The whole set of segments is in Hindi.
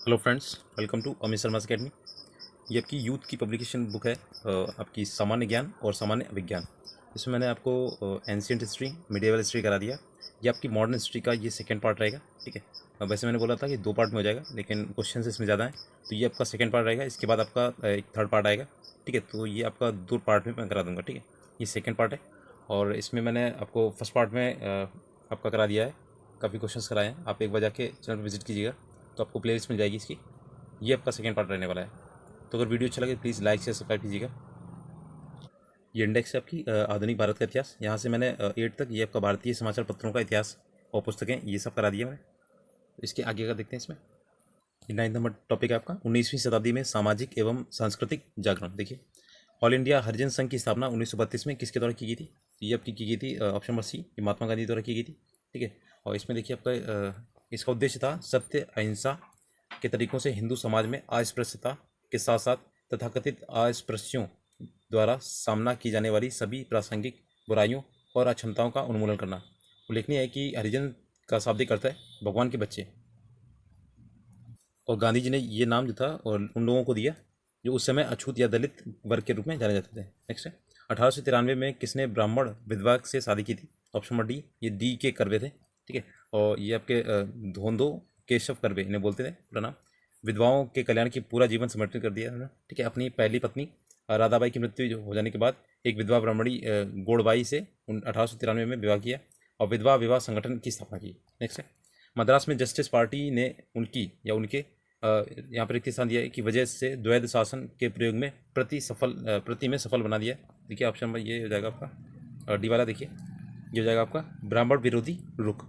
Hello friends, welcome to Amit Sharma academy. ये आपकी यूथ की पब्लिकेशन बुक है, आपकी सामान्य ज्ञान और सामान्य विज्ञान। इसमें मैंने आपको एंशियंट हिस्ट्री, मिडिएवल हिस्ट्री करा दिया। ये आपकी मॉडर्न हिस्ट्री का ये सेकंड पार्ट रहेगा। ठीक है, वैसे मैंने बोला था कि 2 पार्ट में हो जाएगा, लेकिन क्वेश्चन इसमें ज़्यादा हैं, तो ये आपका सेकंड पार्ट रहेगा। इसके बाद आपका एक थर्ड पार्ट आएगा। ठीक है, तो ये आपका 2 पार्ट में मैं करा दूँगा। ठीक है, ये सेकेंड पार्ट है और इसमें मैंने आपको फर्स्ट पार्ट में आपका करा दिया है, काफ़ी क्वेश्चंस कराए हैं। आप एक बार जाके चैनल पर विजिट कीजिएगा तो आपको प्लेलिस्ट मिल जाएगी इसकी। ये आपका सेकेंड पार्ट रहने वाला है। तो अगर वीडियो अच्छा लगे प्लीज़ लाइक से सब्सक्राइब कीजिएगा। ये इंडेक्स है आपकी आधुनिक भारत का इतिहास। यहाँ से मैंने 8 तक ये आपका भारतीय समाचार पत्रों का इतिहास और पुस्तकें ये सब करा दिया मैंने। तो इसके आगे का देखते हैं। इसमें ये 9 नंबर टॉपिक है आपका 19वीं शताब्दी में सामाजिक एवं सांस्कृतिक जागरण। देखिए, ऑल इंडिया हरिजन संघ की स्थापना 1932 में किसके द्वारा की गई थी? तो ये आपकी की गई थी ऑप्शन नंबर सी, ये महात्मा गांधी द्वारा की गई थी। ठीक है, और इसमें देखिए आपका इसका उद्देश्य था सत्य अहिंसा के तरीकों से हिंदू समाज में अस्पृश्यता के साथ साथ तथाकथित अस्पृश्यों द्वारा सामना की जाने वाली सभी प्रासंगिक बुराइयों और अक्षमताओं का उन्मूलन करना। उल्लेखनीय है कि हरिजन का शाब्दिक अर्थ है भगवान के बच्चे, और गांधी जी ने ये नाम जो था और उन लोगों को दिया जो उस समय अछूत या दलित वर्ग के रूप में जाने जाते थे। नेक्स्ट है 1893 में किसने ब्राह्मण विधवा से शादी की थी? ऑप्शन नंबर डी, ये डी के कर्वे थे। ठीक है, और ये आपके धोंदो केशव कर्वे इन्हें बोलते थे पूरा नाम। विधवाओं के कल्याण की पूरा जीवन समर्पित कर दिया उन्होंने। ठीक है, अपनी पहली पत्नी राधाबाई की मृत्यु हो जाने के बाद एक विधवा ब्राह्मणी गोड़बाई से 1893 में विवाह किया और विधवा विवाह संगठन की स्थापना की। नेक्स्ट है मद्रास में जस्टिस पार्टी ने उनकी या उनके यहाँ पर एक स्थान दिया है कि वजह से द्वैध शासन के प्रयोग में प्रति में सफल बना दिया। देखिए ऑप्शन नंबर ये हो जाएगा आपका डी वाला। देखिए ये हो जाएगा आपका ब्राह्मण विरोधी रुख।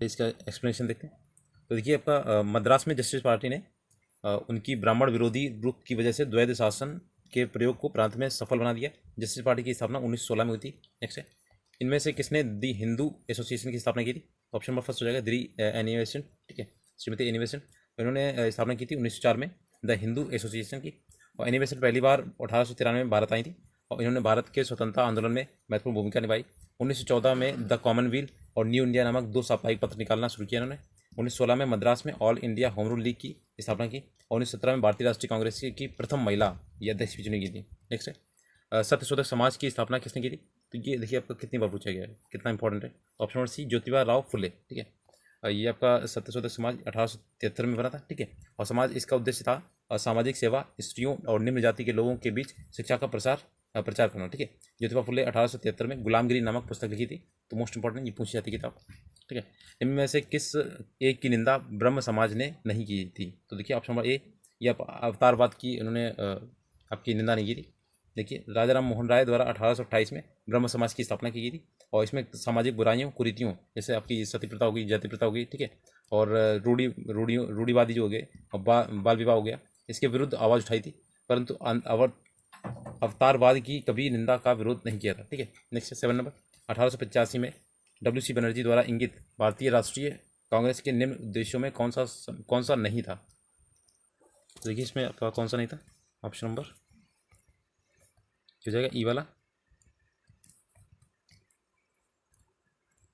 इसका एक्सप्लेनेशन देखते हैं। तो देखिए आपका मद्रास में जस्टिस पार्टी ने उनकी ब्राह्मण विरोधी रुख की वजह से द्वैध शासन के प्रयोग को प्रांत में सफल बना दिया। जस्टिस पार्टी की स्थापना 1916 में हुई थी। नेक्स्ट है इनमें से किसने दी हिंदू एसोसिएशन की स्थापना की थी? ऑप्शन नंबर फर्स्ट हो जाएगा दी एनी बेसेंट। ठीक है, श्रीमती एनी बेसेंट, इन्होंने स्थापना की थी 1904 में द हिंदू एसोसिएशन की। और एनी बेसेंट पहली बार 1893 में भारत आई थी और इन्होंने भारत के स्वतंत्रता आंदोलन में महत्वपूर्ण भूमिका निभाई। 1914 में द कॉमनवेल्थ और न्यू इंडिया नामक 2 साप्ताहिक पत्र निकालना शुरू किया इन्होंने। 1916 में मद्रास में all India home rule league की स्थापना की और 1917 में भारतीय राष्ट्रीय कांग्रेस की प्रथम महिला ये अध्यक्ष भी चुनी गई थी। नेक्स्ट है सत्यशोधक समाज की स्थापना किसने की थी? तो ये देखिए आपका कितनी बार पूछा गया है, कितना इंपॉर्टेंट है। Option number C Jyotiba Rao Phule. ठीक है, ये आपका सत्यशोधक समाज 1873 में बना था। ठीक है, और समाज इसका उद्देश्य था सामाजिक सेवा, स्त्रियों और निम्न जाति के लोगों के बीच शिक्षा का प्रचार करना। ठीक है, ज्योतिबा फुले 1873 में गुलामगिरी नामक पुस्तक लिखी थी। तो मोस्ट इंपॉर्टेंट ये पूछी जाती किताब। ठीक है, इनमें से किस एक की निंदा ब्रह्म समाज ने नहीं की थी? तो देखिए ऑप्शन नंबर ए, ये अवतारवाद की उन्होंने आपकी निंदा नहीं की थी। देखिए राजा राम मोहन राय द्वारा 1828 में ब्रह्म समाज की स्थापना की गई थी और इसमें सामाजिक बुराइयों कुरीतियों जैसे आपकी सती प्रथा होगी, जाति प्रथा होगी, ठीक है, और रूढ़ीवादी जो हो गए और बाल विवाह हो गया, इसके विरुद्ध आवाज़ उठाई थी, परंतु अवतारवाद की कभी निंदा का विरोध नहीं किया था। ठीक है, नेक्स्ट 7 नंबर 1885 में WC बनर्जी द्वारा इंगित भारतीय राष्ट्रीय कांग्रेस के निम्न उद्देश्यों में कौन सा नहीं था? तो देखिए इसमें आपका कौन सा नहीं था? ऑप्शन नंबर हो जाएगा ई वाला।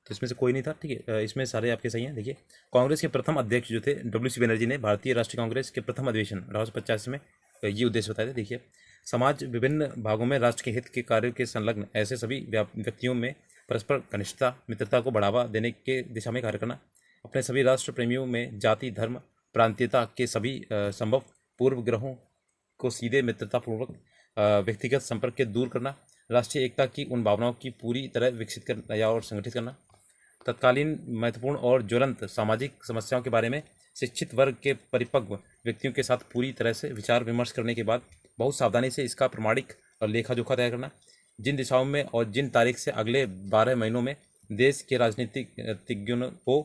तो इसमें से कोई नहीं था। ठीक है, इसमें सारे आपके सही हैं। देखिए कांग्रेस के प्रथम अध्यक्ष जो थे WC बनर्जी ने भारतीय राष्ट्रीय कांग्रेस के प्रथम अधिवेशन 1885 में ये उद्देश्य बताए थे। देखिए समाज विभिन्न भागों में राष्ट्र के हित के कार्यों के संलग्न ऐसे सभी व्यक्तियों में परस्पर घनिष्ठता मित्रता को बढ़ावा देने के दिशा में कार्य करना, अपने सभी राष्ट्र प्रेमियों में जाति धर्म प्रांतीयता के सभी संभव पूर्व ग्रहों को सीधे मित्रतापूर्वक व्यक्तिगत संपर्क के दूर करना, राष्ट्रीय एकता की उन भावनाओं की पूरी तरह विकसित करना या और संगठित करना, तत्कालीन महत्वपूर्ण और ज्वलंत सामाजिक समस्याओं के बारे में शिक्षित वर्ग के परिपक्व व्यक्तियों के साथ पूरी तरह से विचार विमर्श करने के बाद बहुत सावधानी से इसका प्रमाणिक और लेखा जोखा तैयार करना, जिन दिशाओं में और जिन तारीख से अगले 12 महीनों में देश के राजनीतिज्ञों को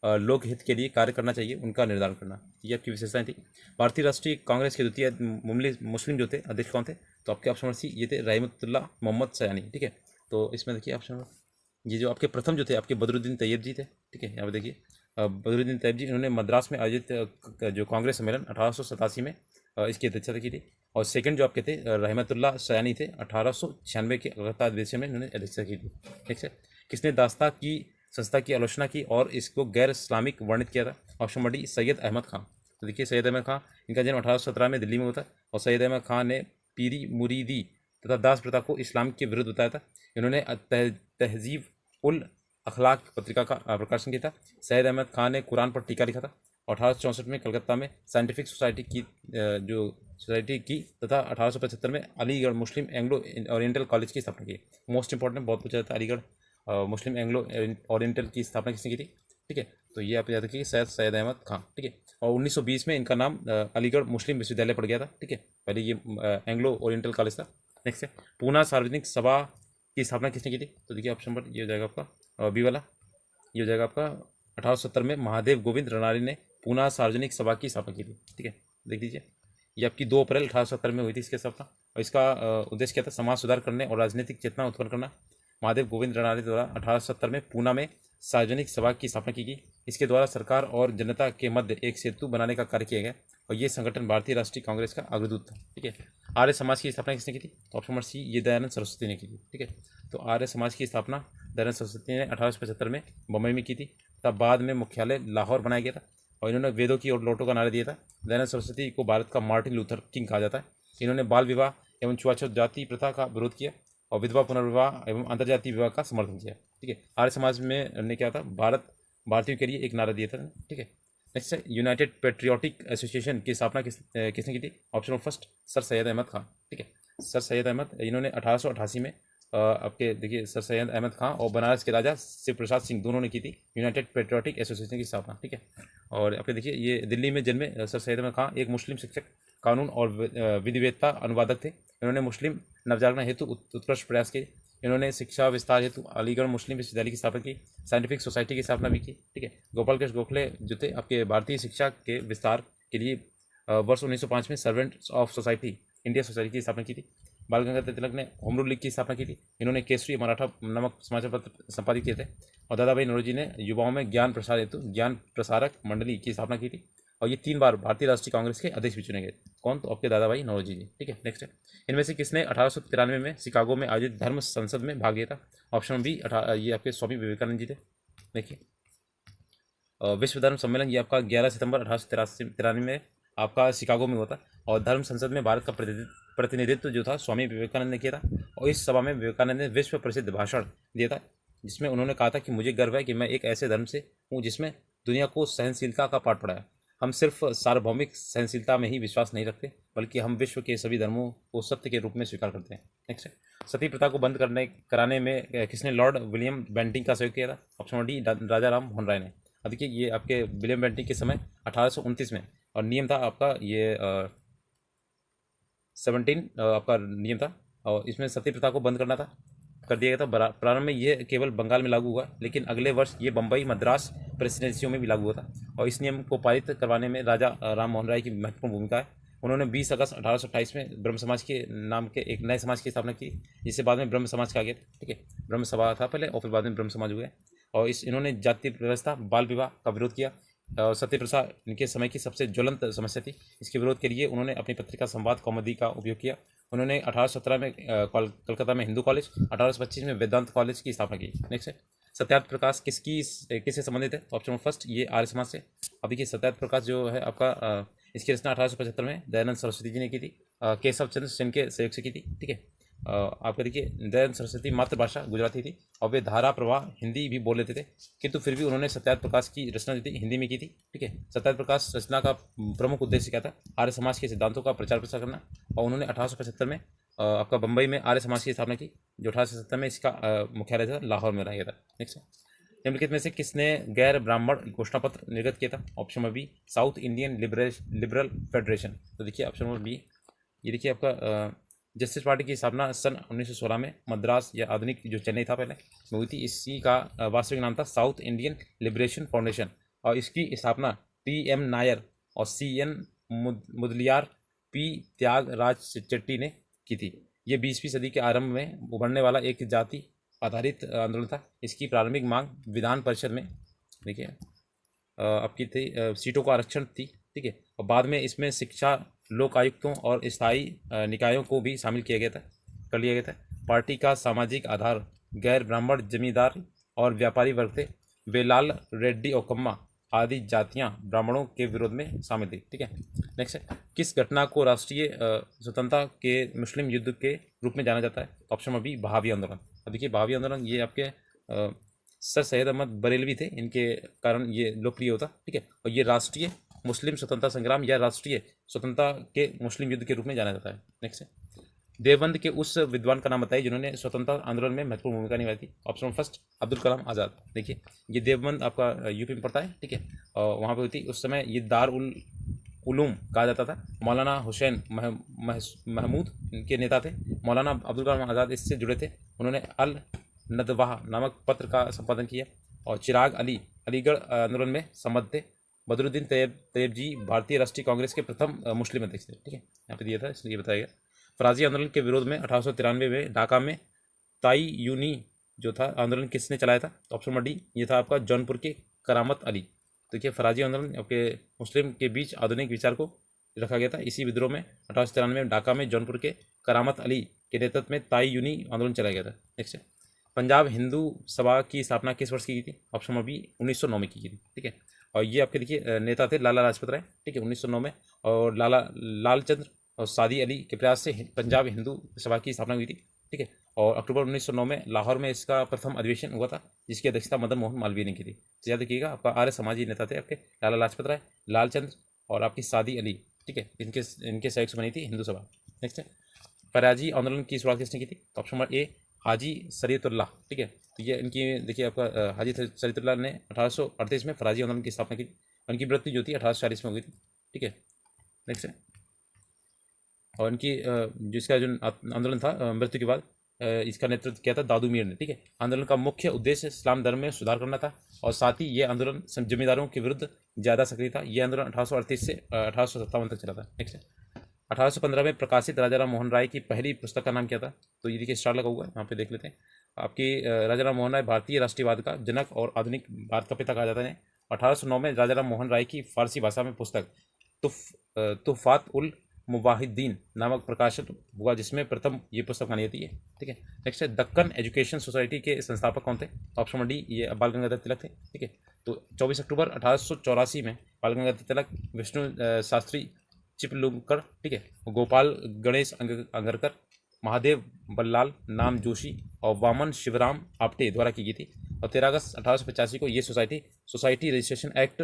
लोकहित के लिए कार्य करना चाहिए उनका निर्धारण करना, ये आपकी विशेषताएं थी। भारतीय राष्ट्रीय कांग्रेस के द्वितीय मुस्लिम जो थे अध्यक्ष कौन थे? तो आपके ऑप्शन नंबर सी ये थे रहमतुल्लाह मोहम्मद सयानी। ठीक है, तो इसमें देखिए ऑप्शन ये जो आपके प्रथम जो थे आपके बदरुद्दीन तैयब जी थे। ठीक है, यहाँ पर देखिए बदरुद्दीन तैयब जी इन्होंने मद्रास में आयोजित जो कांग्रेस सम्मेलन 1887 में इसकी अध्यक्षता की थी। और सेकंड जो आपके थे रहमतुल्लाह सयानी थे 1896 के कलकत्ता अधिवेशन में इन्होंने अध्यक्षता की थी। ठीक है, किसने दास्ता की संस्था की आलोचना की और इसको गैर इस्लामिक वर्णित किया था? Option number D Syed Ahmad Khan. तो देखिए सैयद अहमद खां, इनका जन्म 1817 में दिल्ली में होता है और सैयद अहमद खां ने पीरी मुरीदी तथा दास प्रथा को इस्लाम के विरुद्ध बताया था। इन्होंने तहजीब उल अखलाक पत्रिका का प्रकाशन किया था। सैयद अहमद खान ने कुरान पर टीका लिखा था। 1864 में कलकत्ता में साइंटिफिक सोसाइटी की जो सोसाइटी की तथा 1875 में अलीगढ़ मुस्लिम एंग्लो ओरिएंटल कॉलेज की स्थापना की। मोस्ट इंपॉर्टेंट, बहुत पूछा जाता है, अलीगढ़ मुस्लिम एंग्लो ओरिएंटल की स्थापना किसने की थी? ठीक है, तो ये आप याद रखिए, सैयद अहमद खान। ठीक है, और 1920 में इनका नाम अलीगढ़ मुस्लिम विश्वविद्यालय पड़ गया था। ठीक है, पहले ये एंग्लो ओरिएंटल कॉलेज था। नेक्स्ट है, पूना सार्वजनिक सभा की स्थापना किसने की थी? तो देखिए ऑप्शन नंबर ये हो जाएगा आपका बी वाला, ये हो जाएगा आपका 1870 में महादेव गोविंद रनारी ने पूना सार्वजनिक सभा की स्थापना की थी। ठीक है, देख लीजिए, ये आपकी 2 अप्रैल 1870 में हुई थी इसके स्थापना। और इसका उद्देश्य क्या था? समाज सुधार करने और राजनीतिक चेतना उत्पन्न करना। महादेव गोविंद रनारी द्वारा 1870 में पूना में सार्वजनिक सभा की स्थापना की गई। इसके द्वारा सरकार और जनता के मध्य एक सेतु बनाने का कार्य किया गया और ये संगठन भारतीय राष्ट्रीय कांग्रेस का अग्रदूत था। ठीक है, आर्य समाज की स्थापना किसने की थी? ऑप्शन नंबर सी, ये दयानंद सरस्वती ने की थी। ठीक है, तो आर्य समाज की स्थापना दयानंद सरस्वती ने 1875 में बम्बई में की थी तब बाद में मुख्यालय लाहौर बनाया गया था और इन्होंने वेदों की और लौटों का नारा दिया था। दयानंद सरस्वती को भारत का मार्टिन लूथर किंग कहा जाता है। इन्होंने बाल विवाह एवं छुआछूत जाति प्रथा का विरोध किया और विधवा पुनर्विवाह एवं अंतर्जातीय विवाह का समर्थन किया। ठीक है, आर्य समाज में ने क्या था? भारतीयों के लिए एक नारा दिया था। ठीक है, नेक्स्ट है, यूनाइटेड पेट्रियाटिक एसोसिएशन की स्थापना किसने की थी? Option first, sir Syed Ahmed Khan. ठीक है, सर सैयद अहमद, इन्होंने 1888 में आपके देखिए सर सैयद अहमद खान और बनारस के राजा शिव प्रसाद सिंह दोनों ने की थी यूनाइटेड पेट्रियाटिक एसोसिएशन की स्थापना। ठीक है, और आपके देखिए ये दिल्ली में जन्मे सर सैयद अहमद खान एक मुस्लिम शिक्षक, कानून और विधिवेत्ता अनुवादक थे। इन्होंने मुस्लिम नवजागरण हेतु उत्कृष्ट प्रयास किए। इन्होंने शिक्षा विस्तार हेतु अलीगढ़ मुस्लिम विश्वविद्यालय की स्थापना की, साइंटिफिक सोसाइटी की स्थापना भी की। ठीक है, गोपाल कृष्ण गोखले जो थे आपके भारतीय शिक्षा के विस्तार के लिए वर्ष 1905 में servants of society India society की स्थापना की थी। बाल गंगाधर तिलक ने होम रूल लीग की स्थापना की थी। इन्होंने केसरी मराठा नामक समाचार पत्र संपादित किए थे और दादा भाई नौरोजी ने युवाओं में ज्ञान प्रसार हेतु ज्ञान प्रसारक मंडली की स्थापना की थी और ये 3 बार भारतीय राष्ट्रीय कांग्रेस के अध्यक्ष भी चुने गए। कौन? तो आपके दादा भाई नौरोजी जी। ठीक है, नेक्स्ट है, इनमें से किसने 1893 में शिकागो में आयोजित धर्म संसद में भाग लिया था? ऑप्शन बी, ये आपके स्वामी विवेकानंद जी थे। देखिए विश्व धर्म सम्मेलन ये आपका 11 सितंबर 1893 में आपका शिकागो में हुआ था और धर्म संसद में भारत का प्रतिनिधित्व जो था स्वामी विवेकानंद ने किया था और इस सभा में विवेकानंद ने विश्व प्रसिद्ध भाषण दिया था जिसमें उन्होंने कहा था कि मुझे गर्व है कि मैं एक ऐसे धर्म से हूँ जिसमें दुनिया को सहनशीलता का पाठ पढ़ाया। हम सिर्फ सार्वभौमिक सहनशीलता में ही विश्वास नहीं रखते बल्कि हम विश्व के सभी धर्मों को सत्य के रूप में स्वीकार करते हैं। नेक्स्ट है, सती प्रथा को बंद कराने में किसने लॉर्ड विलियम बेंटिंग का सहयोग किया था? ऑप्शन डी, राजा राम मोहन राय ने। अब देखिए ये आपके विलियम बेंटिंग के समय 1829 में और नियम था आपका ये 17 आपका नियम था और इसमें सती प्रथा को बंद करना था, कर दिया गया था। प्रारंभ में ये केवल बंगाल में लागू हुआ लेकिन अगले वर्ष ये बम्बई मद्रास प्रेसिडेंसियों में भी लागू हुआ था और इस नियम को पारित करवाने में राजा राम मोहन राय की महत्वपूर्ण भूमिका है। उन्होंने 20 अगस्त 1828 में ब्रह्म समाज के नाम के एक नए समाज की स्थापना की जिसे बाद में ब्रह्म समाज कहा गया। ठीक है, ब्रह्म सभा था पहले और फिर बाद में ब्रह्म समाज हुआ और इन्होंने जाति व्यवस्था बाल विवाह का विरोध किया और सत्य प्रथा इनके समय की सबसे ज्वलंत समस्या थी। इसके विरोध के लिए उन्होंने अपनी पत्रिका संवाद कौमुदी का उपयोग किया। उन्होंने 1817 में कलकत्ता में हिंदू कॉलेज, 1825 में वेदांत कॉलेज की स्थापना की। नेक्स्ट है, सत्यार्थ प्रकाश किससे संबंधित है? ऑप्शन फर्स्ट, ये आर्य समाज से। अब देखिए सत्यार्थ प्रकाश जो है आपका इसकी रचना 1875 में दयानंद सरस्वती जी ने की थी, केशव चंद्र सेन के सहयोग से की थी। ठीक है, आपका देखिए दयानंद सरस्वती मातृभाषा गुजराती थी और वे धारा प्रवाह हिंदी भी बोल लेते थे किंतु फिर भी उन्होंने सत्यार्थ प्रकाश की रचना जो थी हिंदी में की थी। ठीक है, सत्यार्थ प्रकाश रचना का प्रमुख उद्देश्य क्या था? आर्य समाज के सिद्धांतों का प्रचार प्रसार करना और उन्होंने 1875 में आपका बम्बई में आर्य समाज की स्थापना की जो 1870 में इसका मुख्यालय था लाहौर में रहा गया था। नेक्स्ट है, निम्नलिखित में से किसने गैर ब्राह्मण घोषणा पत्र निर्गत किया था? Option number B, South Indian Liberal Federation. तो देखिए ऑप्शन नंबर बी, ये देखिए आपका जस्टिस पार्टी की स्थापना सन 1916 में मद्रास या आधुनिक जो चेन्नई था पहले में हुई थी। इसी का वास्तविक नाम था साउथ इंडियन लिबरेशन फाउंडेशन और इसकी स्थापना PM नायर और CN मुदलियार P त्यागराज चेट्टी ने की थी। ये 20वीं सदी के आरंभ में उभरने वाला एक जाति आधारित आंदोलन था। इसकी प्रारंभिक मांग विधान परिषद में देखिए आपकी थी सीटों का आरक्षण थी। ठीक है, और बाद में इसमें शिक्षा, लोक आयुक्तों और स्थायी निकायों को भी शामिल किया गया था, कर लिया गया था। पार्टी का सामाजिक आधार गैर ब्राह्मण जमींदार और व्यापारी वर्ग थे वेलाल रेड्डी और कम्मा आदि जातियां ब्राह्मणों के विरोध में शामिल थी। ठीक है, नेक्स्ट है, किस घटना को राष्ट्रीय स्वतंत्रता के मुस्लिम युद्ध के रूप में जाना जाता है? ऑप्शन नंबर बी, बहावी आंदोलन। अब देखिए बहावी आंदोलन ये आपके सर सैयद अहमद बरेलवी थे, इनके कारण ये लोकप्रिय होता। ठीक है, और ये राष्ट्रीय मुस्लिम स्वतंत्रता संग्राम या राष्ट्रीय स्वतंत्रता के मुस्लिम युद्ध के रूप में जाना जाता है। नेक्स्ट है, देवबंद के उस विद्वान का नाम बताइए जिन्होंने स्वतंत्रता आंदोलन में महत्वपूर्ण भूमिका निभाई थी। Option first, Abdul Kalam Azad. देखिए ये देवबंद आपका यूपी में पड़ता है। ठीक है, और वहाँ पे हुई थी उस समय, ये दार उल उलूम कहा जाता था। मौलाना हुसैन महमूद इनके नेता थे। मौलाना अब्दुल कलाम आज़ाद इससे जुड़े थे। उन्होंने अल नदवाह नामक पत्र का संपादन किया। और चिराग अली अलीगढ़ आंदोलन में संबद्ध थे। बदरुद्दीन तैयब जी भारतीय राष्ट्रीय कांग्रेस के प्रथम मुस्लिम अध्यक्ष थे। ठीक है, यहाँ पे दिया था इसलिए बताया गया। फराजी आंदोलन के विरोध में 1893 में ढाका में ताई यूनी जो था आंदोलन किसने चलाया था? ऑप्शन नंबर डी, ये था आपका जौनपुर के करामत अली। तो देखिए फराजी आंदोलन आपके मुस्लिम के बीच आधुनिक विचार को रखा गया था। इसी विद्रोह में 1893 में ढाका में जौनपुर के करामत अली के नेतृत्व में ताई यूनी आंदोलन चलाया गया था। नेक्स्ट है, पंजाब हिंदू सभा की स्थापना किस वर्ष की गई थी? ऑप्शन नंबर बी, 1909 में की गई थी। ठीक है, और ये आपके देखिए नेता थे लाला लाजपत राय। ठीक है, 1909 में। और लालचंद्र और सादी अली के प्रयास से पंजाब हिंदू सभा की स्थापना हुई थी। ठीक है, और अक्टूबर 1909 में लाहौर में इसका प्रथम अधिवेशन हुआ था, जिसकी अध्यक्षता मदन मोहन मालवीय ने की थी। तो याद रखिएगा, आपका आर्य समाजी नेता थे आपके लाला लाजपत राय, लालचंद्र और आपकी सादी अली। ठीक है, इनके सहयोग से बनी थी हिंदू सभा। नेक्स्ट है, फराजी आंदोलन की शुरुआत किसने की थी? ऑप्शन नंबर ए, हाजी शरीयतुल्लाह। ठीक है, तो ये इनकी देखिए आपका हाजी शरीयतुल्लाह ने 1838 में फराजी आंदोलन की स्थापना की। उनकी मृत्यु जो थी 1840 में हो गई थी। ठीक है, नेक्स्ट है, और इनकी जिसका जो आंदोलन था मृत्यु के बाद इसका नेतृत्व किया था दादू मीर ने। ठीक है, आंदोलन का मुख्य उद्देश्य इस्लाम धर्म में सुधार करना था, और साथ ही ये आंदोलन जमींदारों के विरुद्ध ज़्यादा सक्रिय था। ये आंदोलन 1838 से 1857 तक चला था। नेक्स्ट है, 1815 में प्रकाशित राजा राम मोहन राय की पहली पुस्तक का नाम क्या था? तो ये देखिए स्टार लगा हुआ है, यहाँ पे देख लेते हैं। आपकी राजा राम मोहन राय भारतीय राष्ट्रीयवाद का जनक और आधुनिक भारत का पिता कहा जाता है। 1809 में राजा राम मोहन राय की फारसी भाषा में पुस्तक तुफात उल मुवाहिदीन नामक प्रकाशन हुआ, जिसमें प्रथम ये पुस्तक मानी जाती है। ठीक है, नेक्स्ट है, दक्कन एजुकेशन सोसाइटी के संस्थापक कौन थे? ऑप्शन नंबर डी, ये बाल गंगाधर तिलक थे। ठीक है, तो 24 अक्टूबर 1884 में बाल गंगाधर तिलक, विष्णु शास्त्री चिपलुंकर, ठीक है, गोपाल गणेश अंगरकर, महादेव बल्लाल नाम जोशी और वामन शिवराम आप्टे द्वारा की गई थी। और 13 अगस्त 1885 को ये सोसाइटी रजिस्ट्रेशन एक्ट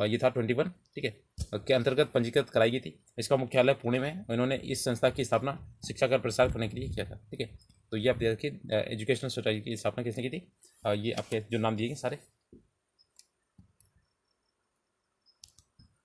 ये था 21, ठीक है, के अंतर्गत पंजीकृत कराई गई थी। इसका मुख्यालय पुणे में है। इन्होंने इस संस्था की स्थापना शिक्षा का प्रसार करने के लिए किया था। ठीक है, तो ये आप देखिए एजुकेशनल सोसाइटी की स्थापना किसने की थी? ये आपके जो नाम दिए गए सारे।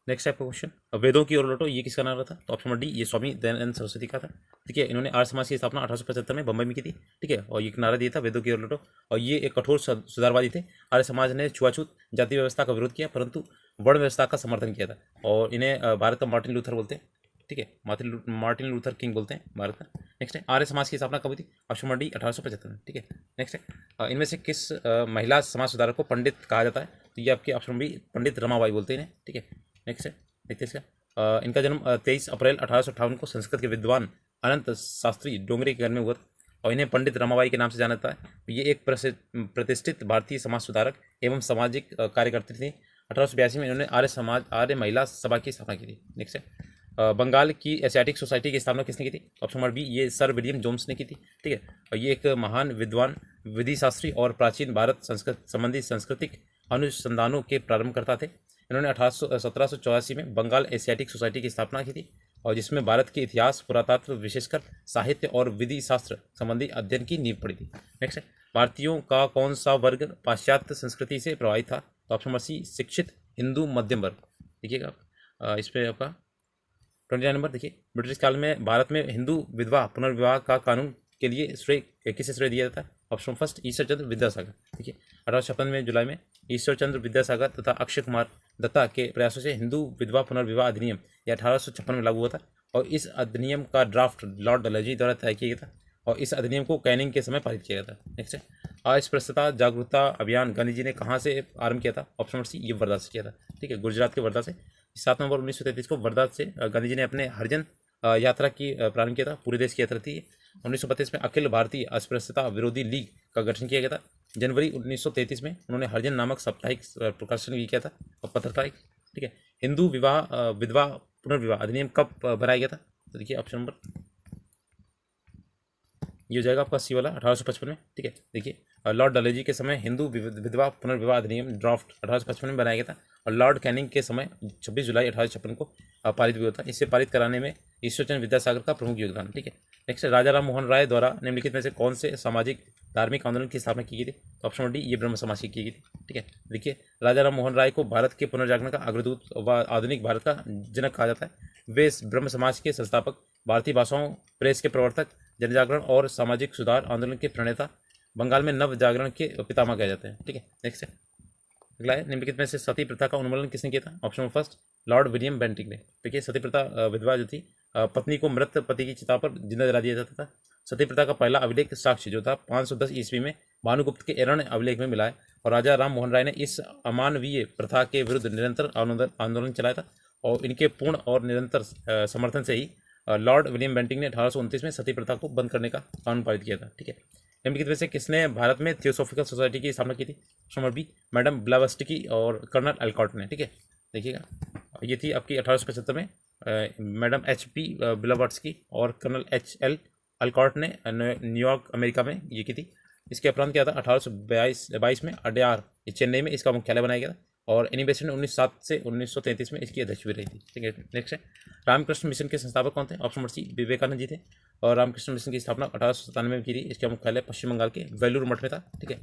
नेक्स्ट टाइप का क्वेश्चन, वेदों की ओर लौटो, ये किसका नारा था? तो ऑप्शन नंबर डी, ये स्वामी दयानंद सरस्वती का था। ठीक है, इन्होंने आर्य समाज की स्थापना 1875 में बम्बई में की थी। ठीक है, और ये नारा दिया था वेदों की ओर लौटो, और ये एक कठोर सुधारवादी थे। आर्य समाज ने छुआछूत जाति व्यवस्था का विरोध किया, परंतु वर्ण व्यवस्था का समर्थन किया था। और इन्हें भारत का मार्टिन लूथर बोलते हैं। ठीक है, मार्टिन लूथर किंग बोलते हैं भारत का। नेक्स्ट है, आर्य समाज की स्थापना कब हुई थी? ऑप्शन नंबर डी, 1875 में। ठीक है, नेक्स्ट है, इनमें से किस महिला समाज सुधारक को पंडित कहा जाता है? तो ये आपके ऑप्शन बी, पंडित रमाबाई बोलते हैं। ठीक है, नेक्स्ट है, देखते हैं इसका। इनका जन्म 23 अप्रैल 1858 को संस्कृत के विद्वान अनंत शास्त्री डोंगरे के घर में हुआ था, और इन्हें पंडित रमाबाई के नाम से जाना जाता है। ये एक प्रतिष्ठित भारतीय समाज सुधारक एवं सामाजिक कार्यकर्त्री थी। 1882 में इन्होंने आर्य महिला सभा की स्थापना की थी। नेक्स्ट है, बंगाल की एशियाटिक सोसाइटी की स्थापना किसने की थी? ऑप्शन नंबर बी, ये सर विलियम जोन्स ने की थी। ठीक है, और ये एक महान विद्वान, विधि शास्त्री और प्राचीन भारत संस्कृत संबंधी सांस्कृतिक अनुसंधानों के प्रारंभकर्ता थे। इन्होंने 1784 में बंगाल एशियाटिक सोसाइटी की स्थापना की थी, और जिसमें भारत के इतिहास, पुरातत्व, विशेषकर साहित्य और विधि शास्त्र संबंधी अध्ययन की नींव पड़ी थी। नेक्स्ट है, भारतीयों का कौन सा वर्ग पाश्चात्य संस्कृति से प्रभावित था? तो ऑप्शन नंबर सी, शिक्षित हिंदू मध्यम वर्ग। देखिएगा इस पर आपका 29 नंबर। देखिए, ब्रिटिश काल में भारत में हिंदू विधवा पुनर्विवाह का कानून के लिए श्रेय किसे श्रेय दिया जाता है? Option first, Ishwar Chandra Vidyasagar. देखिए 1856 में जुलाई में ईश्वर चंद्र विद्यासागर तथा अक्षय कुमार दत्ता के प्रयासों से हिंदू विधवा पुनर्विवाह अधिनियम यह 1856 में लागू हुआ था, और इस अधिनियम का ड्राफ्ट लॉर्ड डलहौजी द्वारा तय किया गया था, और इस अधिनियम को कैनिंग के समय पारित किया गया था। नेक्स्ट है, अस्पृश्यता जागरूकता अभियान गांधी जी ने कहाँ से आरंभ किया था? ऑप्शन नंबर सी, ये वर्धा से किया था। ठीक है, गुजरात के वर्धा से। 7 नवंबर 1933 को वर्धा से गांधी जी ने अपने हरिजन यात्रा की प्रारंभ किया था। पूरे देश की यात्रा थी। 1932 में अखिल भारतीय अस्पृश्यता विरोधी लीग का गठन किया गया था। जनवरी 1933 में उन्होंने हरिजन नामक साप्ताहिक प्रकाशन भी किया था और पत्र था एक, ठीक है। हिंदू विधवा पुनर्विवाह अधिनियम कब बनाया गया था? तो देखिए ऑप्शन नंबर ये हो जाएगा आपका सी वाला 1855 में, ठीक है। देखिए लॉर्ड डलहौजी के समय हिंदू विधवा पुनर्विवाह अधिनियम ड्राफ्ट 1855 में बनाया गया था और लॉर्ड कैनिंग के समय 26 जुलाई 1856 को पारित भी हुआ था। इसे पारित कराने में ईश्वरचंद्र विद्यासागर का प्रमुख योगदान, ठीक है। नेक्स्ट राजा राम मोहन राय द्वारा निम्नलिखित में से कौन से सामाजिक धार्मिक आंदोलन की स्थापना की गई थी? तो ऑप्शन नंबर डी ये ब्रह्म समाज की गई थी, ठीक है। देखिए राजा राम मोहन राय को भारत के पुनर्जागरण का अग्रदूत व आधुनिक भारत का जनक कहा जाता है। वे इस ब्रह्म समाज के संस्थापक, भारतीय भाषाओं प्रेस के प्रवर्तक, जनजागरण और सामाजिक सुधार आंदोलन के प्रणेता, बंगाल में नव जागरण के पितामह कहे जाते हैं, ठीक है। नेक्स्ट है अगला है निम्नलिखित में से सती प्रथा का उन्मूलन किसने किया था? Option first Lord William Bentinck ने। देखिए सती प्रथा विधवा जो थी पत्नी को मृत पति की चिता पर जिंदा जला दिया जाता था। सती प्रथा का पहला अभिलेख साक्ष्य जो था 510 ईस्वी में भानुगुप्त के एरण्य अभिलेख में मिला है और राजा राम मोहन राय ने इस अमानवीय प्रथा के विरुद्ध निरंतर आंदोलन चलाया था और इनके पूर्ण और निरंतर समर्थन से ही लॉर्ड विलियम बेंटिंग ने 1829 में सती प्रथा को बंद करने का कानून पारित किया था, ठीक है। निम्नलिखित में से किसने भारत में थियोसॉफिकल सोसाइटी की स्थापना की थी? नंबर बी मैडम ब्लावस्टिकी और कर्नल एल्कॉट ने, ठीक है। देखिएगा ये थी आपकी 1875 में मैडम HP ब्लावस्टिकी और कर्नल HL अल्कॉट ने न्यूयॉर्क अमेरिका में ये की थी। इसके उपरांत क्या था 1822 में अडयार चेन्नई में इसका मुख्यालय बनाया गया था और एनिवर्सरी 1907 से 1933 में इसकी अध्यक्ष भी रही थी, ठीक है। नेक्स्ट है रामकृष्ण मिशन के संस्थापक कौन थे? ऑप्शन नंबर सी विवेकानंद जी थे और रामकृष्ण मिशन की स्थापना 1897 में की थी। इसका मुख्यालय पश्चिम बंगाल के वेलूर मठ में था, ठीक है।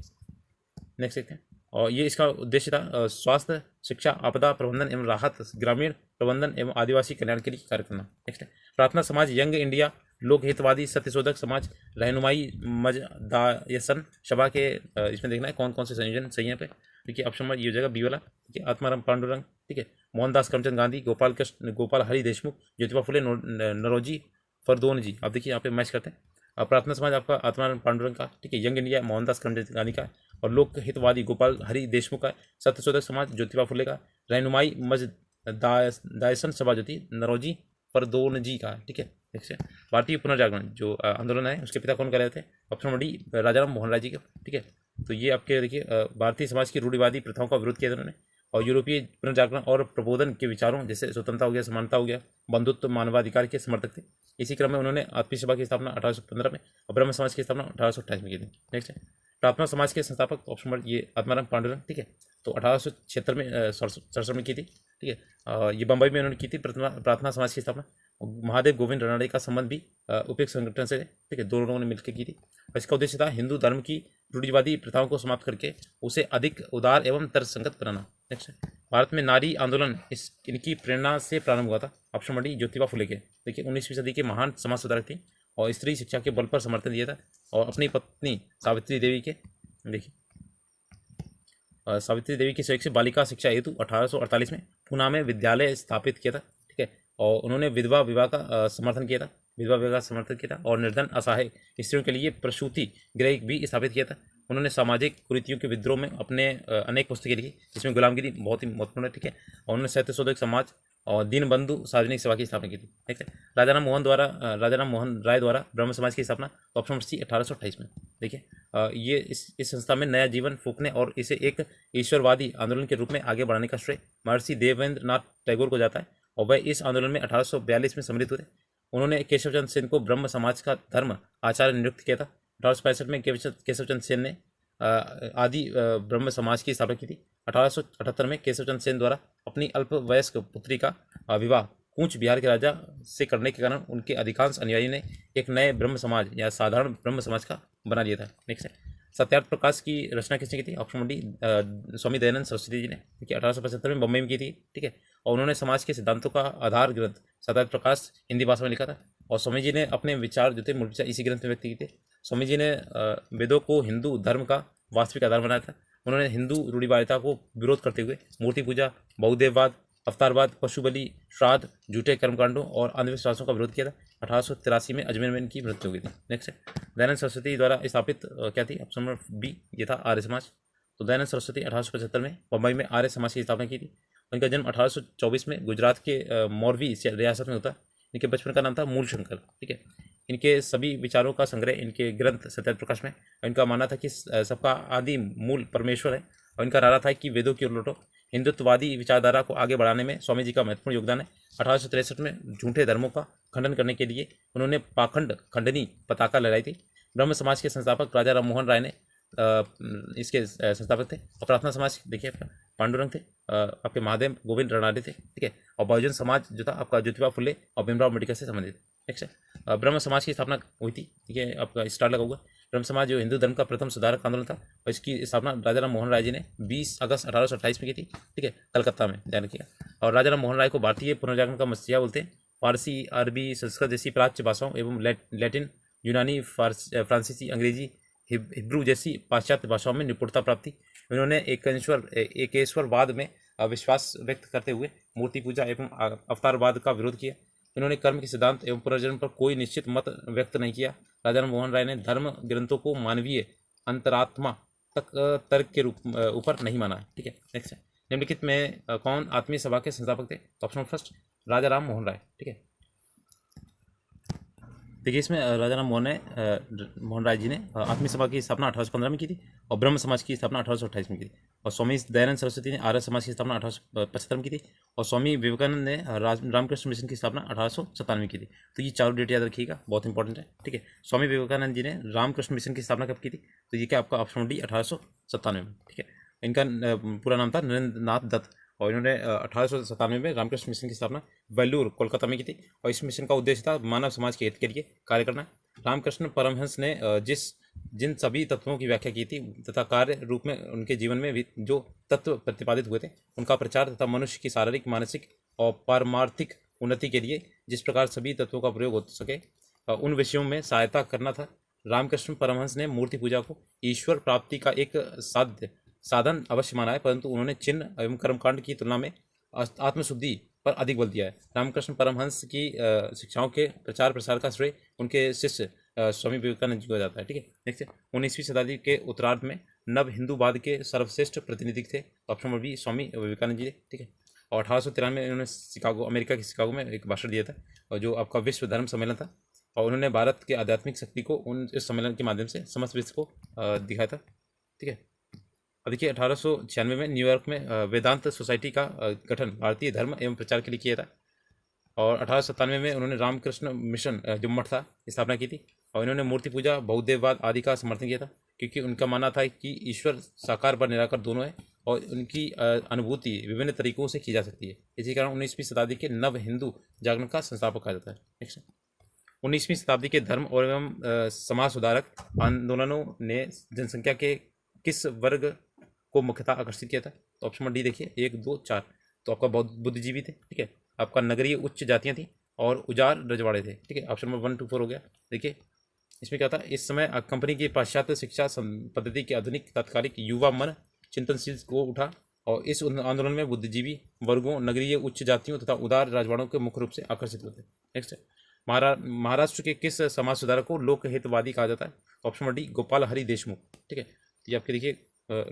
नेक्स्ट देखते हैं और ये इसका उद्देश्य था स्वास्थ्य, शिक्षा, आपदा प्रबंधन एवं राहत, ग्रामीण प्रबंधन एवं आदिवासी कल्याण के लिए कार्य करना। नेक्स्ट है प्रार्थना समाज, यंग इंडिया, लोक हितवादी, सत्यशोधक समाज, रहनुमाई मजदायसन सभा के इसमें देखना है कौन कौन से संयोजन सही है पे। देखिए ऑप्शन नंबर ये हो जाएगा बी वाला, ठीक है। आत्माराम पांडुरंग, ठीक है। मोहनदास करमचंद गांधी, गोपाल हरि देशमुख, ज्योतिबा फुले, नरोजी फरदोन जी। आप देखिए यहाँ पे मैच करते हैं। प्रार्थना समाज आपका आत्माराम पांडुरंग का, ठीक है। यंग इंडिया मोहनदास करमचंद गांधी का और लोक हितवादी गोपाल हरि देशमुख का। सत्यशोधक समाज ज्योतिबा फुले का। रहनुमाई मजदायसन सभा जो थी नरोजी फरदोन जी का, ठीक है। भारतीय पुनर्जागरण जो आंदोलन है उसके पिता कौन कह रहे थे? Option number D Rajaram Mohan Roy ji के, ठीक है। तो ये आपके देखिए भारतीय समाज की रूढ़िवादी प्रथाओं का विरोध किया था उन्होंने और यूरोपीय पुनर्जागरण और प्रबोधन के विचारों जैसे स्वतंत्रता हो गया, समानता हो गया, बंधुत्व, मानवाधिकार के समर्थक थे। इसी क्रम में उन्होंने आत्मीय सभा की स्थापना 1815 में और ब्रह्म समाज की स्थापना 1828 में की थी। नेक्स्ट है प्रार्थना समाज के संस्थापक ऑप्शन नंबर ये आत्माराम पांडुरंग, ठीक है। तो 1876 में 67 में की थी, ठीक है। ये बम्बई में उन्होंने की थी प्रार्थना समाज की स्थापना। महादेव गोविंद रानड़े का संबंध भी उपयुक्त संगठन से, ठीक है, दोनों लोगों ने मिलकर की थी और इसका उद्देश्य था हिंदू धर्म की रूढ़िवादी प्रथाओं को समाप्त करके उसे अधिक उदार एवं तर्कसंगत बनाना। नेक्स्ट है भारत में नारी आंदोलन इनकी प्रेरणा से प्रारंभ हुआ था। Option number D Jyotiba Phule के। देखिए 19वीं सदी के महान समाज सुधारक थी और स्त्री शिक्षा के बल पर समर्थन दिया था और अपनी पत्नी सावित्री देवी के, देखिए सावित्री देवी की सहयोग से बालिका शिक्षा हेतु 1848 में पूना में विद्यालय स्थापित किया था, ठीक है। और उन्होंने विधवा विवाह का समर्थन किया था, विधवा विवाह का समर्थन किया था और निर्धन असहाय स्त्रियों के लिए प्रसूति गृह भी स्थापित किया था। उन्होंने सामाजिक कुरीतियों के विद्रोह में अपने अनेक पुस्तकें लिखी जिसमें गुलामगिरी बहुत ही महत्वपूर्ण है, ठीक है। और उन्होंने सत्यशोधक समाज और दीनबंधु सार्वजनिक सेवा की स्थापना की थी, ठीक है। राजाराम मोहन राय द्वारा ब्रह्म समाज की स्थापना ऑप्शन नंबर सी 1828 में। देखिए ये इस संस्था में नया जीवन फूंकने और इसे एक ईश्वरवादी आंदोलन के रूप में आगे बढ़ाने का श्रेय महर्षि देवेंद्र नाथ टैगोर को जाता है और वह इस आंदोलन में 1842 में सम्मिलित हुए थे। उन्होंने केशवचंद्र सेन को ब्रह्म समाज का धर्म आचार्य नियुक्त किया था। 1865 में केशवचंद्र सेन ने आदि ब्रह्म समाज की स्थापना की थी। 1878 में केशवचंद्र सेन द्वारा अपनी अल्पवयस्क पुत्री का विवाह कूच बिहार के राजा से करने के कारण उनके अधिकांश अनुयायी ने एक नए ब्रह्म समाज या साधारण ब्रह्म समाज का बना लिया था। नेक्स्ट है सत्यार्थ प्रकाश की रचना किसने की थी? Option number D Swami Dayanand Saraswati ji ने, ठीक है। 1875 में बम्बई में की थी, ठीक है। और उन्होंने समाज के सिद्धांतों का आधार ग्रंथ सत्यार्थ प्रकाश हिंदी भाषा में लिखा था और स्वामी जी ने अपने विचार जो थे मूल विचार इसी ग्रंथ में व्यक्त किए थे। स्वामी जी ने वेदों को हिंदू धर्म का वास्तविक आधार बनाया था। उन्होंने हिंदू रूढ़िवादिता को विरोध करते हुए मूर्ति पूजा, बहुदेववाद, अवतारवाद, पशु बलि, श्राद्ध, झूठे कर्मकांडों और अंधविश्वासों का विरोध किया था। 1883 में अजमेर में इनकी मृत्यु हो गई थी। नेक्स्ट है दयानंद सरस्वती द्वारा स्थापित क्या थी? ऑप्शन नंबर बी ये था आर्य समाज। तो दयानंद सरस्वती 1875 में बम्बई में आर्य समाज की स्थापना की थी। उनका जन्म 1824 में गुजरात के मोरवी रियासत में होता। इनके बचपन का नाम था मूल शंकर, ठीक है। इनके सभी विचारों का संग्रह इनके ग्रंथ सत्यार्थ प्रकाश में। इनका मानना था कि सबका आदि मूल परमेश्वर है, और इनका नारा था कि वेदों की ओर लौटो। हिंदुत्ववादी विचारधारा को आगे बढ़ाने में स्वामी जी का महत्वपूर्ण योगदान है। 1863 में झूठे धर्मों का खंडन करने के लिए उन्होंने पाखंड खंडनी पताका लहराई थी। ब्रह्म समाज के संस्थापक राजा राम मोहन राय ने इसके संस्थापक थे। और प्रार्थना समाज देखिए आपका पांडुरंग थे, आपके महादेव गोविंद रनाडे थे, ठीक है। और बहुजन समाज जो था आपका ज्योतिबा फुले और भीमराव अम्बेडकर से संबंधित, ठीक है। ब्रह्म समाज की स्थापना हुई थी, ठीक है, आपका स्टार लगा हुआ। ब्रह्म समाज जो हिंदू धर्म का प्रथम सुधारक आंदोलन था, और इसकी स्थापना राजा राम मोहन राय जी ने 20 अगस्त 1828 में की थी, ठीक है, कलकत्ता में, ध्यान रखिएगा। और राजा राम मोहन राय को भारतीय पुनर्जागरण का मसीहा बोलते हैं। फारसी, अरबी, संस्कृत जैसी प्राच्य भाषाओं एवं लैटिन, यूनानी, फ्रांसीसी, अंग्रेजी, हिब्रू जैसी पाश्चात्य भाषाओं में निपुणता प्राप्त थी। उन्होंने एकेश्वरवाद में विश्वास व्यक्त करते हुए मूर्ति पूजा एवं अवतारवाद का विरोध किया। इन्होंने कर्म के सिद्धांत एवं पुनर्जन्म पर कोई निश्चित मत व्यक्त नहीं किया। राजा राम मोहन राय ने धर्म ग्रंथों को मानवीय अंतरात्मा तक तर्क के रूप ऊपर नहीं माना है, ठीक है। नेक्स्ट है, निम्नलिखित में कौन आत्मीय सभा के संस्थापक थे? तो ऑप्शन फर्स्ट राजा राम मोहन राय, ठीक है। देखिए इसमें राजा राम मोहन राय जी ने आत्मीय सभा की स्थापना 1815 में की थी, और ब्रह्म समाज की स्थापना 1828 में की थी। और स्वामी दयानंद सरस्वती ने आर्य समाज की स्थापना 1875 में की थी, और स्वामी विवेकानंद ने रामकृष्ण मिशन की स्थापना 1897 में की थी। तो ये चारों डेट याद रखिएगा, बहुत इंपॉर्टेंट है, ठीक है। स्वामी विवेकानंद जी ने रामकृष्ण मिशन की स्थापना कब की थी? तो ये क्या आपका ऑप्शन डी 1897 में, ठीक है। इनका पूरा नाम था नरेंद्र नाथ दत्त, और इन्होंने 1897 में रामकृष्ण मिशन की स्थापना वेल्लूर कोलकाता में की थी। और इस मिशन का उद्देश्य था मानव समाज के हित के लिए कार्य करना। रामकृष्ण परमहंस ने जिन सभी तत्वों की व्याख्या की थी तथा कार्य रूप में उनके जीवन में जो तत्व प्रतिपादित हुए थे उनका प्रचार तथा मनुष्य की शारीरिक, मानसिक और पारमार्थिक उन्नति के लिए जिस प्रकार सभी तत्वों का प्रयोग हो सके उन विषयों में सहायता करना था। रामकृष्ण परमहंस ने मूर्ति पूजा को ईश्वर प्राप्ति का एक साधन अवश्य माना है, परंतु उन्होंने चिन्ह एवं कर्मकांड की तुलना में आत्मशुद्धि पर अधिक बल दिया है। रामकृष्ण परमहंस की शिक्षाओं के प्रचार प्रसार का श्रेय उनके शिष्य स्वामी विवेकानंद जी को जाता है, ठीक है। नेक्स्ट 19वीं शताब्दी के उत्तरार्ध में नव हिंदूवाद के सर्वश्रेष्ठ प्रतिनिधि थे, option number B Swami Vivekananda ji थे, ठीक है। और 1893 में इन्होंने अमेरिका के शिकागो में एक भाषण दिया था, और जो आपका विश्व धर्म सम्मेलन था, और उन्होंने भारत के आध्यात्मिक शक्ति को इस सम्मेलन के माध्यम से समस्त विश्व को दिखाया था, ठीक है। और देखिए 1896 में न्यूयॉर्क में वेदांत सोसाइटी का गठन भारतीय धर्म एवं प्रचार के लिए किया था। और 1897 में उन्होंने रामकृष्ण मिशन जो मठ था स्थापना की थी, और इन्होंने मूर्ति पूजा, बहुदेववाद आदि का समर्थन किया था, क्योंकि उनका मानना था कि ईश्वर साकार व निराकार दोनों है, और उनकी अनुभूति विभिन्न तरीकों से की जा सकती है। इसी कारण 19वीं शताब्दी के नव हिंदू जागरण का संस्थापक कहा जाता है। नेक्स्ट 19वीं शताब्दी के धर्म और एवं समाज सुधारक आंदोलनों ने जनसंख्या के किस वर्ग को मुख्यतः आकर्षित किया था? तो ऑप्शन नंबर डी देखिए 1, 2, 4। तो आपका बुद्धिजीवी थे, ठीक है। आपका नगरीय उच्च जातियां थी और उजार रजवाड़े थे, ठीक है। ऑप्शन नंबर 1, 2, 4 हो गया। देखिए इसमें क्या था, इस समय कंपनी की पाश्चात्य शिक्षा पद्धति के आधुनिक तात्कालिक युवा मन चिंतनशील को उठा, और इस आंदोलन में बुद्धिजीवी वर्गों, नगरीय उच्च जातियों तथा उदार रजवाड़ों के मुख्य रूप से आकर्षित होते। नेक्स्ट महाराष्ट्र के किस समाज सुधारक को लोक हितवादी कहा जाता है? Option number D Gopal Hari Deshmukh, ठीक है। ये आपके देखिए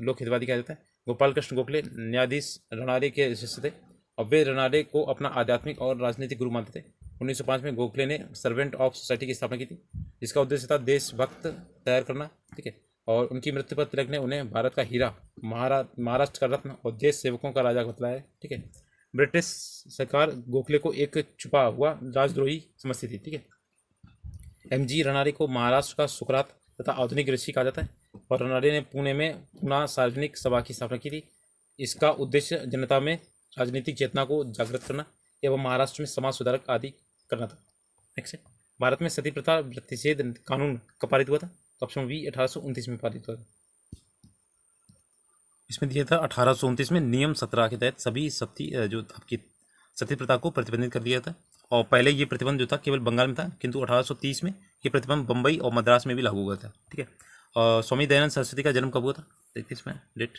लोक हितवादी कहा जाता है। गोपाल कृष्ण गोखले न्यायाधीश रनाडे के शिष्य थे, और वे रनाडे को अपना आध्यात्मिक और राजनीतिक गुरु मानते थे। 1905 में गोखले ने सर्वेंट ऑफ सोसाइटी की स्थापना की थी, जिसका उद्देश्य था देशभक्त तैयार करना, ठीक है। और उनकी मृत्यु पर तिलक ने उन्हें भारत का हीरा, महाराष्ट्र का रत्न और देश सेवकों का राजा बतलाया है, ठीक है। ब्रिटिश सरकार गोखले को एक छुपा हुआ राजद्रोही समझती थी, ठीक है। MG रनाडे को महाराष्ट्र का सुकरात तथा आधुनिक ऋषि कहा जाता है, और रनाडे ने पुणे में पुणे सार्वजनिक सभा की स्थापना की थी। इसका उद्देश्य जनता में राजनीतिक चेतना को जागृत करना एवं महाराष्ट्र में समाज सुधारक आदि करना था। नेक्स्ट भारत में सती प्रथा प्रतिषेध कानून कब पारित हुआ था? तो ऑप्शन बी 1829 में पारित हुआ था। इसमें दिया था 1829 में नियम 17 के तहत सभी जो आपकी सती प्रथा को प्रतिबंधित कर दिया था, और पहले ये प्रतिबंध जो था केवल बंगाल में था, किंतु 1830 में ये प्रतिबंध बम्बई और मद्रास में भी लागू हुआ था, ठीक है। स्वामी दयानंद सरस्वती का जन्म कब हुआ था? देखिए इसमें डेट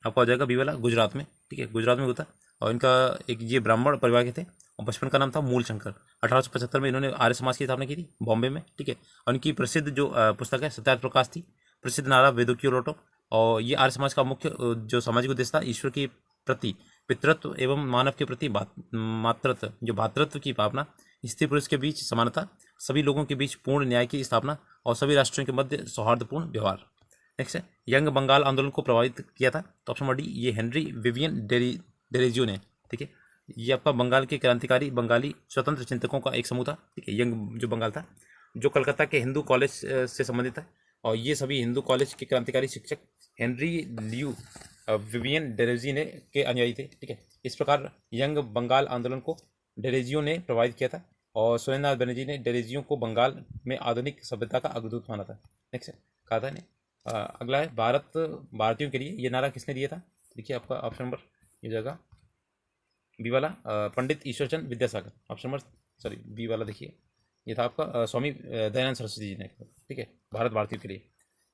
आपको आ जाएगा बी वाला, गुजरात में, ठीक है, गुजरात में हुआ था। और इनका एक ये ब्राह्मण परिवार के थे, और बचपन का नाम था मूल शंकर। 1875 में इन्होंने आर्य समाज की स्थापना की थी बॉम्बे में, ठीक है। और इनकी प्रसिद्ध जो पुस्तक है सत्यार्थ प्रकाश थी, प्रसिद्ध नारा वेदों की ओर लौटो। और ये आर्य समाज का मुख्य जो सामाजिक उद्देश्य था ईश्वर के प्रति पितृत्व एवं मानव के प्रति मातृत्व जो भातृत्व की भावना, स्त्री पुरुष के बीच समानता सभी लोगों के बीच पूर्ण न्याय की स्थापना और सभी राष्ट्रों के मध्य सौहार्दपूर्ण व्यवहार। नेक्स्ट है, यंग बंगाल आंदोलन को प्रभावित किया था, तो ऑप्शन नंबर डी ये हेनरी विवियन डेरेजियो ने। ठीक है, ये आपका बंगाल के क्रांतिकारी बंगाली स्वतंत्र चिंतकों का एक समूह था। ठीक है, यंग जो बंगाल था, जो कलकत्ता के हिंदू कॉलेज से संबंधित था, और ये सभी हिंदू कॉलेज के क्रांतिकारी शिक्षक हेनरी लियू विवियन डेरेजी ने के अनुयायी थे। ठीक है, इस प्रकार यंग बंगाल आंदोलन को डेरेजियो ने प्रभावित किया था, और सुरेंद्रनाथ बनर्जी ने डेरेजियो को बंगाल में आधुनिक सभ्यता का अग्रदूत माना था। नेक्स्ट कहा था इन्हें। अगला है, भारत भारतीयों के लिए, ये नारा किसने दिया था? देखिए आपका ऑप्शन नंबर ये जगह बी वाला Pandit Ishwarchand Vidyasagar. Option number sorry B वाला देखिए, ये था आपका स्वामी दयानंद सरस्वती जी ने। ठीक है, भारत भारतीयों के लिए।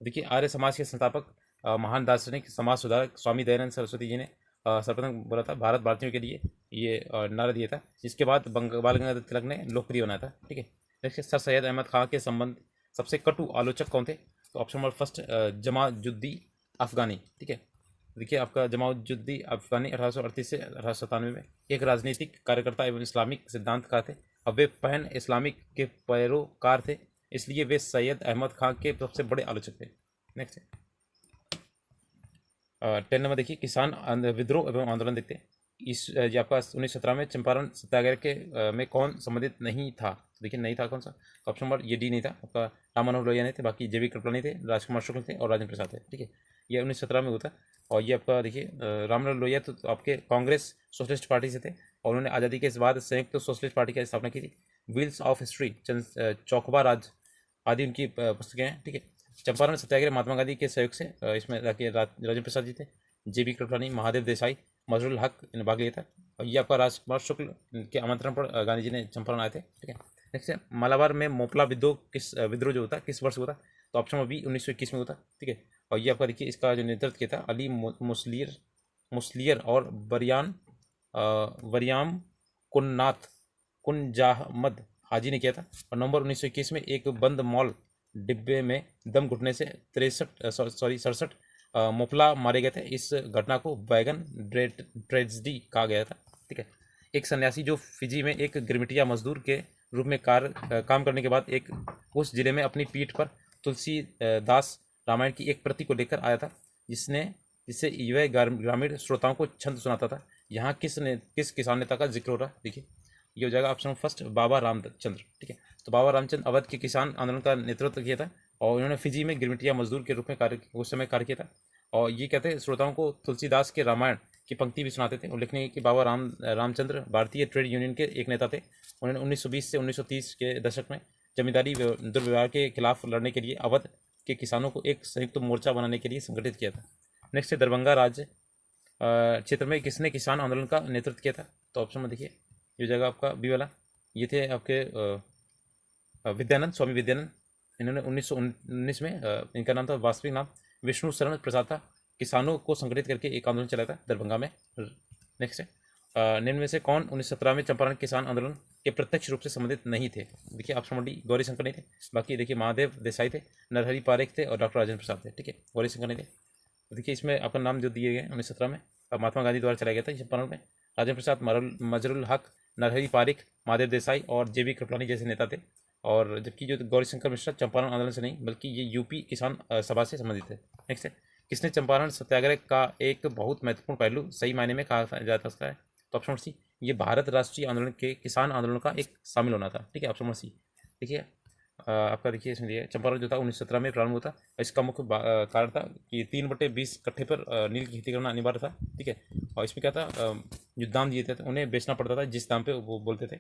देखिए आर्य समाज के संस्थापक महान दार्शनिक समाज सुधारक स्वामी दयानंद सरस्वती जी ने सर्वप्रथम बोला था भारत भारतीयों के लिए, ये नारा दिया था, जिसके बाद बाल गंगाधर तिलक ने लोकप्रिय बनाया था। ठीक है, नेक्स्ट सर सैयद अहमद खां के संबंध सबसे कटु आलोचक कौन थे? तो ऑप्शन नंबर फर्स्ट जमाजुद्दीन अफगानी। ठीक है, देखिए आपका जमाजुद्दीन अफगानी 1838 से 1897 में एक राजनीतिक कार्यकर्ता एवं इस्लामिक सिद्धांतकार थे। अब वे पैन इस्लामिक के पैरोकार थे, इसलिए वे सैयद अहमद खां के सबसे बड़े आलोचक थे। नेक्स्ट 10 नंबर देखिए, किसान विद्रोह एवं आंदोलन देखते हैं। इस ये आपका 1917 में चंपारण सत्याग्रह के में कौन संबंधित नहीं था? देखिए नहीं था कौन सा? ऑप्शन नंबर ये डी नहीं था आपका, राम मनोहर लोहिया नहीं थे, बाकी जेबी कृपलानी थे, राजकुमार शुक्ल थे और राजेंद्र प्रसाद थे। ठीक है, ये 1917 में हुआ था। और ये आपका देखिए राम मनोहर लोहिया तो आपके कांग्रेस सोशलिस्ट पार्टी से थे, और उन्होंने आज़ादी के बाद संयुक्त सोशलिस्ट पार्टी की स्थापना की थी। व्हील्स ऑफ हिस्ट्री, चौकबा राज आदि उनकी पुस्तकें हैं। ठीक है, चंपारण सत्याग्रह महात्मा गांधी के सहयोग से इसमें राजेंद्र प्रसाद जी थे, जेबी कृपलानी, महादेव देसाई, मजरुल हक ने भाग लिया था, और ये आपका राजकुमार शुक्ल के आमंत्रण पर गांधी जी ने चंपारण आए थे। ठीक है, नेक्स्ट है, मालाबार में मोपला विद्रोह जो होता किस वर्ष हुआ था? तो ऑप्शन नंबर बी 1921 में हुआ था। ठीक है, और ये आपका देखिए इसका जो नेतृत्व किया था अली मुस्लियर और वरियाम कुन्नाथ कुंजाहमद हाजी ने किया था, और नवंबर 1921 में एक बंद मॉल डिब्बे में दम घुटने से 67 मोपला मारे गए थे। इस घटना को वैगन ट्रेजेडी कहा गया था। ठीक है, एक सन्यासी जो फिजी में एक गिरमिटिया मजदूर के रूप में काम करने के बाद उस जिले में अपनी पीठ पर तुलसीदास रामायण की एक प्रति को लेकर आया था, जिससे वह ग्रामीण श्रोताओं को छंद सुनाता था। यहाँ किस किसान नेता का जिक्र हो रहा है? देखिए ये हो जाएगा ऑप्शन फर्स्ट, बाबा रामचंद्र। ठीक है, तो बाबा रामचंद्र अवध के किसान आंदोलन का नेतृत्व किया था, और उन्होंने फिजी में गिरमिटिया मजदूर के रूप में उस समय कार्य किया था। और ये कहते हैं श्रोताओं को तुलसीदास के रामायण की पंक्ति भी सुनाते थे। उल्लेखनीय कि बाबा रामचंद्र भारतीय ट्रेड यूनियन के एक नेता थे। उन्होंने 1920 से 1930 के दशक में जमींदारी दुर्व्यवहार के खिलाफ लड़ने के लिए अवध के किसानों को एक संयुक्त मोर्चा बनाने के लिए संगठित किया था। नेक्स्ट है, दरभंगा राज्य क्षेत्र में किसने किसान आंदोलन का नेतृत्व किया था? तो ऑप्शन में देखिए ये जगह आपका बी वाला, ये थे आपके विद्यानंद, स्वामी विद्यानंद। इन्होंने 1919 में इनका नाम था, वास्तविक नाम विष्णु शरण प्रसाद था। किसानों को संगठित करके एक आंदोलन चलाया था दरभंगा में। नेक्स्ट है, निम्न में से कौन 1917 में चंपारण किसान आंदोलन के प्रत्यक्ष रूप से संबंधित नहीं थे? देखिए option number D Gauri Shankar नहीं थे, बाकी देखिए महादेव देसाई थे, नरहरि पारेख थे और डॉक्टर राजेंद्र प्रसाद थे। ठीक है, गौरी शंकर नहीं थे। देखिए इसमें आपका नाम जो दिए गए 1917 में महात्मा गांधी द्वारा चलाया गया था चंपारण में, राजेंद्र प्रसाद, मजरुल हक, नरहरि पारेख, महादेव देसाई और जेबी कृपलानी जैसे नेता थे। और जबकि जो गौरीशंकर मिश्रा चंपारण आंदोलन से नहीं बल्कि ये यूपी किसान सभा से संबंधित है। नेक्स्ट है, किसने चंपारण सत्याग्रह का एक बहुत महत्वपूर्ण पहलू सही मायने में कहा जा सकता है? तो ऑप्शन सी ये भारत राष्ट्रीय आंदोलन के किसान आंदोलन का एक शामिल होना था। ठीक है, ऑप्शन सी देखिए आपका देखिए इसमें दिया चंपारण जो था 1917 में प्रारंभ हुआ था। इसका मुख्य कारण था कि 3/20 कट्ठे पर नील की खेती करना अनिवार्य था। ठीक है, और इसमें क्या था, जो दाम दिए थे उन्हें बेचना पड़ता था जिस दाम पे वो बोलते थे।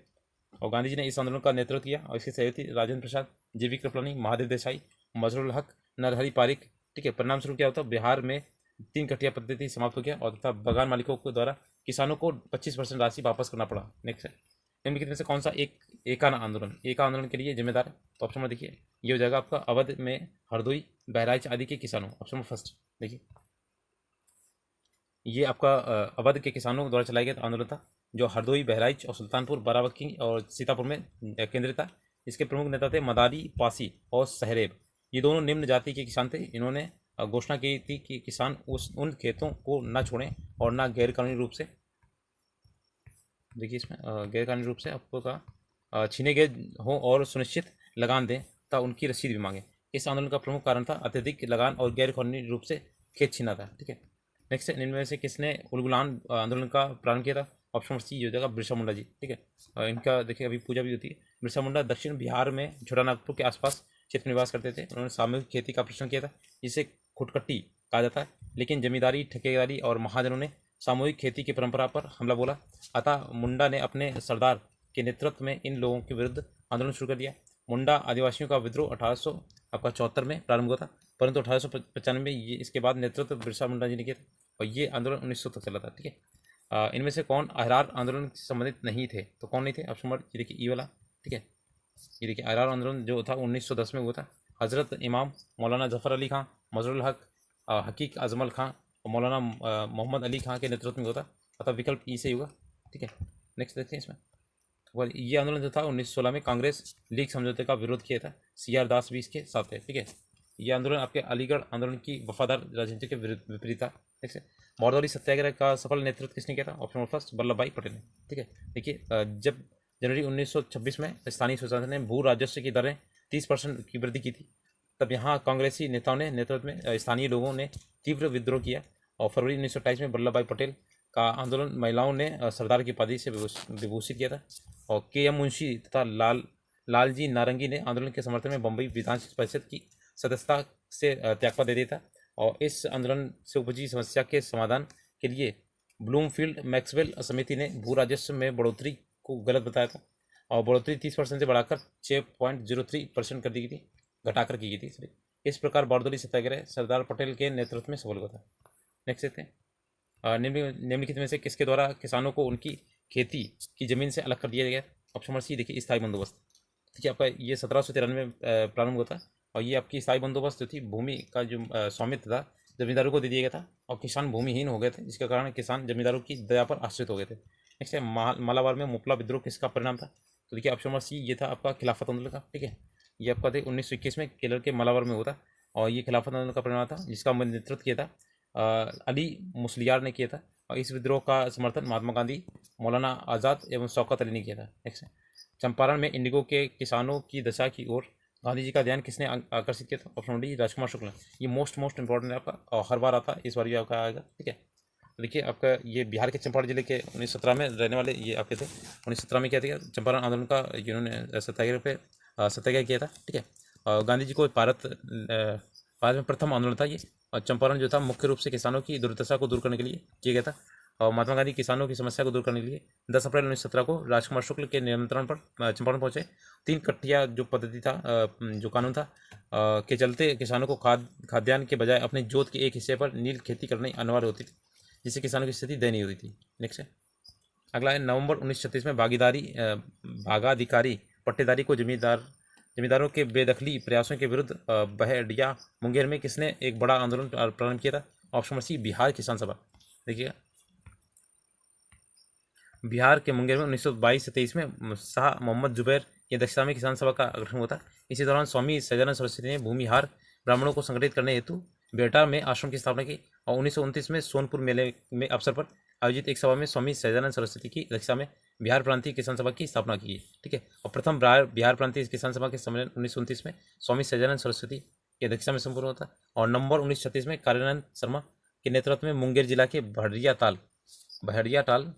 और गांधी जी ने इस आंदोलन का नेतृत्व किया, और इसके सहयोगी राजेंद्र प्रसाद, जेबी कृपलानी, महादेव देसाई, मजरुल हक, नरहरि पारेख। ठीक है, परिणाम स्वरूप क्या होता, बिहार में 3 कटिया पद्धति समाप्त हो गया, और तथा बगान मालिकों के द्वारा किसानों को 25% राशि वापस करना पड़ा। नेक्स्ट है, निम्नलिखित में से कौन सा एका आंदोलन के लिए जिम्मेदार है? तो ऑप्शन में देखिए ये हो जाएगा आपका अवध में हरदोई, बहराइच आदि के किसानों। ऑप्शन में फर्स्ट देखिए ये आपका अवध के किसानों द्वारा चलाया गया आंदोलन था, जो हरदोई, बहराइच और सुल्तानपुर, बाराबंकी और सीतापुर में केंद्रित था। इसके प्रमुख नेता थे मदारी पासी और सहरेब। ये दोनों निम्न जाति के किसान थे। इन्होंने घोषणा की थी कि किसान उन खेतों को न छोड़ें और न गैरकानूनी रूप से, देखिए इसमें गैरकानूनी रूप से आपको का छीने गए हों और सुनिश्चित लगान दें तथा उनकी रसीद भी मांगे। इस आंदोलन का प्रमुख कारण था अत्यधिक लगान और गैर कानूनी रूप से खेत छीना था। ठीक है, नेक्स्ट है, इनमें से किसने उलगुलान आंदोलन का प्रारंभ किया था? ऑप्शन नंबर सी ये हो जाएगा, बिरसा मुंडा जी। ठीक है, इनका देखिए अभी पूजा भी होती है। बिरसा मुंडा दक्षिण बिहार में छोटानागपुर के आसपास क्षेत्र में निवास करते थे। उन्होंने सामूहिक खेती का प्रचलन किया था, जिसे खुटकट्टी कहा जाता है। लेकिन जमींदारी, ठेकेदारी और महाजनों ने सामूहिक खेती की परंपरा पर हमला बोला। अतः मुंडा ने अपने सरदार के नेतृत्व में इन लोगों के विरुद्ध आंदोलन शुरू कर दिया। मुंडा आदिवासियों का विद्रोह 1874 में प्रारंभ हुआ था, परंतु 1895 में ये इसके बाद नेतृत्व बिरसा मुंडा जी ने किया था और ये आंदोलन 1900 तक चला था। ठीक है, इनमें से कौन अहरार आंदोलन से संबंधित नहीं थे? तो कौन नहीं थे? ऑप्शन नंबर ये देखिए, ई वाला। ठीक है, ये देखिए अहरार आंदोलन जो था 1910 में हुआ था। हजरत इमाम मौलाना जफ़र अली खां, मजरुल हक, हकीक अजमल खां और मौलाना मोहम्मद अली खां के नेतृत्व में होता। अतः विकल्प ई से होगा। ठीक है, नेक्स्ट देखते हैं इसमें। और ये आंदोलन जो था 1916 में कांग्रेस लीग समझौते का विरोध किया था। CR दास भी इसके साथ है। ठीक है, ये आंदोलन आपके अलीगढ़ आंदोलन की वफादार राजनीति के विपरीत था। ठीक है, बारडोली सत्याग्रह का सफल नेतृत्व किसने किया था? ऑप्शन नंबर फर्स्ट, वल्लभ भाई पटेल ने। ठीक है, देखिए जब जनवरी 1926 में स्थानीय स्वतंत्रता ने भू राजस्व की दरें 30% की वृद्धि की थी, तब यहाँ कांग्रेसी नेताओं ने नेतृत्व में स्थानीय लोगों ने तीव्र विद्रोह किया और फरवरी 1928 में वल्लभ भाई पटेल का आंदोलन महिलाओं ने सरदार की उपाधि से विभूषित किया था। और KM मुंशी तथा लालजी नारंगी ने आंदोलन के समर्थन में बम्बई विधान परिषद की सदस्यता से त्यागपत्र दे दिया था। और इस आंदोलन से उपजी समस्या के समाधान के लिए ब्लूमफील्ड मैक्सवेल समिति ने भू राजस्व में बढ़ोतरी को गलत बताया था और बढ़ोतरी 30% से बढ़ाकर 6.03% कर दी गई थी, घटाकर की गई थी। इस प्रकार बारडोली सत्याग्रह सरदार पटेल के नेतृत्व में सफल हुआ था। नेक्स्ट देखते हैं, निम्नलिखित में से किसके द्वारा किसानों को उनकी खेती की जमीन से अलग कर दिया गया? ऑप्शन नंबर सी देखिए, स्थायी बंदोबस्त। ठीक है, आपका ये 1793 में प्रारंभ हुआ था और ये आपकी स्थायी बंदोबस्त जो थी, भूमि का जो स्वामित्व था जमींदारों को दे दिया गया था और किसान भूमिहीन हो गए थे, जिसके कारण किसान जमींदारों की दया पर आश्रित हो गए थे। नेक्स्ट है, मालाबार में मुपला विद्रोह किसका परिणाम था? तो देखिए ऑप्शन नंबर सी ये था आपका खिलाफत आंदोलन का। ठीक है, ये आपका थे 1921 में केरल के मालाबार में हुआ था और ये खिलाफत आंदोलन का परिणाम था, जिसका नेतृत्व किया था अली मुसलियार ने किया था। और इस विद्रोह का समर्थन महात्मा गांधी, मौलाना आज़ाद एवं शौकत अली ने किया था। नेक्स्ट है, चंपारण में इंडिगो के किसानों की दशा की ओर गांधी जी का ध्यान किसने आकर्षित किया था? Option D Rajkumar Shukla. ये मोस्ट इंपॉर्टेंट है आपका और हर बार आता है, इस बार भी आपका आएगा। ठीक है, तो देखिए आपका ये बिहार के चंपारण जिले के 1917 में रहने वाले ये आपके थे। 1917 में क्या था, चंपारण आंदोलन का इन्होंने सत्याग्रह किया था। ठीक है, और गांधी जी को भारत में प्रथम आंदोलन था ये। और चंपारण जो था मुख्य रूप से किसानों की दुर्दशा को दूर करने के लिए किया गया था और महात्मा गांधी किसानों की समस्या को दूर करने के लिए 10 अप्रैल 1917 को राजकुमार शुक्ल के नियंत्रण पर चंपारण पहुंचे। 3 कट्टिया जो पद्धति था, जो कानून था के चलते किसानों को खाद्यान्न के बजाय अपने जोत के एक हिस्से पर नील खेती करनी अनिवार्य होती थी, जिससे किसानों की स्थिति दयनीय होती थी। नेक्स्ट है, अगला है, नवंबर 1936 में भागाधिकारी पट्टेदारी को जमींदारों के बेदखली प्रयासों के विरुद्ध बहेड़िया मुंगेर में किसने एक बड़ा आंदोलन प्रारंभ किया था? ऑप्शन नंबर सी बिहार किसान सभा। देखिएगा, बिहार के मुंगेर में 1922 से 23 में शाह मोहम्मद जुबैर की अध्यक्षता में किसान सभा का गठन हुआ था। इसी दौरान स्वामी सहजानंद सरस्वती ने भूमिहार ब्राह्मणों को संगठित करने हेतु बेटा में आश्रम की स्थापना की और 1929 में सोनपुर मेले में अवसर पर आयोजित एक सभा में स्वामी सहजानंद सरस्वती की अध्यक्षता में बिहार प्रांतीय किसान सभा की स्थापना की। ठीक है, और प्रथम बिहार प्रांतीय किसान सभा के सम्मेलन 1929 में स्वामी सहजानंद सरस्वती की अध्यक्षता में संपन्न होता और नवंबर 1936 में कार्यानंद शर्मा के नेतृत्व में मुंगेर जिला के बहड़िया टाल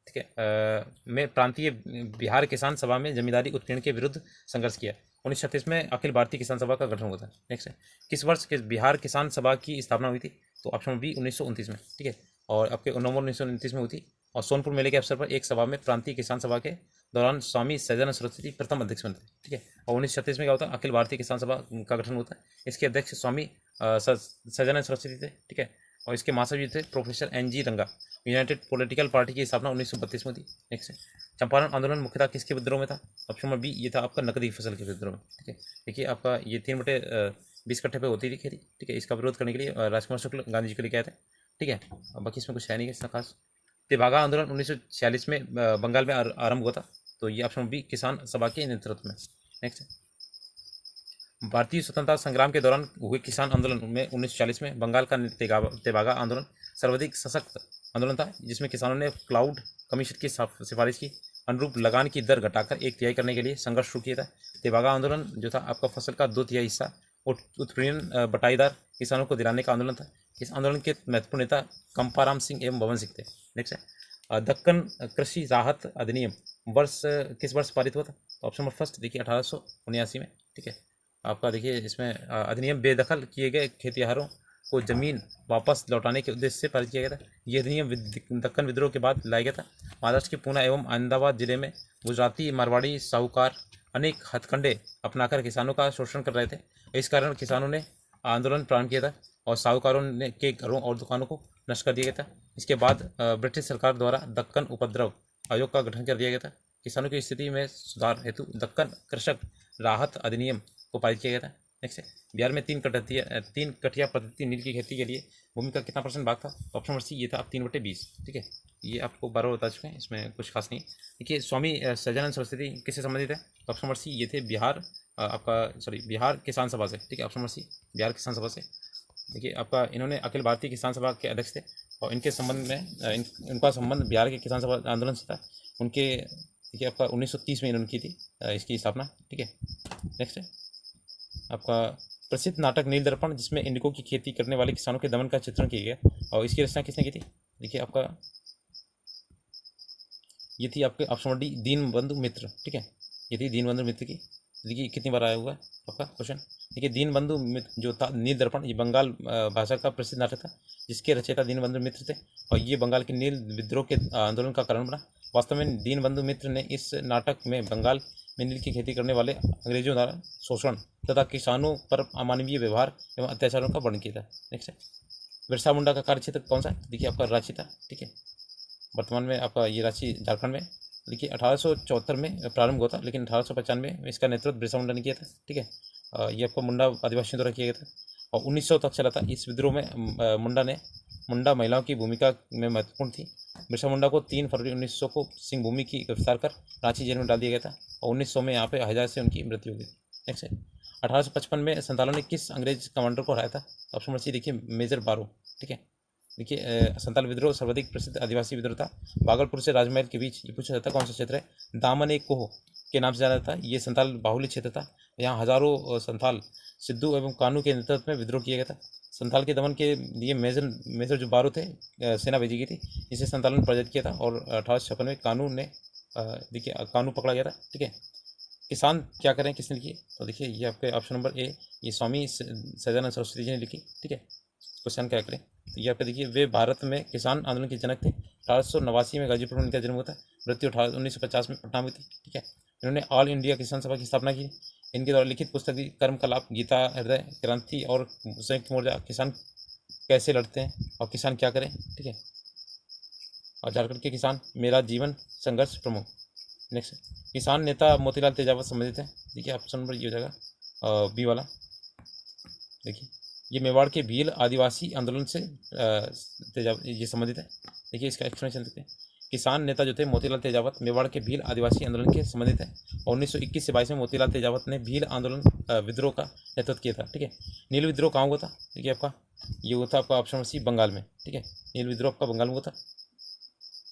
ठीक है में प्रांतीय बिहार किसान सभा में जमींदारी उत्पीड़न के विरुद्ध संघर्ष किया। 1936 में अखिल भारतीय किसान सभा का गठन हुआ था। नेक्स्ट है, किस वर्ष के बिहार किसान सभा की स्थापना हुई थी? तो ऑप्शन बी 1929 में। ठीक है, और आपके नवंबर 1929 में हुई थी और सोनपुर मेले के अवसर पर एक सभा में प्रांतीय किसान सभा के दौरान स्वामी सहजानंद सरस्वती प्रथम अध्यक्ष बने थे। ठीक है, और 1936 में क्या होता है, अखिल भारतीय किसान सभा का गठन होता है। इसके अध्यक्ष स्वामी सहजानंद सरस्वती थे। ठीक है, और इसके महासचिव जी थे प्रोफेसर NG रंगा। यूनाइटेड पॉलिटिकल पार्टी की स्थापना 1932 में थी। नेक्स्ट है, चंपारण आंदोलन मुख्यतः किसके विद्रोह में था? ऑप्शन नंबर बी ये था आपका नकदी फसल के विद्रोह में। ठीक है, देखिए आपका ये 3/20 कट्ठे पे होती थी खेती। ठीक है, इसका विरोध करने के लिए राजकुमार शुक्ल गांधी जी के लिए गए थे। ठीक है, बाकी इसमें कुछ है नहीं इतना खास। तेभागा आंदोलन 1946 में बंगाल में आरंभ हुआ था, तो ये ऑप्शन बी किसान सभा के नेतृत्व में। नेक्स्ट है, भारतीय स्वतंत्रता संग्राम के दौरान हुए किसान आंदोलन में 1940 में बंगाल का तेभागा आंदोलन सर्वाधिक सशक्त आंदोलन था, जिसमें किसानों ने क्लाउड कमीशन की सिफारिश की अनुरूप लगान की दर घटाकर 1/3 करने के लिए संघर्ष शुरू किया था। तेभागा आंदोलन जो था आपका फसल का 2/3 हिस्सा उत्पीड़न बटाईदार किसानों को दिलाने का आंदोलन था। इस आंदोलन के महत्वपूर्ण नेता कंपाराम सिंह एवं भवन सिंह थे। नेक्स्ट है दक्कन कृषि राहत अधिनियम वर्ष किस वर्ष पारित हुआ था? तो ऑप्शन नंबर फर्स्ट देखिए 1879 में। ठीक है, आपका देखिए इसमें अधिनियम बेदखल किए गए खेतिहरों को जमीन वापस लौटाने के उद्देश्य से पारित किया गया था। यह अधिनियम दक्कन विद्रोह के बाद लाया गया था। महाराष्ट्र के पूना एवं अहमदाबाद जिले में गुजराती मारवाड़ी साहूकार अनेक हथकंडे अपनाकर किसानों का शोषण कर रहे थे। इस कारण किसानों ने आंदोलन प्रारंभ किया था और साहूकारों ने के घरों और दुकानों को नष्ट कर दिया गया था। इसके बाद ब्रिटिश सरकार द्वारा दक्कन उपद्रव आयोग का गठन कर दिया गया था। किसानों की स्थिति में सुधार हेतु दक्कन कृषक राहत अधिनियम को पारित किया गया था। नेक्स्ट है बिहार में 3 कठिया पद्धति नील की खेती के लिए भूमि का कितना % भाग था? ऑप्शन नंबर सी ये था 3/20। ठीक है, ये आपको 12 बता चुके हैं, इसमें कुछ खास नहीं। देखिए स्वामी सहजानंद सरस्वती किससे संबंधित है? तो ऑप्शन नंबर सी ये थे बिहार किसान सभा से। ठीक है, ऑप्शन नंबर सी बिहार किसान सभा से। देखिए आपका इन्होंने अखिल भारतीय किसान सभा के अध्यक्ष थे और इनके संबंध में इनका संबंध बिहार के किसान सभा आंदोलन से था। उनके देखिए आपका 1930 में इन्होंने की थी इसकी स्थापना। ठीक है, नेक्स्ट है आपका प्रसिद्ध नाटक नील दर्पण जिसमें इंडिगो की खेती करने वाले किसानों के दमन का चित्रण किया गया और इसकी रचना किसने की थी? देखिए आपका ये थी आपके ऑप्शन नंबर डी दीनबंधु मित्र। ठीक है, ये थी दीनबंधु मित्र की। देखिए कितनी बार आया हुआ है आपका क्वेश्चन। देखिए दीनबंधु मित्र जो था नील दर्पण ये बंगाल भाषा का प्रसिद्ध नाटक था जिसके रचयिता दीनबंधु मित्र थे और ये बंगाल के नील विद्रोह के आंदोलन का कारण बना। वास्तव में दीनबंधु मित्र ने इस नाटक में बंगाल में नील की खेती करने वाले अंग्रेजों द्वारा शोषण तथा किसानों पर अमानवीय व्यवहार एवं अत्याचारों का वर्णन किया था। नेक्स्ट है बिरसा मुंडा का कार्यक्षेत्र कौन सा है? देखिए आपका रांची था। ठीक है, वर्तमान में आपका ये रांची झारखंड में। देखिए 1874 में प्रारंभ हुआ था लेकिन 1895 में इसका नेतृत्व बिरसा मुंडा ने किया था। ठीक है, ये आपको मुंडा आदिवासियों द्वारा किया गया था और 1900 तक चला था। इस विद्रोह में मुंडा महिलाओं की भूमिका में महत्वपूर्ण थी। बिरसा मुंडा को 3 फरवरी 1900 को सिंह भूमि की गिरफ्तार कर रांची जेल में डाल दिया गया था और 1900 में यहाँ पे हजार से उनकी मृत्यु हो गई। नेक्स्ट है 1855 में संथालों ने किस अंग्रेज कमांडर को हराया था? ऑप्शन नंबर सी देखिए मेजर बारो। ठीक है, देखिए संथाल विद्रोह सर्वाधिक प्रसिद्ध आदिवासी विद्रोह था। भागलपुर से राजमहल के बीच ये पूछा जाता कौन सा क्षेत्र है? दामन ए कोह के नाम से जाना जाता है। ये संथाल बाहुल्य क्षेत्र था। यहाँ हजारों संथाल सिद्धू एवं कानू के नेतृत्व में विद्रोह किया गया था। संथाल के दमन के लिए मेजर जो बारो थे सेना भेजी गई थी जिसे संथालों ने पराजित किया था और 1856 में कानू ने देखिए कानू पकड़ा गया था। ठीक है, किसान क्या करें किसने लिखी? तो देखिए ये आपके ऑप्शन नंबर ए ये स्वामी सहजानंद सरस्वती जी ने लिखी। ठीक है, क्वेश्चन क्या करें तो ये आपके देखिए वे भारत में किसान आंदोलन के जनक थे। 1889 में गाजीपुर में इनका जन्म हुआ था। मृत्यु 1950 में पटना में थी। ठीक है, इन्होंने ऑल इंडिया किसान सभा की स्थापना की। इनके द्वारा लिखित पुस्तक थी कर्म कलाप, गीता हृदय, क्रांति और संयुक्त मोर्चा, किसान कैसे लड़ते हैं और किसान क्या करें। ठीक है, और झारखंड के किसान, मेरा जीवन संघर्ष प्रमुख। नेक्स्ट किसान नेता मोतीलाल तेजावत संबंधित है। देखिए ऑप्शन नंबर ये हो जाएगा बी वाला। देखिए ये मेवाड़ के भील आदिवासी आंदोलन से तेजावत ये संबंधित है। देखिए इसका एक्सप्लेनेशन देखते हैं। किसान नेता जो थे मोतीलाल तेजावत मेवाड़ के भील आदिवासी आंदोलन के संबंधित है और 1921 से 22 में मोतीलाल तेजावत ने भील आंदोलन विद्रोह का नेतृत्व किया था। ठीक है, नील विद्रोह कहाँ हुआ था? देखिए आपका ये हुआ था आपका ऑप्शन नंबर सी बंगाल में। ठीक है, नील विद्रोह आपका बंगाल में हुआ था।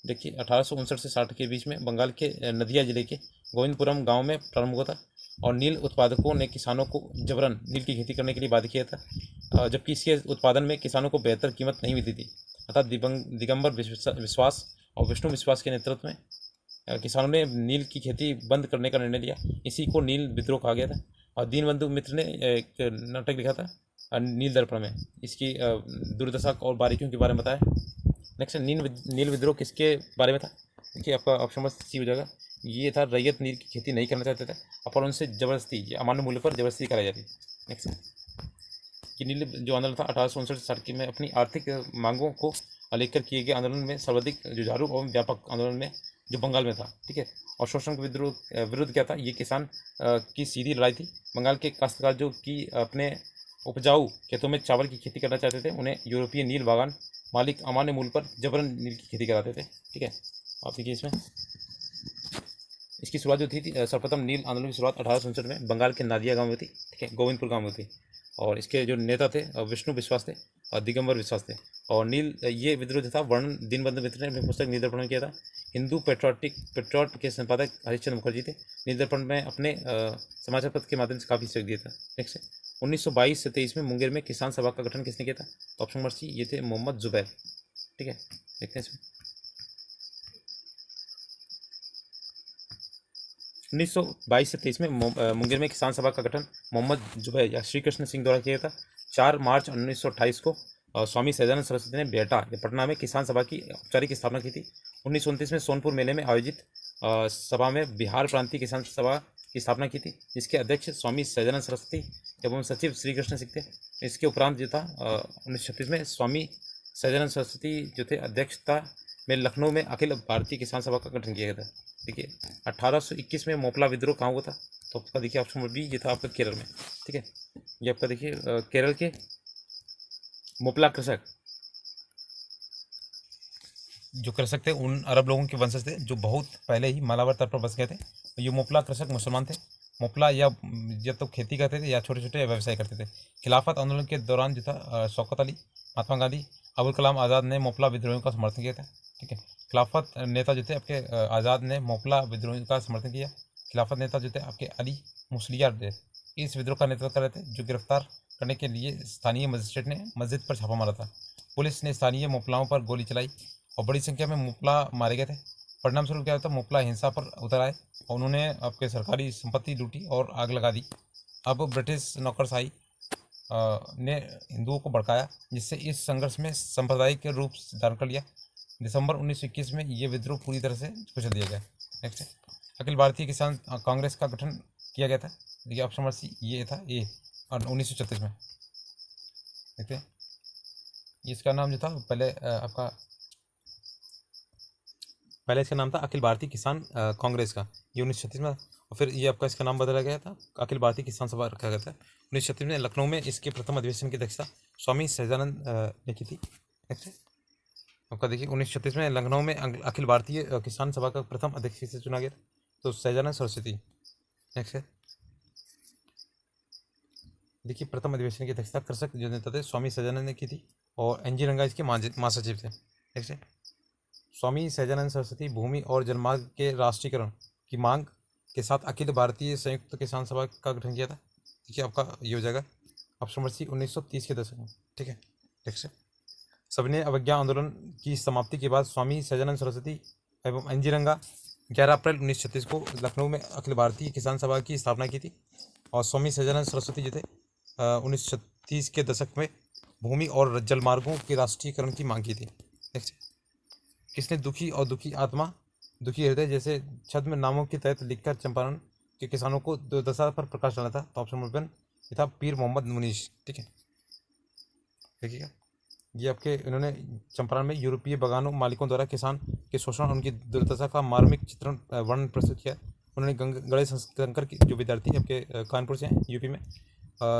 देखिए 1859 से 60 के बीच में बंगाल के नदिया जिले के गोविंदपुरम गांव में प्रारंभ हुआ था और नील उत्पादकों ने किसानों को जबरन नील की खेती करने के लिए बाध्य किया था जबकि इसके उत्पादन में किसानों को बेहतर कीमत नहीं मिलती थी। अतः दिगंबर विश्वास और विष्णु विश्वास के नेतृत्व में किसानों ने नील की खेती बंद करने का निर्णय लिया। इसी को नील विद्रोह कहा गया था और दीनबंधु मित्र ने एक नाटक लिखा था नील दर्पण में इसकी दुर्दशा और बारीकियों के बारे में बताया। नेक्स्ट नील विद्रोह किसके बारे में था? देखिए आपका ऑप्शन नंबर सी हो जाएगा। ये था रैयत नील की खेती नहीं करना चाहते थे और उनसे जबरदस्ती अमान्य मूल्य पर जबरदस्ती कराई जाती। नेक्स्ट कि नील जो आंदोलन था 1859 में अपनी आर्थिक मांगों को लेकर किए गए आंदोलन में सर्वाधिक जुझारू और व्यापक आंदोलन में जो बंगाल में था। ठीक है, और शोषण के विरुद्ध क्या था? ये किसान की सीधी लड़ाई थी। बंगाल के काश्तकार जो कि अपने उपजाऊ खेतों में चावल की खेती करना चाहते थे उन्हें यूरोपीय नील बागान मालिक अमान्य मूल्य पर जबरन नील की खेती कराते थे। ठीक है, आप देखिए इसमें इसकी शुरुआत जो थी सर्वप्रथम नील आंदोलन की शुरुआत 1867 में बंगाल के नादिया गांव में थी। ठीक है, गोविंदपुर गांव में थी और इसके जो नेता थे विष्णु विश्वास थे और दिगंबर विश्वास थे। और नील ये विद्रोह जो था वर्णन दीनबंधु मित्र ने अपनी पुस्तक नील दर्पण में किया था। हिंदू पेट्रियट के संपादक हरिश्चंद्र मुखर्जी थे। नीदरपंथ में अपने समाचार पत्र के माध्यम से काफ़ी सहयोग दिया था। नेक्स्ट है 1922 से 23 में मुंगेर में किसान सभा का गठन किसने किया था? तो ऑप्शन नंबर सी, ये थे मोहम्मद जुबैर। ठीक है, देखते हैं इसमें 1922 से 23 में मुंगेर में किसान सभा का गठन मोहम्मद जुबैर या श्री कृष्ण सिंह द्वारा किया था। 4 मार्च 1928 को स्वामी सहजानंद सरस्वती ने बेहटा या पटना में किसान सभा की औपचारिक स्थापना की थी। 1929 में सोनपुर मेले में आयोजित सभा में बिहार प्रांतीय किसान सभा की स्थापना की थी, जिसके अध्यक्ष स्वामी सहजानंद सरस्वती एवं सचिव श्री कृष्ण सिंह थे। इसके उपरांत जो था 1936 में स्वामी सहजानंद सरस्वती जो थे अध्यक्षता में लखनऊ में अखिल भारतीय किसान सभा का गठन किया गया था। देखिए 1821 में मोपला विद्रोह कहाँ हुआ था? तो आपका देखिए ऑप्शन नंबर बी, ये था आपका केरल में। ठीक है, ये आपका देखिए केरल के मोपला कृषक जो कृषक थे उन अरब लोगों के वंशज थे जो बहुत पहले ही मालाबार तट पर बस गए थे। ये मोपला कृषक मुसलमान थे। मोपला या तो खेती करते थे या छोटे छोटे व्यवसाय करते थे। खिलाफत आंदोलन के दौरान जो था शौकत अली, महात्मा गांधी, अबुल कलाम आज़ाद ने मोपला विद्रोहियों का समर्थन किया था। ठीक है, खिलाफत नेता जो थे आपके आज़ाद ने मोपला विद्रोहियों का समर्थन किया। खिलाफत नेता जो थे आपके अली मुसलियार इस विद्रोह का नेतृत्व कर रहे थे, जो गिरफ्तार करने के लिए स्थानीय मजिस्ट्रेट ने मस्जिद पर छापा मारा था। पुलिस ने स्थानीय मोपलाओं पर गोली चलाई और बड़ी संख्या में मोपला मारे गए थे। परिणाम स्वरूप क्या होता है, मोपला हिंसा पर उतर आए और उन्होंने आपके सरकारी संपत्ति लूटी और आग लगा दी। अब ब्रिटिश नौकरशाही ने हिंदुओं को भड़काया, जिससे इस संघर्ष में सांप्रदायिक रूप धारण कर लिया। दिसंबर 1921 में ये विद्रोह पूरी तरह से कुचल दिया गया। नेक्स्ट है अखिल भारतीय किसान कांग्रेस का गठन किया गया था। देखिए ऑप्शन नंबर सी, ये था ए, और 1936 में। देखते हैं इसका नाम जो था पहले इसका नाम था अखिल भारतीय किसान कांग्रेस का, ये 1936 में। और फिर ये आपका इसका नाम बदला गया था, अखिल भारतीय किसान सभा रखा गया था 1936 में। लखनऊ में इसके प्रथम अधिवेशन की अध्यक्षता स्वामी सहजानंद ने की थी। नेक्स्ट आपका देखिए 1936 में लखनऊ में अखिल भारतीय किसान सभा का प्रथम अध्यक्ष से चुना गया, तो सहजानंद सरस्वती। नेक्स्ट है देखिए प्रथम अधिवेशन की अध्यक्षता कृषक जो नेता थे स्वामी सहजानंद ने की थी और एनजी रंगा इसके महासचिव थे। नेक्स्ट है स्वामी सहजानंद सरस्वती भूमि और जलमार्ग के राष्ट्रीयकरण की मांग के साथ अखिल भारतीय संयुक्त किसान सभा का गठन किया था। देखिए आपका ये हो जाएगा ऑप्शन नंबर सी, 1930 के दशक में। ठीक है, नेक्स्ट सविनय अवज्ञा आंदोलन की समाप्ति के बाद स्वामी सहजानंद सरस्वती एवं एनजी रंगा 11 अप्रैल 1936 को लखनऊ में अखिल भारतीय किसान सभा की स्थापना की थी। और स्वामी सहजानंद सरस्वती जो थे 1936 के दशक में भूमि और जलमार्गों के राष्ट्रीयकरण की मांग की थी। नेक्स्ट किसने दुखी और दुखी आत्मा दुखी हृदय जैसे छद्म नामों के तहत लिखकर चंपारण के किसानों को दुर्दशा पर प्रकाश डाला था? तो ऑप्शन नंबर 1 ये था पीर मोहम्मद मुनीश। ठीक है, देखिएगा ये आपके इन्होंने चंपारण में यूरोपीय बगानों मालिकों द्वारा किसान के शोषण और उनकी दुर्दशा का मार्मिक चित्रण वर्णन प्रस्तुत किया। उन्होंने गणेश शंकर के जो विद्यार्थी आपके कानपुर से हैं यूपी में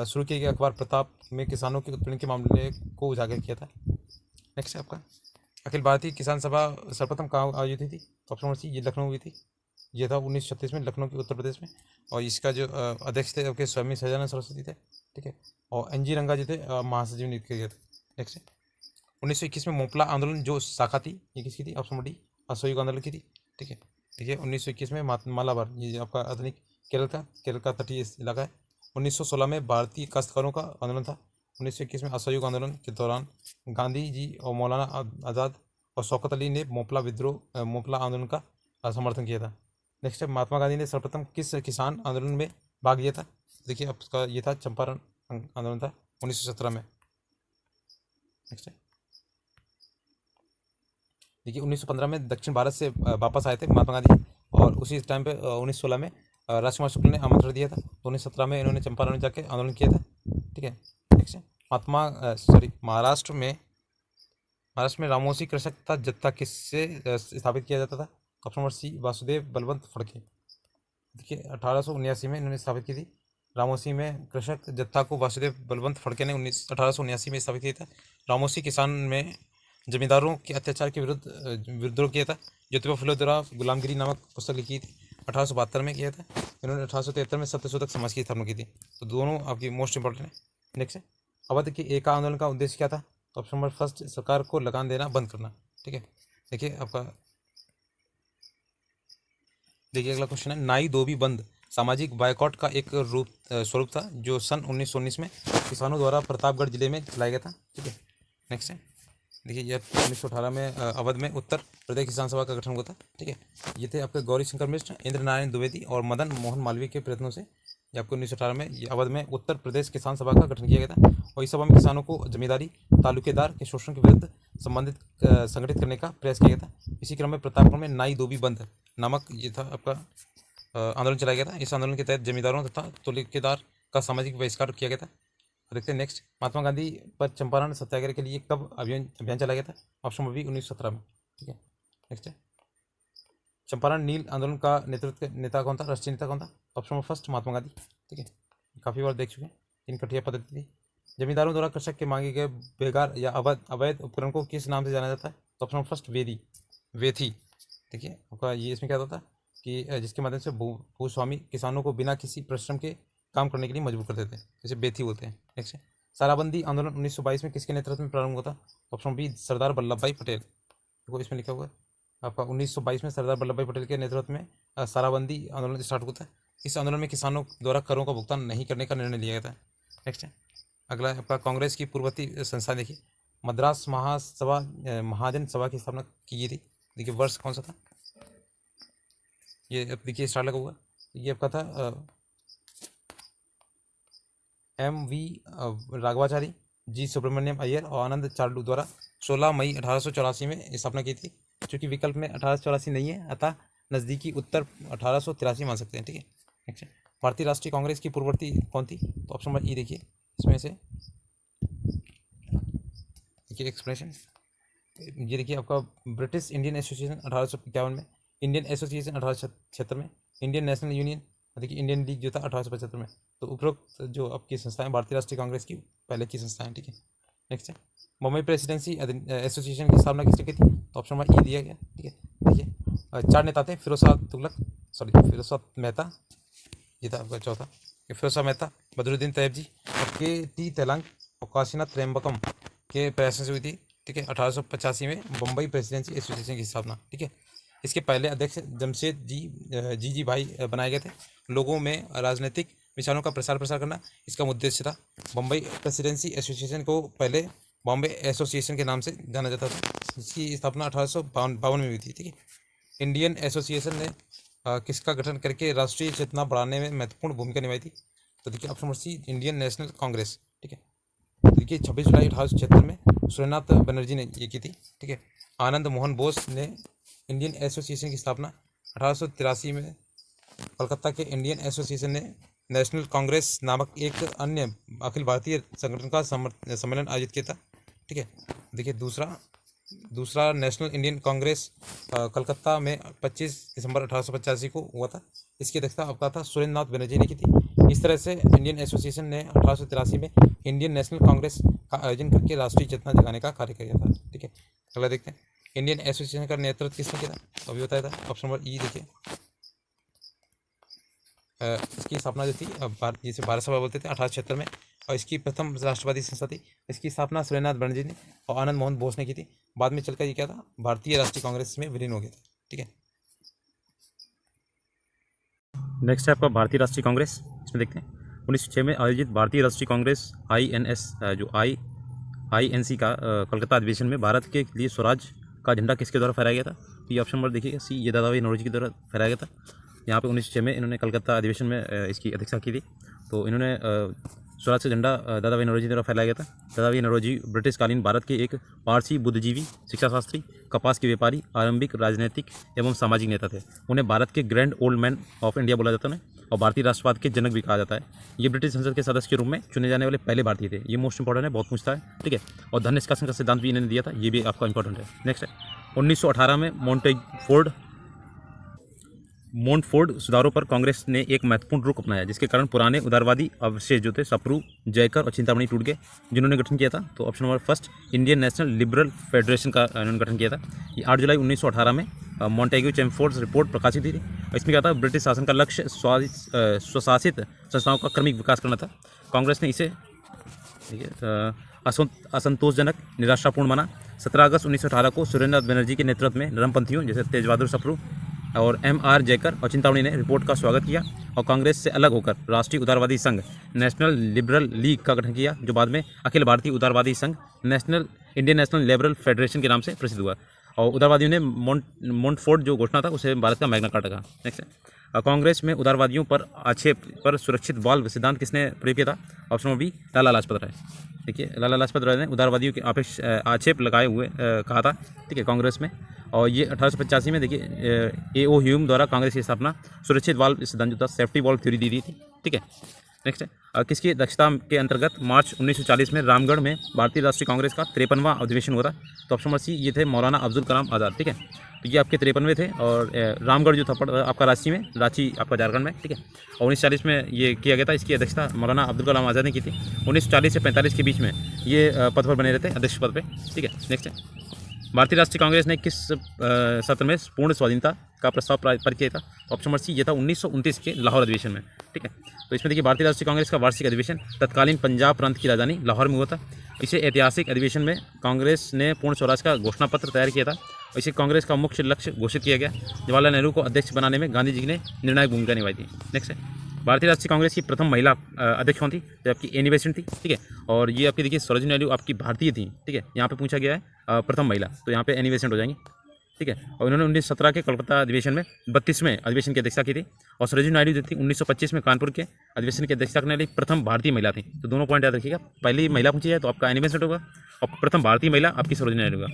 शुरू किए गए अखबार प्रताप में किसानों के उत्पीड़न के मामले को उजागर किया था। नेक्स्ट है आपका अखिल भारतीय किसान सभा सर्वप्रथम कहाँ आयोजित हुई थी? तो ऑप्शन नंबर सी, ये लखनऊ हुई थी। ये था 1936 में लखनऊ के उत्तर प्रदेश में। और इसका जो अध्यक्ष थे आपके स्वामी सहजानंद सरस्वती थे। ठीक है, और एनजी रंगा जी थे महासचिव नियुक्त किए गए थे। नेक्स्ट 1921 में मोपला आंदोलन जो शाखा थी ये किसकी थी? ऑप्शन नंबर डी, असहयोग आंदोलन की थी। ठीक है, देखिए 1921 में मालाबार, ये आपका आधुनिक केरल का तटीय इलाका है। 1916 में भारतीय काश्तकारों का आंदोलन था। 1921 में असहयोग आंदोलन के दौरान गांधी जी और मौलाना आज़ाद और शौकत अली ने मोपला आंदोलन का समर्थन किया था। नेक्स्ट है महात्मा गांधी ने सर्वप्रथम किस किसान आंदोलन में भाग लिया था? देखिए आपका ये था चंपारण आंदोलन था 1917 में। नेक्स्ट है देखिए 1915 में दक्षिण भारत से वापस आए थे महात्मा गांधी और उसी टाइम पे 1916 में राजकुमार शुक्ल ने आमंत्रण दिया था। तो 1917 में इन्होंने चंपारण में जाके आंदोलन किया था। ठीक है, नेक्स्ट महाराष्ट्र में रामोसी कृषक का जत्था किससे स्थापित किया जाता था? Option number C, Vasudev Balwant Phadke. देखिए 1879 में इन्होंने स्थापित की थी। रामोसी में कृषक जत्था को वासुदेव बलवंत फड़के ने 1879 में स्थापित किया था। रामोसी किसान में जमींदारों के अत्याचार के विरुद्ध विद्रोह किया था। ज्योतिबा फुले द्वारा गुलामगिरी नामक पुस्तक लिखी थी 1872 में किया था। इन्होंने 1873 में सत्यशोधक समाज की स्थापना की थी। तो दोनों आपकी मोस्ट इंपॉर्टेंट है। नेक्स्ट है अवध के एका आंदोलन का उद्देश्य क्या था? तो ऑप्शन नंबर फर्स्ट, सरकार को लगान देना बंद करना। ठीक है, देखिए आपका देखिए अगला क्वेश्चन है, नाई धोबी बंद सामाजिक बायकॉट का एक स्वरूप था जो सन 1919 में किसानों द्वारा प्रतापगढ़ जिले में चलाया गया था। ठीक है, नेक्स्ट है, देखिए ये 1918 में अवध में उत्तर प्रदेश किसान सभा का गठन हुआ था। ठीक है, ये थे आपके गौरी शंकर मिश्र, इंद्र नारायण द्विवेदी और मदन मोहन मालवीय के प्रयत्नों से ये आपको 1918 में ये अवध में उत्तर प्रदेश किसान सभा का गठन किया गया था। और इस सभा में किसानों को जमींदारी तालुकेदार के शोषण के विरुद्ध संगठित करने का प्रयास किया गया था। इसी क्रम में प्रतापगढ़ में नाई धोबी बंद नामक ये था आपका आंदोलन चलाया गया था। इस आंदोलन के तहत जमींदारों तथा तुलकेदार का सामाजिक बहिष्कार किया गया था। देखते हैं नेक्स्ट, महात्मा गांधी पर चंपारण सत्याग्रह के लिए कब अभियान चलाया गया था? ऑप्शन नंबर बी 1917 में। ठीक है, नेक्स्ट है, चंपारण नील आंदोलन का नेता कौन था, राष्ट्रीय नेता कौन था? Option number first Mahatma Gandhi. ठीक है, काफ़ी बार देख चुके हैं। तीन कठिया पद्धति थी। जमींदारों द्वारा कृषक के मांगे गए बेकार या अवैध उपकरण को किस नाम से जाना जाता है? तो ऑप्शन नंबर फर्स्ट वेथी। देखिए आपका ये इसमें क्या होता है कि जिसके माध्यम से भूस्वामी किसानों को बिना किसी परिश्रम के काम करने के लिए मजबूर कर देते हैं, जैसे बेथी बोलते हैं। नेक्स्ट है, साराबंदी आंदोलन 1922 में किसके नेतृत्व में प्रारंभ हुआ था? ऑप्शन बी सरदार वल्लभ भाई पटेल। देखो इसमें लिखा हुआ है आपका 1922 में सरदार वल्लभ भाई पटेल के नेतृत्व में साराबंदी आंदोलन स्टार्ट हुआ था। इस आंदोलन में किसानों द्वारा करों का भुगतान नहीं करने का निर्णय लिया गया था। नेक्स्ट है, अगला आपका कांग्रेस की पूर्ववर्ती संस्था देखिए, मद्रास महासभा महाजन सभा की स्थापना की गई थी। देखिए वर्ष कौन सा था, ये देखिए स्टार लगा हुआ, ये आपका था M.V. राघवाचारी, जी सुब्रमण्यम अय्यर और आनंद चार्लू द्वारा 16 मई 1884 में स्थापना की थी। चूँकि विकल्प में 1884 नहीं है, अतः नज़दीकी उत्तर 1883 मान सकते हैं। ठीक है, नेक्स्ट है, भारतीय राष्ट्रीय कांग्रेस की पूर्ववर्ती कौन थी? तो ऑप्शन नंबर ई देखिए, इसमें से देखिए एक्सप्लेनेशन, ये देखिए आपका ब्रिटिश इंडियन एसोसिएशन 1851 में, इंडियन एसोसिएशन 1876 में, इंडियन नेशनल यूनियन, देखिए इंडियन लीग जो था 1875 में। तो उपरोक्त जो आपकी संस्थाएं भारतीय राष्ट्रीय कांग्रेस की पहले की संस्थाएं। ठीक है, नेक्स्ट है, मुंबई प्रेसिडेंसी एसोसिएशन की स्थापना किसने की थी? तो ऑप्शन नंबर ई दिया गया। ठीक है, देखिए 4 नेता थे, फिरोज मेहता, ये था आपका चौथा, फिरोज मेहता, बदरुद्दीन तैयब जी और के.टी. तेलंग और काशीनाथ त्र्यंबकम के प्रयासों से हुई थी। ठीक है, 1885 में बम्बई प्रेसिडेंसी एसोसिएशन की स्थापना। ठीक है, इसके पहले अध्यक्ष जमशेद जी भाई बनाए गए थे। लोगों में राजनीतिक विचारों का प्रसार करना इसका उद्देश्य था। बम्बई प्रेसिडेंसी एसोसिएशन को पहले बॉम्बे एसोसिएशन के नाम से जाना जाता था। इसकी स्थापना 1852 में हुई थी। ठीक है, इंडियन एसोसिएशन ने किसका गठन करके राष्ट्रीय चेतना बढ़ाने में महत्वपूर्ण भूमिका निभाई थी? तो देखिए option number C Indian National Congress. ठीक है, देखिए 26 जुलाई 1876 में सूर्यनाथ बनर्जी ने ये की थी। ठीक है, आनंद मोहन बोस ने इंडियन एसोसिएशन की स्थापना 1883 में, कलकत्ता के इंडियन एसोसिएशन ने नेशनल कांग्रेस नामक एक अन्य अखिल भारतीय संगठन का सम्मेलन आयोजित किया था। ठीक है, देखिए दूसरा नेशनल इंडियन कांग्रेस कलकत्ता में 25 दिसंबर 1885 को हुआ था। इसकी अध्यक्षता आपका था सुरेंद्रनाथ बनर्जी ने की थी। इस तरह से इंडियन एसोसिएशन ने 1883 में इंडियन नेशनल कांग्रेस का आयोजन करके राष्ट्रीय चेतना जगाने का कार्य किया था। ठीक है, अगला देखते हैं, इंडियन एसोसिएशन का नेतृत्व किसने किया था? तो अभी बताया था, ऑप्शन नंबर ई देखिए, इसकी स्थापना जो थी जिसे भारत सभा बोलते थे 1876 में, और इसकी प्रथम राष्ट्रवादी संस्था थी। इसकी स्थापना सूर्यनाथ बनर्जी ने और आनंद मोहन बोस ने की थी। बाद में चलकर ये क्या था, भारतीय राष्ट्रीय कांग्रेस में विलीन हो गया था। ठीक है, नेक्स्ट है आपका भारतीय राष्ट्रीय कांग्रेस। इसमें देखते हैं 1906 में आयोजित भारतीय राष्ट्रीय कांग्रेस INC का कलकत्ता अधिवेशन में भारत के लिए स्वराज का झंडा किसके द्वारा फहराया गया था? तो ये ऑप्शन नंबर देखिएगा सी, ये दादा भाई नौरोजी के द्वारा फहराया गया था। यहाँ पे 1906 में इन्होंने कलकत्ता अधिवेशन में इसकी अध्यक्षता की थी। तो इन्होंने स्वराज का झंडा दादा भाई नौरोजी द्वारा फैलाया गया था। दादा भाई नौरोजी ब्रिटिशकालीन भारत के एक पारसी बुद्धिजीवी, शिक्षाशास्त्री, कपास के व्यापारी, आरंभिक राजनीतिक एवं सामाजिक नेता थे। उन्हें भारत के grand old man of India बोला जाता है और भारतीय राष्ट्रवाद के जनक भी कहा जाता है। ये ब्रिटिश संसद के सदस्य के रूप में चुने जाने वाले पहले भारतीय थे। ये मोस्ट इंपॉर्टेंट है, बहुत पूछता है। ठीक है, और धन निष्कासन का सिद्धांत भी इन्होंने दिया था, ये भी आपका इंपॉर्टेंट है। नेक्स्ट है 1918 में मोंटफोर्ड सुधारों पर कांग्रेस ने एक महत्वपूर्ण रुख अपनाया, जिसके कारण पुराने उदारवादी अवशेष जो थे सप्रू, जयकर और चिंतामणि टूट गए, जिन्होंने गठन किया था। तो option number first Indian national liberal federation का इन्होंने गठन किया था। ये 8 जुलाई 1918 में मॉन्टेग्यू चैमफोर्ड रिपोर्ट प्रकाशित हुई थी। इसमें क्या था, ब्रिटिश शासन का लक्ष्य स्वशासित संस्थाओं का क्रमिक विकास करना था। कांग्रेस ने इसे असंतोषजनक, निराशापूर्ण माना। 17 अगस्त 1918 को सुरेंद्रनाथ बनर्जी के नेतृत्व में नरमपंथियों जैसे तेज बहादुर सप्रू, और M.R. जयकर और चिंतामणि ने रिपोर्ट का स्वागत किया और कांग्रेस से अलग होकर राष्ट्रीय उदारवादी संघ नेशनल लिबरल लीग का गठन किया, जो बाद में अखिल भारतीय उदारवादी संघ इंडियन नेशनल लिबरल फेडरेशन के नाम से प्रसिद्ध हुआ। और उदारवादियों ने मोंटफोर्ट जो घोषणा था उसे भारत का मैग्ना कार्टा कहा। नेक्स्ट है, कांग्रेस में उदारवादियों पर आक्षेप पर सुरक्षित बाल सिद्धांत किसने प्रयोग किया था? Option number B, Lala Lajpat Rai. देखिए, लाला लाजपत राय ने उदारवादियों के आक्षेप लगाए हुए कहा था, ठीक है, कांग्रेस में। और ये 1885 में देखिए A.O. ह्यूम द्वारा कांग्रेस की स्थापना सुरक्षित वाल्व सिद्धांत जो था, सेफ्टी वाल्व थ्योरी दी थी, ठीक है। नेक्स्ट है, किसकी अध्यक्षता के अंतर्गत मार्च 1940 में रामगढ़ में भारतीय राष्ट्रीय कांग्रेस का 53वां अधिवेशन हुआ था? तो ऑप्शन नंबर सी, ये थे मौलाना अब्दुल कलाम आज़ाद, ठीक है। तो ये आपके 53वें थे और रामगढ़ जो था आपका रांची में, रांची आपका झारखंड में, ठीक है। और 1940 में ये किया गया था, इसकी अध्यक्षता मौलाना अब्दुल कलाम आज़ाद ने की थी। 1940 से 45 के बीच में ये पद पर बने रहते, अध्यक्ष पद पर, ठीक है। नेक्स्ट है, भारतीय राष्ट्रीय कांग्रेस ने किस सत्र में पूर्ण स्वाधीनता का प्रस्ताव पारित किया था? ऑप्शन नंबर सी, ये था 1929 के लाहौर अधिवेशन में, ठीक है। तो इसमें देखिए, भारतीय राष्ट्रीय कांग्रेस का वार्षिक अधिवेशन तत्कालीन पंजाब प्रांत की राजधानी लाहौर में हुआ था। इसे ऐतिहासिक अधिवेशन में कांग्रेस ने पूर्ण स्वराज का घोषणा पत्र तैयार किया था और इसे कांग्रेस का मुख्य लक्ष्य घोषित किया गया। जवाहरलाल नेहरू को अध्यक्ष बनाने में गांधी जी ने निर्णायक भूमिका निभाई थी। नेक्स्ट है, भारतीय राष्ट्रीय कांग्रेस की प्रथम महिला अध्यक्ष कौन थी? तो आपकी एनी बेसेंट थी, ठीक है। और ये आपकी देखिए सरोजिनी नायडू आपकी भारतीय थी, ठीक है। यहाँ पे पूछा गया है प्रथम महिला, तो यहाँ पे एनी बेसेंट हो जाएंगी, ठीक है। और उन्होंने 1917 के कोलकाता अधिवेशन में 32वें अधिवेशन की अध्यक्षता की थी। और सरोजिनी नायडू जो थी 1925 में कानपुर के अधिवेशन की अध्यक्षता करने वाली प्रथम भारतीय महिला थी। तो दोनों पॉइंट याद रखिएगा, पहली महिला पूछी जाए तो आपका एनी बेसेंट होगा और प्रथम भारतीय महिला आपकी सरोजिनी नायडू होगा।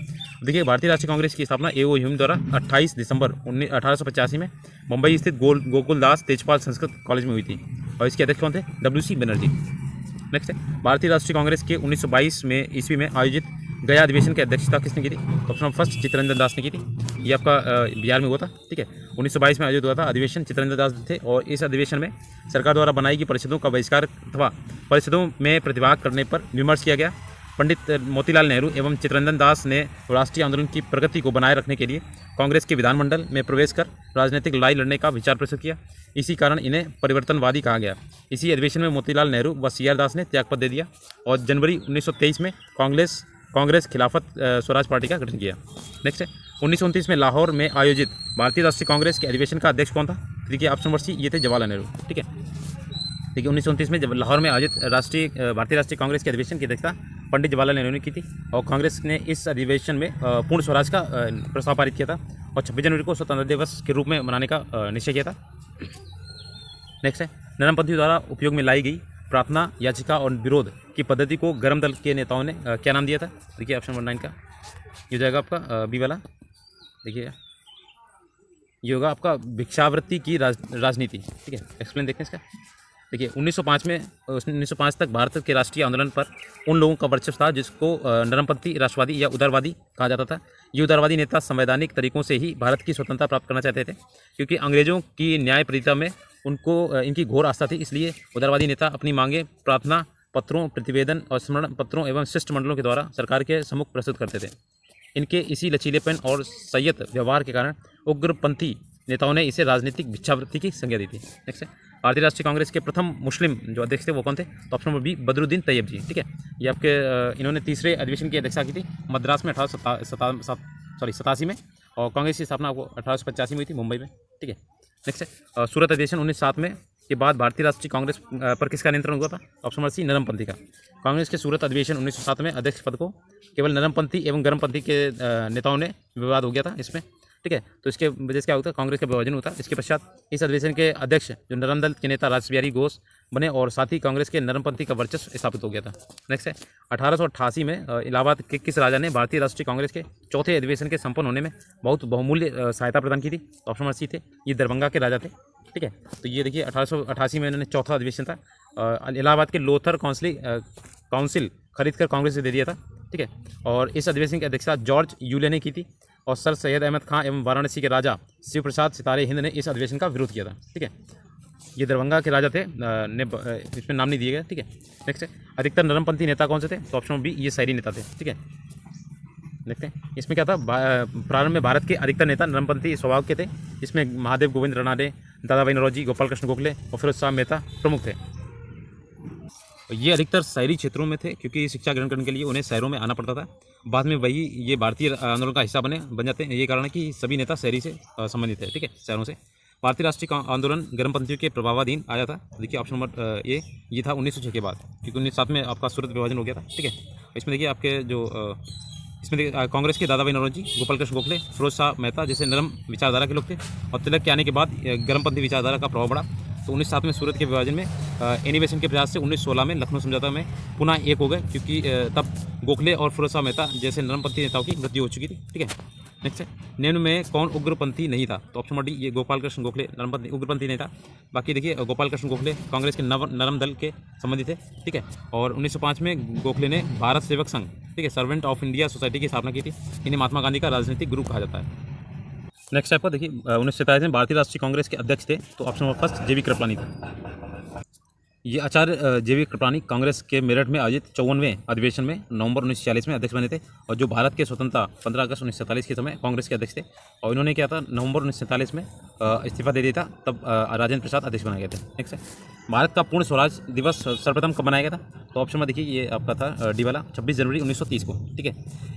देखिए, भारतीय राष्ट्रीय कांग्रेस की स्थापना A.O. ह्यूम द्वारा 28 दिसंबर 1885 में मुंबई स्थित गोकुलदास तेजपाल संस्कृत कॉलेज में हुई थी और इसके अध्यक्ष कौन थे? W.C. बनर्जी। नेक्स्ट है, भारतीय राष्ट्रीय कांग्रेस के 1922 में ईस्वी में आयोजित गया अधिवेशन की अध्यक्षता किसने की थी? ऑप्शन फर्स्ट, चित्तरंजन दास ने की थी। ये आपका बिहार में हुआ था, ठीक है। 1922 में आयोजित हुआ था अधिवेशन, चित्तरंजन दास थे। और इस अधिवेशन में सरकार द्वारा बनाई गई परिषदों का बहिष्कार अथवा परिषदों में प्रतिभाग करने पर विमर्श किया गया। पंडित मोतीलाल नेहरू एवं चित्तरंजन दास ने राष्ट्रीय आंदोलन की प्रगति को बनाए रखने के लिए कांग्रेस के विधानमंडल में प्रवेश कर राजनीतिक लड़ाई लड़ने का विचार प्रस्तुत किया। इसी कारण इन्हें परिवर्तनवादी कहा गया। इसी अधिवेशन में मोतीलाल नेहरू व C.R. दास ने त्यागपत्र दे दिया और जनवरी 1923 में कांग्रेस खिलाफत स्वराज पार्टी का गठन किया। नेक्स्ट है, 1929 में लाहौर में आयोजित भारतीय राष्ट्रीय कांग्रेस के अधिवेशन का अध्यक्ष कौन था? देखिए, ऑप्शन नंबर सी, ये थे जवाहरलाल नेहरू, ठीक है। देखिए, 1929 में जब लाहौर में आयोजित भारतीय राष्ट्रीय कांग्रेस के अधिवेशन की अध्यक्षता पंडित जवाहरलाल नेहरू ने की थी और कांग्रेस ने इस अधिवेशन में पूर्ण स्वराज का प्रस्ताव पारित किया था और 26 जनवरी को स्वतंत्रता दिवस के रूप में मनाने का निश्चय किया था। नेक्स्ट है, नरमपंथी द्वारा उपयोग में लाई गई प्रार्थना, याचिका और विरोध की पद्धति को गरम दल के नेताओं ने क्या नाम दिया था? देखिए, ऑप्शन नंबर 9 का ये हो जाएगा आपका बी वाला। देखिए, ये होगा आपका भिक्षावृत्ति की राजनीति, ठीक है। एक्सप्लेन देखते हैं इसका। देखिए, 1905 तक भारत के राष्ट्रीय आंदोलन पर उन लोगों का वर्चस्व था जिसको नरमपंथी, राष्ट्रवादी या उदारवादी कहा जाता था। ये उदारवादी नेता संवैधानिक तरीकों से ही भारत की स्वतंत्रता प्राप्त करना चाहते थे, क्योंकि अंग्रेजों की न्यायप्रियता में उनको इनकी घोर आस्था थी। इसलिए उदारवादी नेता अपनी मांगें प्रार्थना पत्रों, प्रतिवेदन और स्मरण पत्रों एवं शिष्टमंडलों के द्वारा सरकार के सम्मुख प्रस्तुत करते थे। इनके इसी लचीलेपन और संयत व्यवहार के कारण उग्रपंथी नेताओं ने इसे राजनीतिक भिक्षावृत्ति की संज्ञा दी थी। नेक्स्ट है, भारतीय राष्ट्रीय कांग्रेस के प्रथम मुस्लिम जो अध्यक्ष थे वो कौन थे? तो option number B, Badruddin Tyab ji, ठीक है। ये आपके इन्होंने तीसरे अधिवेशन की अध्यक्षता की थी मद्रास में 1887 में और कांग्रेस की स्थापना आपको 1885 में हुई थी मुंबई में, ठीक है। नेक्स्ट है, सूरत अधिवेशन 1907 में के बाद भारतीय राष्ट्रीय कांग्रेस पर किसका नियंत्रण हुआ था? ऑप्शन नंबर सी, नरमपंथी का। कांग्रेस के सूरत अधिवेशन 1907 में अध्यक्ष पद को केवल नरमपंथी एवं गर्मपंथी के नेताओं ने विवाद हो गया था इसमें, ठीक है। तो इसके वजह से क्या होता है, कांग्रेस का विभाजन होता है। इसके पश्चात इस अधिवेशन के अध्यक्ष जो नरम दल के नेता रासबिहारी घोष बने और साथ ही कांग्रेस के नरमपंथी का वर्चस्व स्थापित हो गया था। नेक्स्ट है, 1888 में इलाहाबाद के किस राजा ने भारतीय राष्ट्रीय कांग्रेस के चौथे अधिवेशन के संपन्न होने में बहुत बहुमूल्य सहायता प्रदान की थी? ऑप्शन नंबर सी थे, ये दरभंगा के राजा थे, ठीक है। तो ये देखिए 1888 में इन्होंने चौथा अधिवेशन था इलाहाबाद के लोथर काउंसिल खरीद कर कांग्रेस से दे दिया था, ठीक है। और इस अधिवेशन की अध्यक्षता जॉर्ज यूले ने की थी और सर सैयद अहमद खां एवं वाराणसी के राजा शिव प्रसाद सितारे हिंद ने इस अधिवेशन का विरोध किया था, ठीक है। ये दरभंगा के राजा थे, इसमें नाम नहीं दिए गए, ठीक है। नेक्स्ट है, अधिकतर नरमपंथी नेता कौन से थे? तो ऑप्शन बी, ये शहरी नेता थे, ठीक है। देखते हैं इसमें क्या था, प्रारंभ में भारत के अधिकतर नेता नरमपंथी स्वभाव के थे। इसमें महादेव गोविंद रनाडे, दादाभाई नौरोजी, गोपाल कृष्ण गोखले और फिरोज शाह मेहता प्रमुख थे। ये अधिकतर शहरी क्षेत्रों में थे, क्योंकि शिक्षा ग्रहण करने के लिए उन्हें शहरों में आना पड़ता था। बाद में वही ये भारतीय आंदोलन का हिस्सा बन जाते हैं। ये कारण है कि सभी नेता शहरी से संबंधित है, ठीक है, शहरों से। भारतीय राष्ट्रीय आंदोलन गर्मपंथियों के प्रभावाधीन आया था। देखिए ऑप्शन नंबर ये था 1906 के बाद, क्योंकि 1907 में आपका सूरत विभाजन हो गया था, ठीक है। इसमें देखिए आपके जो इसमें देखिए कांग्रेस के दादा भाई नौरोजी, गोपाल कृष्ण गोखले, फिरोज शाह मेहता जैसे नरम विचारधारा के लोग थे, और तिलक के आने के बाद गर्मपंथी विचारधारा का प्रभाव बढ़ा। तो 1907 में सूरत के विभाजन में एनिवेशन के प्रयास से 1916 में लखनऊ समझौता में पुनः एक हो गए, क्योंकि तब गोखले और फिरोज शाह मेहता जैसे नरमपंथी नेताओं की मृत्यु हो चुकी थी, ठीक है। नेक्स्ट है, निम्न में कौन उग्रपंथी नहीं था? तो ऑप्शन नंबर डी, ये गोपाल कृष्ण गोखले नरमपंथी उग्रपंथी नहीं था। बाकी देखिए गोपाल कृष्ण गोखले कांग्रेस के नरम दल के संबंधित थे, ठीक है। और 1905 में गोखले ने भारत सेवक संघ, ठीक है, सर्वेंट ऑफ इंडिया सोसाइटी की स्थापना की थी। इन्हें महात्मा गांधी का राजनीतिक गुरु कहा जाता है। नेक्स्ट टाइप पर देखिए 1947 में भारतीय राष्ट्रीय कांग्रेस के अध्यक्ष थे, तो option number first JV Kripalani था। ये आचार्य JV कृपलानी कांग्रेस के मेरठ में आयोजित 54वें अधिवेशन में नवंबर 1946 में अध्यक्ष बने थे, और जो भारत के स्वतंत्रता 15 अगस्त 1947 के समय कांग्रेस के अध्यक्ष थे। और इन्होंने क्या था, नवंबर 1947 में इस्तीफा दे दिया था, तब राजेंद्र प्रसाद अध्यक्ष बनाए गए थे। नेक्स्ट है, भारत का पूर्ण स्वराज दिवस सर्वप्रथम कब मनाया गया था? तो ऑप्शन में देखिए ये आपका था डी वाला 26 जनवरी 1930 को, ठीक है।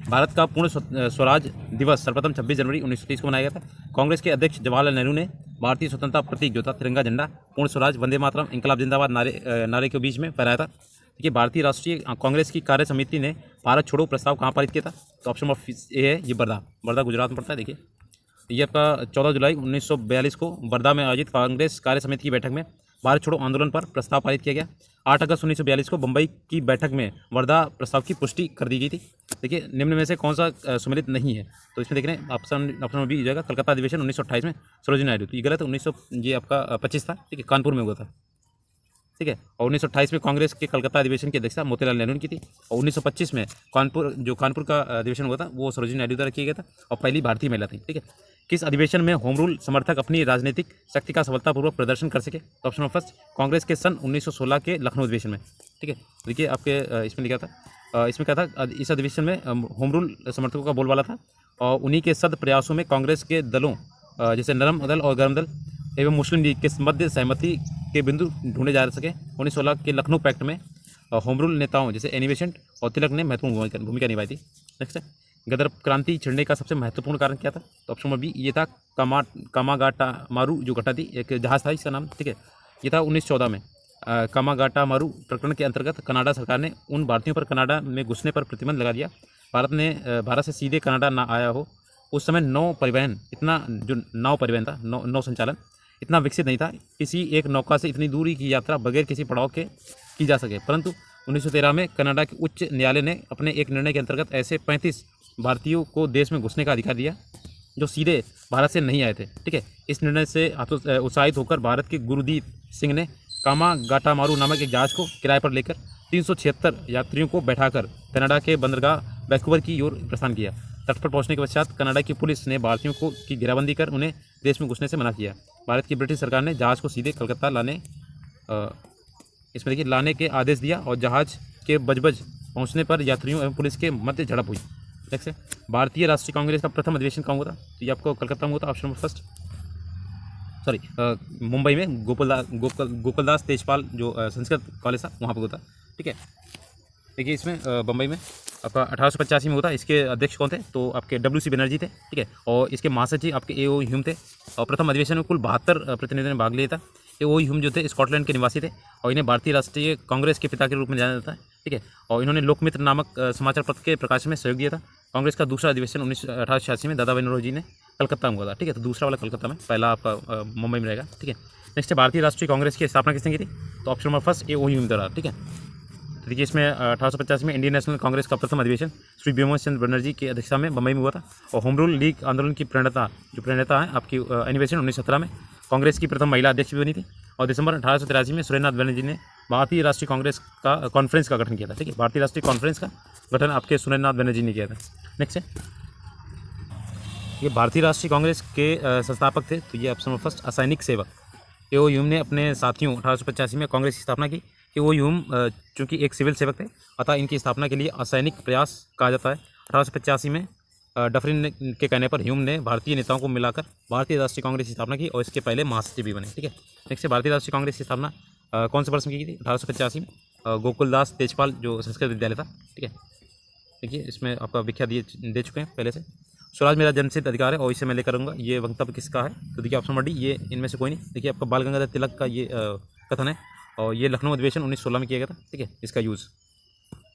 भारत का पूर्ण स्वराज दिवस सर्वप्रथम 26 जनवरी 1930 को मनाया गया था। कांग्रेस के अध्यक्ष जवाहरलाल नेहरू ने भारतीय स्वतंत्रता प्रतीक जो था तिरंगा झंडा, पूर्ण स्वराज, वंदे मातरम, इंकलाब जिंदाबाद नारे के बीच में फहराया था। देखिए भारतीय राष्ट्रीय कांग्रेस की कार्य समिति ने भारत छोड़ो प्रस्ताव कहाँ पारित किया था? तो ऑप्शन नंबर ए है ये वर्धा गुजरात में पड़ता है। देखिए ये आपका 14 जुलाई 1942 को वर्धा में आयोजित कांग्रेस कार्य समिति की बैठक में भारत छोड़ो आंदोलन पर प्रस्ताव पारित किया गया। 8 अगस्त 1942 को बम्बई की बैठक में वर्धा प्रस्ताव की पुष्टि कर दी गई थी। देखिए निम्न में से कौन सा सम्मिलित नहीं है? तो इसमें देख रहे हैं ऑप्शन बी हो जाएगा, कलकत्ता अधिवेशन 1928 में सरोजिनी नायडू। तो ये गलत है, 1900 ये आपका 25 था, ठीक है, कानपुर में हुआ था, ठीक है। और 1928 में कांग्रेस के कलकत्ता अधिवेशन की अध्यक्षता मोतीलाल नेहरू ने की थी। और 1925 में कानपुर का अधिवेशन हुआ था वो सरोजिनी नायडू द्वारा किया गया था, और पहली भारतीय महिला थी, ठीक है। किस अधिवेशन में होम रूल समर्थक अपनी राजनीतिक शक्ति का सफलतापूर्वक प्रदर्शन कर सके? तो ऑप्शन नंबर फर्स्ट, कांग्रेस के सन 1916 के लखनऊ अधिवेशन में, ठीक है। देखिए आपके इसमें लिखा था, इसमें क्या था, इस अधिवेशन में होम रूल समर्थकों का बोलबाला था, और उन्हीं के सद प्रयासों में कांग्रेस के दलों जैसे नरम दल और गर्म दल एवं मुस्लिम लीग के मध्य सहमति के बिंदु ढूंढे जा सके। 1916 के लखनऊ पैक्ट में होम रूल नेताओं जैसे एनी बेसेंट और तिलक ने महत्वपूर्ण भूमिका निभाई थी। नेक्स्ट है, गदर क्रांति छिड़ने का सबसे महत्वपूर्ण कारण क्या था? तो ऑप्शन नंबर बी ये था कामागाटामारू जो घटना थी, एक जहाज था इसका नाम, ठीक है। ये था 1914 में कामागाटामारू प्रकरण के अंतर्गत कनाडा सरकार ने उन भारतीयों पर कनाडा में घुसने पर प्रतिबंध लगा दिया। भारत से सीधे कनाडा ना आया हो। उस समय नाव परिवहन था, नौ संचालन इतना विकसित नहीं था, किसी एक नौका से इतनी दूरी की यात्रा बगैर किसी पड़ाव के की जा सके। परंतु 1913 में कनाडा के उच्च न्यायालय ने अपने एक निर्णय के अंतर्गत ऐसे 35 भारतीयों को देश में घुसने का अधिकार दिया जो सीधे भारत से नहीं आए थे, ठीक है। इस निर्णय से उत्साहित होकर भारत के गुरुदीप सिंह ने कामागाटामारू नामक एक जहाज को किराए पर लेकर 376 यात्रियों को बैठाकर कनाडा के बंदरगाह वैंकूवर की ओर प्रस्थान किया। तट पर पहुंचने के पश्चात कनाडा की पुलिस ने भारतीयों की घेराबंदी कर उन्हें देश में घुसने से मना किया। भारत की ब्रिटिश सरकार ने जहाज को सीधे कलकत्ता लाने के आदेश दिया, और जहाज के बजबज पहुंचने पर यात्रियों एवं पुलिस के मध्य झड़प हुई। नेक्स्ट है, भारतीय राष्ट्रीय कांग्रेस का प्रथम अधिवेशन कहाँ हुआ था? तो ये आपको कलकत्ता में हुआ था, ऑप्शन नंबर फर्स्ट, मुंबई में गोकुलदास तेजपाल जो संस्कृत कॉलेज था वहाँ पर हुआ था, ठीक है। देखिए इसमें बम्बई में आपका 1885 में हुआ था। इसके अध्यक्ष कौन थे? तो आपके WC बनर्जी थे, ठीक है। और इसके महासचिव आपके AO ह्यूम थे। और प्रथम अधिवेशन में कुल 72 प्रतिनिधियों ने भाग लिया था। AO ह्यूम जो थे स्कॉटलैंड के निवासी थे, और इन्हें भारतीय राष्ट्रीय कांग्रेस के पिता के रूप में जाना जाता है, ठीक है। और इन्होंने लोकमित्र नामक समाचार पत्र के प्रकाशन में सहयोग दिया था। कांग्रेस का दूसरा अधिवेशन 1886 में दादा भाई नौरोजी ने कलकत्ता में हुआ था, ठीक है। तो दूसरा वाला कलकत्ता में, पहला आपका मुंबई में रहेगा, ठीक है। नेक्स्ट है, भारतीय राष्ट्रीय कांग्रेस की स्थापना किसने की थी? तो option number first AO Hume द्वारा, ठीक है। तो देखिए इसमें 1885 में इंडियन नेशनल कांग्रेस का प्रथम अधिवेशन श्री बिमल चंद्र बनर्जी की अध्यक्षता में बम्बई में हुआ था। और होम रूल लीग आंदोलन की प्रणेता है आपकी एनिवेशन 1917 में कांग्रेस की प्रथम महिला अध्यक्ष भी बनी थी। और दिसंबर 1883 में सुरेंद्रनाथ बनर्जी ने भारतीय राष्ट्रीय कांग्रेस का कॉन्फ्रेंस का गठन किया था, ठीक है। भारतीय राष्ट्रीय कॉन्फ्रेंस का गठन आपके सुरेंद्रनाथ बनर्जी ने किया था। नेक्स्ट है, ये भारतीय राष्ट्रीय कांग्रेस के संस्थापक थे, तो ये ऑप्शन नंबर फर्स्ट असैनिक सेवक AO ह्यूम ने अपने साथियों 1885 में कांग्रेस की स्थापना की। AO ह्यूम चूँकि एक सिविल सेवक थे, अतः इनकी स्थापना के लिए असैनिक प्रयास कहा जाता है। 1885 में डफरिन के कहने पर ह्यूम ने भारतीय नेताओं को मिलाकर भारतीय राष्ट्रीय कांग्रेस की स्थापना की, और इसके पहले महासचिव भी बने, ठीक है। नेक्स्ट है, भारतीय राष्ट्रीय कांग्रेस की स्थापना कौन से वर्ष में की थी? 1885 में। गोकुलदास तेजपाल जो संस्कृत विद्यालय था, ठीक है। देखिए इसमें आपका व्याख्या दे चुके हैं पहले से। स्वराज मेरा जन्मसिद्ध अधिकार है और इसे मैं लेकर रहूँगा, ये वक्तव्य किसका है? तो देखिए ऑप्शन नंबर डी, ये इनमें से कोई नहीं। देखिए आपका बाल गंगाधर तिलक का ये कथन है और ये लखनऊ अधिवेशन 1916 में किया गया था, ठीक है, इसका यूज़।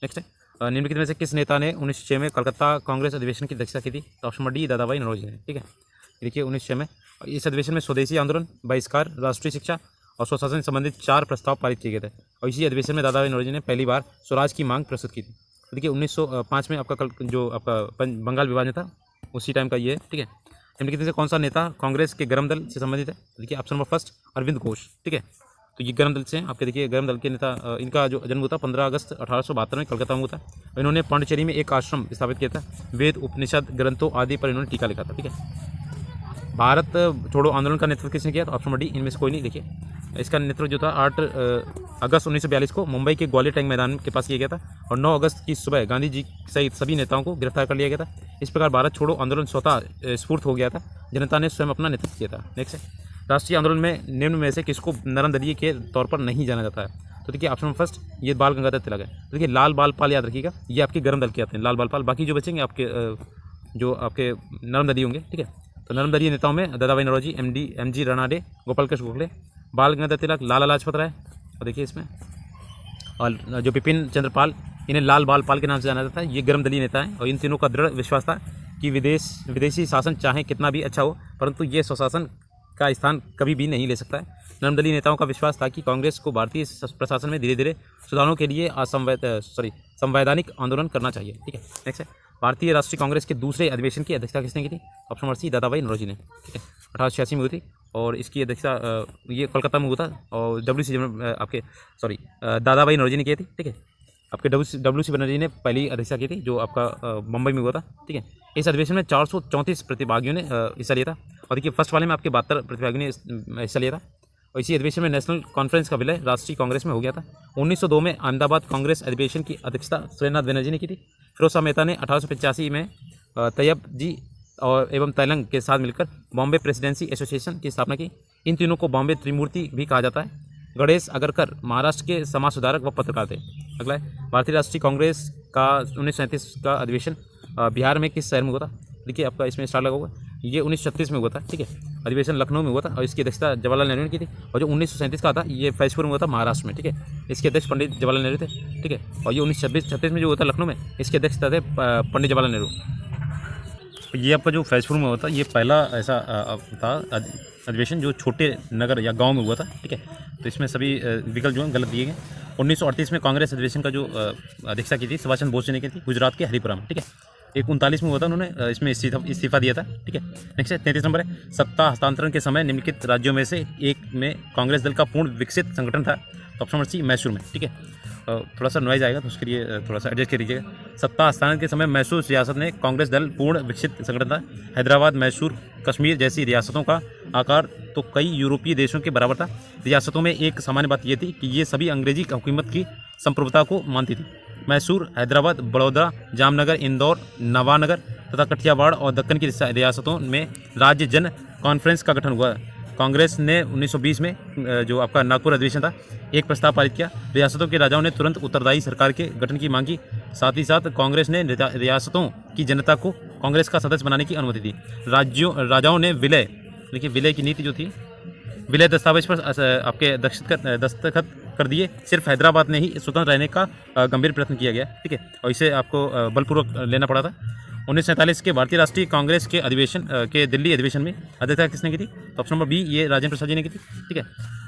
नेक्स्ट है, निम्नलिखित में से किस नेता ने 1906 में कलकत्ता कांग्रेस अधिवेशन की अध्यक्षता की थी? तो option number D, Dadabhai Naoroji ने, ठीक है। देखिए 1906 में इस अधिवेशन में स्वदेशी आंदोलन, बहिष्कार, राष्ट्रीय शिक्षा और स्वशासन संबंधित 4 प्रस्ताव पारित किए गए थे और इसी अधिवेशन में दादाभाई नौरोजी ने पहली बार स्वराज की मांग प्रस्तुत की थी। तो देखिए 1905 में आपका जो आपका बंगाल विभाजन था उसी टाइम का ये है, ठीक है। निम्नलिखित में से कौन सा नेता कांग्रेस के गर्म दल से संबंधित है? तो देखिए option number first, Aurobindo Ghosh, ठीक है। तो ये गर्म दल से हैं आपके। देखिए गर्म दल के नेता, इनका जो जन्म हुआ था 15 अगस्त 1872 में कलकत्ता में हुआ था। इन्होंने पांडिचेरी में एक आश्रम स्थापित किया था, वेद उपनिषद ग्रंथों आदि पर इन्होंने टीका लिखा था, ठीक है। भारत छोड़ो आंदोलन का नेतृत्व किसने किया? तो ऑप्शन नंबर डी, इनमें से कोई नहीं। देखिए इसका नेतृत्व जो था 8 अगस्त 1942 को मुंबई के ग्वालियर टैंक मैदान के पास किया गया था और 9 अगस्त की सुबह गांधी जी सहित सभी नेताओं को गिरफ्तार कर लिया गया था। इस प्रकार भारत छोड़ो आंदोलन स्वतः स्फूर्त हो गया था, जनता ने स्वयं अपना नेतृत्व किया था। नेक्स्ट है, राष्ट्रीय आंदोलन में निम्न में से किसको नरम दलीय के तौर पर नहीं जाना जाता है? तो देखिए ऑप्शन फर्स्ट, ये बाल गंगाधर तिलक है। तो देखिए लाल बाल पाल याद रखिएगा, ये आपके गर्म दल के आते हैं, लाल बाल पाल। बाकी जो बचेंगे आपके जो आपके नरम दलीय होंगे, ठीक है। तो नरम दलीय नेताओं में दादाभाई नौरोजी, एम जी रानाडे, गोपाल कृष्ण गोखले, बाल गंगाधर तिलक, लाला लाजपत राय और देखिए इसमें और जो बिपिन चंद्रपाल, इन्हें लाल बाल पाल के नाम से जाना जाता है। ये गर्म दलीय नेता हैं और इन तीनों का दृढ़ विश्वास था कि विदेशी शासन चाहे कितना भी अच्छा हो परंतु ये स्वशासन का स्थान कभी भी नहीं ले सकता है। नरम दलीय नेताओं का विश्वास था कि कांग्रेस को भारतीय प्रशासन में धीरे धीरे सुधारों के लिए संवैधानिक आंदोलन करना चाहिए, ठीक है। नेक्स्ट है, भारतीय राष्ट्रीय कांग्रेस के दूसरे अधिवेशन की अध्यक्षता किसने की थी? Option number C, Dadabhai Naoroji ने, ठीक है। 1886 में हुई थी और इसकी अध्यक्षता ये कोलकाता में हुआ था और आपके दादाभाई नौरोजी ने की थी, ठीक है। आपके WC बनर्जी ने पहली अध्यक्षता की थी जो आपका मुंबई में हुआ था, ठीक है। इस अधिवेशन में 434 प्रतिभागियों ने हिस्सा लिया था और देखिए फर्स्ट वाले में आपके 72 प्रतिभागियों ने हिस्सा लिया था और इसी अधिवेशन में नेशनल कॉन्फ्रेंस का विलय राष्ट्रीय कांग्रेस में हो गया था। 1902 में अहमदाबाद कांग्रेस अधिवेशन की अध्यक्षता सुरेंद्रनाथ बनर्जी ने की थी। फिरोज शाह मेहता ने 1885 में तैयब जी और एवं तेलंग के साथ मिलकर बॉम्बे प्रेसिडेंसी एसोसिएशन की स्थापना की। इन तीनों को बॉम्बे त्रिमूर्ति भी कहा जाता है। गणेश अगरकर महाराष्ट्र के समाज सुधारक व पत्रकार थे। अगला है, भारतीय राष्ट्रीय कांग्रेस का 1937 का अधिवेशन बिहार में किस शहर में हुआ था? देखिए आपका इसमें स्टार लगा हुआ, ये 1936 में हुआ था, ठीक है। अधिवेशन लखनऊ में हुआ था और इसकी अध्यक्षता जवाहरलाल नेहरू ने की थी और जो 1937 का था ये फैजपुर में हुआ था महाराष्ट्र में, ठीक है। इसके अध्यक्ष पंडित जवाहरलाल नेहरू थे, ठीक है। और ये 1936 में जो हुआ था लखनऊ में, इसके अध्यक्ष थे पंडित जवाहरलाल नेहरू। ये आपका जो फैजपुर में हुआ था ये पहला ऐसा था अधिवेशन जो छोटे नगर या गांव में हुआ था, ठीक है। तो इसमें सभी विकल्प जो हैं गलत दिए गए। 1938 में कांग्रेस अधिवेशन का जो अध्यक्षता की थी सुभाष चंद्र बोस ने की थी गुजरात के हरिपुरा में, ठीक है। 1939 में हुआ था, उन्होंने इसमें इस्तीफा दिया था, ठीक है। नेक्स्ट है 33 नंबर है, सत्ता हस्तांतरण के समय निम्नलिखित राज्यों में से एक में कांग्रेस दल का पूर्ण विकसित संगठन था। तो ऑप्शन नंबर सी, मैसूर में, ठीक है। थोड़ा सा नॉइज आएगा तो उसके लिए थोड़ा सा एडजस्ट कर लीजिएगा। सत्ता हस्तांतरण के समय मैसूर रियासत में कांग्रेस दल पूर्ण विकसित संगठन था। हैदराबाद, मैसूर, कश्मीर जैसी रियासतों का आकार तो कई यूरोपीय देशों के बराबर था। रियासतों में एक सामान्य बात यह थी कि ये सभी अंग्रेजी हुकूमत की संप्रभुता को मानती थी। मैसूर, हैदराबाद, बड़ौदा, जामनगर, इंदौर, नवानगर तथा कठियावाड़ और दक्कन की रियासतों में राज्य जन कॉन्फ्रेंस का गठन हुआ। कांग्रेस ने 1920 में जो आपका नागपुर अधिवेशन था एक प्रस्ताव पारित किया। रियासतों के राजाओं ने तुरंत उत्तरदायी सरकार के गठन की मांग की। साथ ही साथ कांग्रेस ने रियासतों की जनता को कांग्रेस का सदस्य बनाने की अनुमति दी। राजाओं ने विलय, देखिए विलय की नीति जो थी, विलय दस्तावेज पर आपके दस्तखत कर दिए। सिर्फ हैदराबाद ने ही स्वतंत्र रहने का गंभीर प्रयत्न किया गया, ठीक है, और इसे आपको बलपूर्वक लेना पड़ा था। 1947 के भारतीय राष्ट्रीय कांग्रेस के अधिवेशन के दिल्ली अधिवेशन में अध्यक्षता किसने की थी? तो ऑप्शन नंबर बी, ये राजेंद्र प्रसाद जी ने की थी, ठीक है।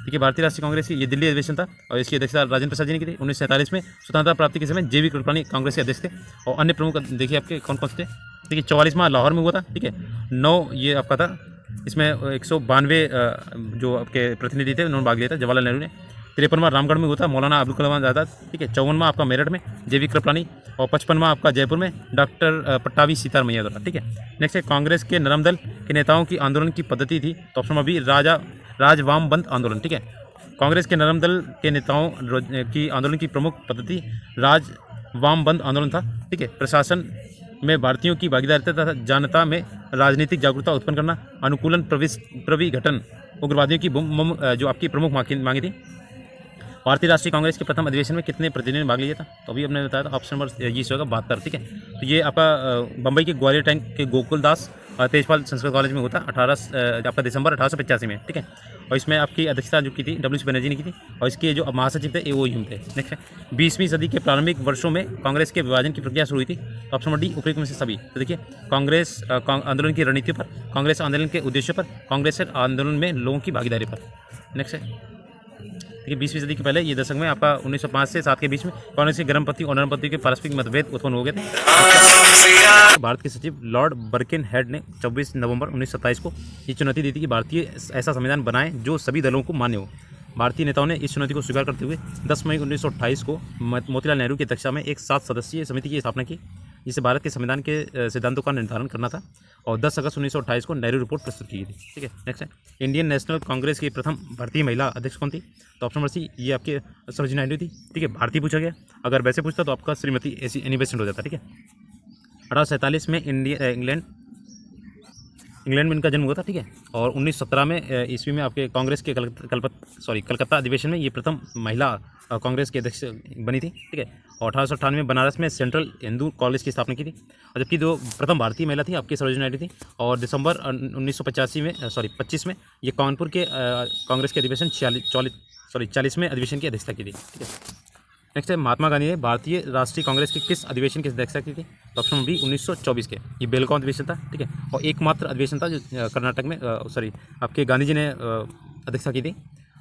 देखिए भारतीय राष्ट्रीय कांग्रेस की ये दिल्ली अधिवेशन था और इसकी अध्यक्षता राजेंद्र प्रसाद जी ने की थी। 1947 में स्वतंत्रता प्राप्ति के समय JV कृपलानी कांग्रेस के अध्यक्ष थे और अन्य प्रमुख देखिए आपके कौन कौन से थे। देखिए 44वां लाहौर में हुआ था, ठीक है। 9 ये आपका था, इसमें 192 जो आपके प्रतिनिधि थे उन्होंने भाग लिया था जवाहरलाल नेहरू ने। 53वां रामगढ़ में हुआ था, मौलाना अबुल कलाम आज़ाद, ठीक है। 54वां आपका मेरठ में JV कृपलानी और 55वां आपका जयपुर में डॉक्टर पट्टाभी सीतारमैया द्वारा, ठीक है। नेक्स्ट है, कांग्रेस के नरम दल के नेताओं की आंदोलन की पद्धति थी। तो ऑप्शन नंबर बी, राजवाम बंद आंदोलन, ठीक है। कांग्रेस के नरम दल के नेताओं की आंदोलन की प्रमुख पद्धति राजवाम बंद आंदोलन था, ठीक है। प्रशासन में भारतीयों की भागीदारी तथा जनता में राजनीतिक जागरूकता उत्पन्न करना, अनुकूलन, प्रविघटन, उग्रवादियों की जो आपकी प्रमुख मांगी थी। भारतीय राष्ट्रीय कांग्रेस के प्रथम अधिवेशन में कितने प्रतिनिधियों ने भाग लिया था? तो अभी हमने बताया था ऑप्शन नंबर ये होगा 72, ठीक है। तो ये आपका बम्बई के ग्वालियर टैंक के गोकुलदास तेजपाल संस्कृत कॉलेज में होता 18 आपका दिसंबर 1885 में, ठीक है। और इसमें आपकी अध्यक्षता जो की थी WC बनर्जी ने की थी, और इसके जो महासचिव थे वो यूं थे। नेक्स्ट है 20वीं सदी के प्रारंभिक वर्षों में कांग्रेस के विभाजन की प्रक्रिया शुरू हुई थी। तो ऑप्शन नंबर डी उपयुक्त में से सभी। तो देखिए कांग्रेस आंदोलन की रणनीति पर, कांग्रेस आंदोलन के उद्देश्य पर, कांग्रेस आंदोलन में लोगों की भागीदारी पर। नेक्स्ट है देखिए 20वीं सदी के पहले ये दशक में आपका 1905 से 7 के बीच में कांग्रेस के गर्मपति और नरमपति के पारस्परिक मतभेद उत्पन्न हो गए थे। भारत के सचिव लॉर्ड बर्किन हेड ने 24 नवंबर 1927 को ये चुनौती दी थी कि भारतीय ऐसा संविधान बनाएं जो सभी दलों को मान्य हो। भारतीय नेताओं ने इस चुनौती को स्वीकार करते हुए 10 मई 1928 को मोतीलाल नेहरू की अध्यक्षता में एक 7 सदस्यीय समिति की स्थापना की, जिसे भारत के संविधान के सिद्धांतों का निर्धारण करना था। और 10 अगस्त 1928 को नेहरू रिपोर्ट प्रस्तुत की गई थी, ठीक है। नेक्स्ट है इंडियन नेशनल कांग्रेस की प्रथम भारतीय महिला अध्यक्ष कौन थी? तो ऑप्शन नंबर सी ये आपके सरोजिनी नायडू थी, ठीक है। भारतीय पूछा गया, अगर वैसे पूछता तो आपका श्रीमती ऐसी एनी बेसेंट हो जाता, ठीक है। 1847 में इंग्लैंड में इनका जन्म हुआ था, ठीक है। और 1917 में ईस्वी में आपके कांग्रेस के कलकत्ता अधिवेशन में ये प्रथम महिला कांग्रेस के अध्यक्ष बनी थी, ठीक है। और 1898 में बनारस में सेंट्रल हिंदू कॉलेज की स्थापना की थी। और जबकि जो प्रथम भारतीय महिला थी आपकी सरोजिनी नायडू थी। और दिसंबर 1925 में ये कानपुर के कांग्रेस के अधिवेशन 40वें अधिवेशन की अध्यक्षता की थी, ठीक है। नेक्स्ट है महात्मा गांधी ने भारतीय राष्ट्रीय कांग्रेस के किस अधिवेशन की अध्यक्षता की थी? तो ऑप्शन बी 1924 के, ये बेलगांव अधिवेशन था, ठीक है। और एकमात्र अधिवेशन था जो कर्नाटक में आपके गांधी जी ने अध्यक्षता की थी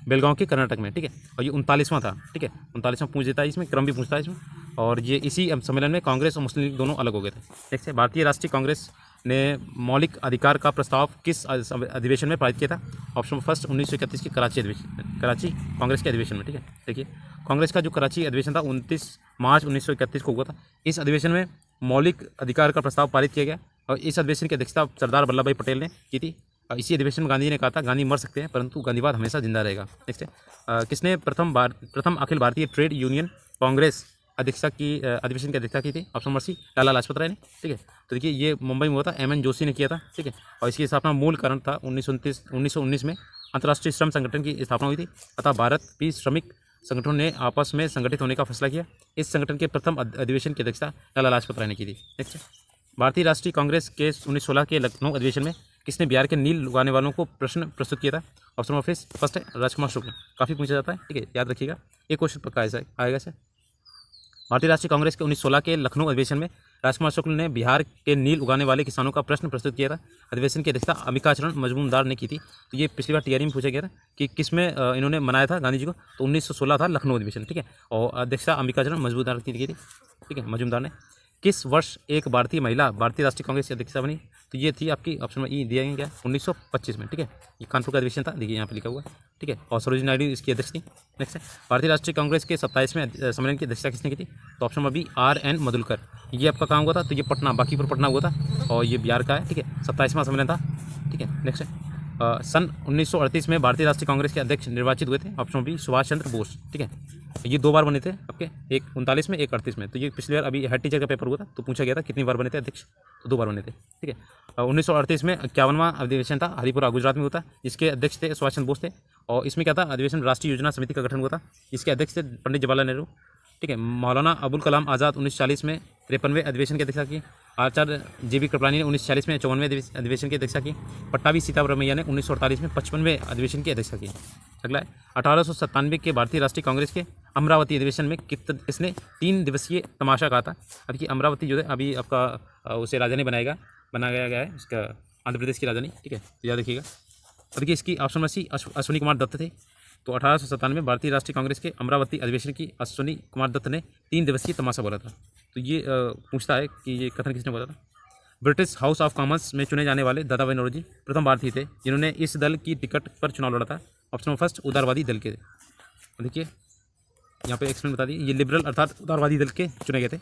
बेलगांव के कर्नाटक में, ठीक है। और ये 39वां था, ठीक है। 39वां पूछ देता है, इसमें क्रम भी पूछता है इसमें। और ये इसी सम्मेलन में कांग्रेस और मुस्लिम लीग दोनों अलग हो गए थे। नेक्स्ट है भारतीय राष्ट्रीय कांग्रेस ने मौलिक अधिकार का प्रस्ताव किस अधिवेशन में पारित किया था? ऑप्शन फर्स्ट 1931 के कराची कांग्रेस के अधिवेशन में, ठीक है। देखिए कांग्रेस का जो कराची अधिवेशन था 29 मार्च 1931 को हुआ था। इस अधिवेशन में मौलिक अधिकार का प्रस्ताव पारित किया गया, और इस अधिवेशन की अध्यक्षता सरदार वल्लभ भाई पटेल ने की थी। इसी अधिवेशन में गांधी ने कहा था गांधी मर सकते हैं परंतु गांधीवाद हमेशा जिंदा रहेगा। नेक्स्ट है किसने प्रथम अखिल भारतीय ट्रेड यूनियन कांग्रेस अधिवेशन की अध्यक्षता की थी? ऑप्शन नंबर सी लाला लाजपत राय ने, ठीक है। तो देखिए ये मुंबई में हुआ था, MN जोशी ने किया था, ठीक है। और इसकी स्थापना मूल कारण था 1919 में अंतर्राष्ट्रीय श्रम संगठन की स्थापना हुई थी, अतः भारत भी श्रमिक संगठनों ने आपस में संगठित होने का फैसला किया। इस संगठन के प्रथम अधिवेशन की अध्यक्षता लाला लाजपत राय ने की थी। नेक्स्ट है भारतीय राष्ट्रीय कांग्रेस के 1916 के लखनऊ अधिवेशन में किसने बिहार के नील उगाने वालों को प्रश्न प्रस्तुत किया था? ऑप्शन नंबर फर्स्ट है राजकुमार शुक्ल, काफ़ी पूछा जाता है, ठीक है, याद रखिएगा, एक क्वेश्चन पक्का ऐसा आएगा सर। भारतीय राष्ट्रीय कांग्रेस के 1916 के लखनऊ अधिवेशन में राजकुमार शुक्ल ने बिहार के नील उगाने वाले किसानों का प्रश्न प्रस्तुत किया था। अधिवेशन की अध्यक्षता अंबिकाचरण मजूमदार ने की थी। तो ये पिछली बार TRE में पूछा गया था कि किस में इन्होंने मनाया था गांधी जी को, तो 1916 था लखनऊ अधिवेशन, ठीक है। और अध्यक्षता अंबिकाचरण मजूमदार की थी, ठीक है, मजूमदार ने। किस वर्ष एक भारतीय महिला भारतीय राष्ट्रीय कांग्रेस की अध्यक्षा बनी? तो ये थी आपकी ऑप्शन में ई दिया गया 1925 में, ठीक है। ये कानपुर का अधिवेशन था, देखिए यहाँ पे लिखा हुआ है, ठीक है। और सरोजिनी नायडू इसकी अध्यक्ष थी। नेक्स्ट है भारतीय राष्ट्रीय कांग्रेस के 27वें सम्मेलन की अध्यक्षता किसने की थी? तो ऑप्शन नंबर बी RN मधुलकर। ये आपका काम हुआ था, तो ये पटना बांकीपुर पटना हुआ था, और ये बिहार का है, ठीक है। 27वां सम्मेलन था, ठीक है। नेक्स्ट है सन 1938 में भारतीय राष्ट्रीय कांग्रेस के अध्यक्ष निर्वाचित हुए थे। ऑप्शन बी सुभाष चंद्र बोस, ठीक है। ये 2 बार बने थे आपके, एक 39 में, एक 38 में। तो ये पिछली बार अभी हेड टीचर का पेपर हुआ था तो पूछा गया था कितनी बार बने थे अध्यक्ष, तो 2 बार बने थे, ठीक है। 1938 में 51वां अधिवेशन था, हरिपुरा गुजरात में होता, जिसके अध्यक्ष थे सुभाष चंद्र बोस थे। और इसमें क्या था, अधिवेशन राष्ट्रीय योजना समिति का गठन हुआ था, इसके अध्यक्ष थे पंडित जवाहरलाल नेहरू, ठीक है। मौलाना अबुल कलाम आज़ाद 1940 में 53वें अधिवेशन की अध्यक्षता की। आचार्य JB कृपलानी ने 1940 में 54वें अधिवेशन की अध्यक्षता की। पट्टाभी सीतारामैया ने 1948 में 55वें अधिवेशन की अध्यक्षता की। अगला है 1897 के भारतीय राष्ट्रीय कांग्रेस के अमरावती अधिवेशन में किसने 3 दिवसीय तमाशा कहा था? अब कि अमरावती जो है अभी आपका उसे राजधानी बनाया गया है, इसका आंध्र प्रदेश की राजधानी, ठीक है, तो याद रखिएगा। अब देखिए इसकी ऑप्शन में सी अश्विनी कुमार दत्त थे। तो 1897 में भारतीय राष्ट्रीय कांग्रेस के अमरावती अधिवेशन की अश्विनी कुमार दत्त ने 3 दिवसीय तमाशा बोला था। तो ये पूछता है कि ये कथन किसने बोला था? ब्रिटिश हाउस ऑफ कॉमन्स में चुने जाने वाले दादा भाई नौरोजी प्रथम भारतीय थे जिन्होंने इस दल की टिकट पर चुनाव लड़ा था। ऑप्शन फर्स्ट उदारवादी दल के। देखिए यहाँ पे एक्सप्लेन बता दी, ये लिबरल अर्थात उदारवादी दल के चुने गए थे।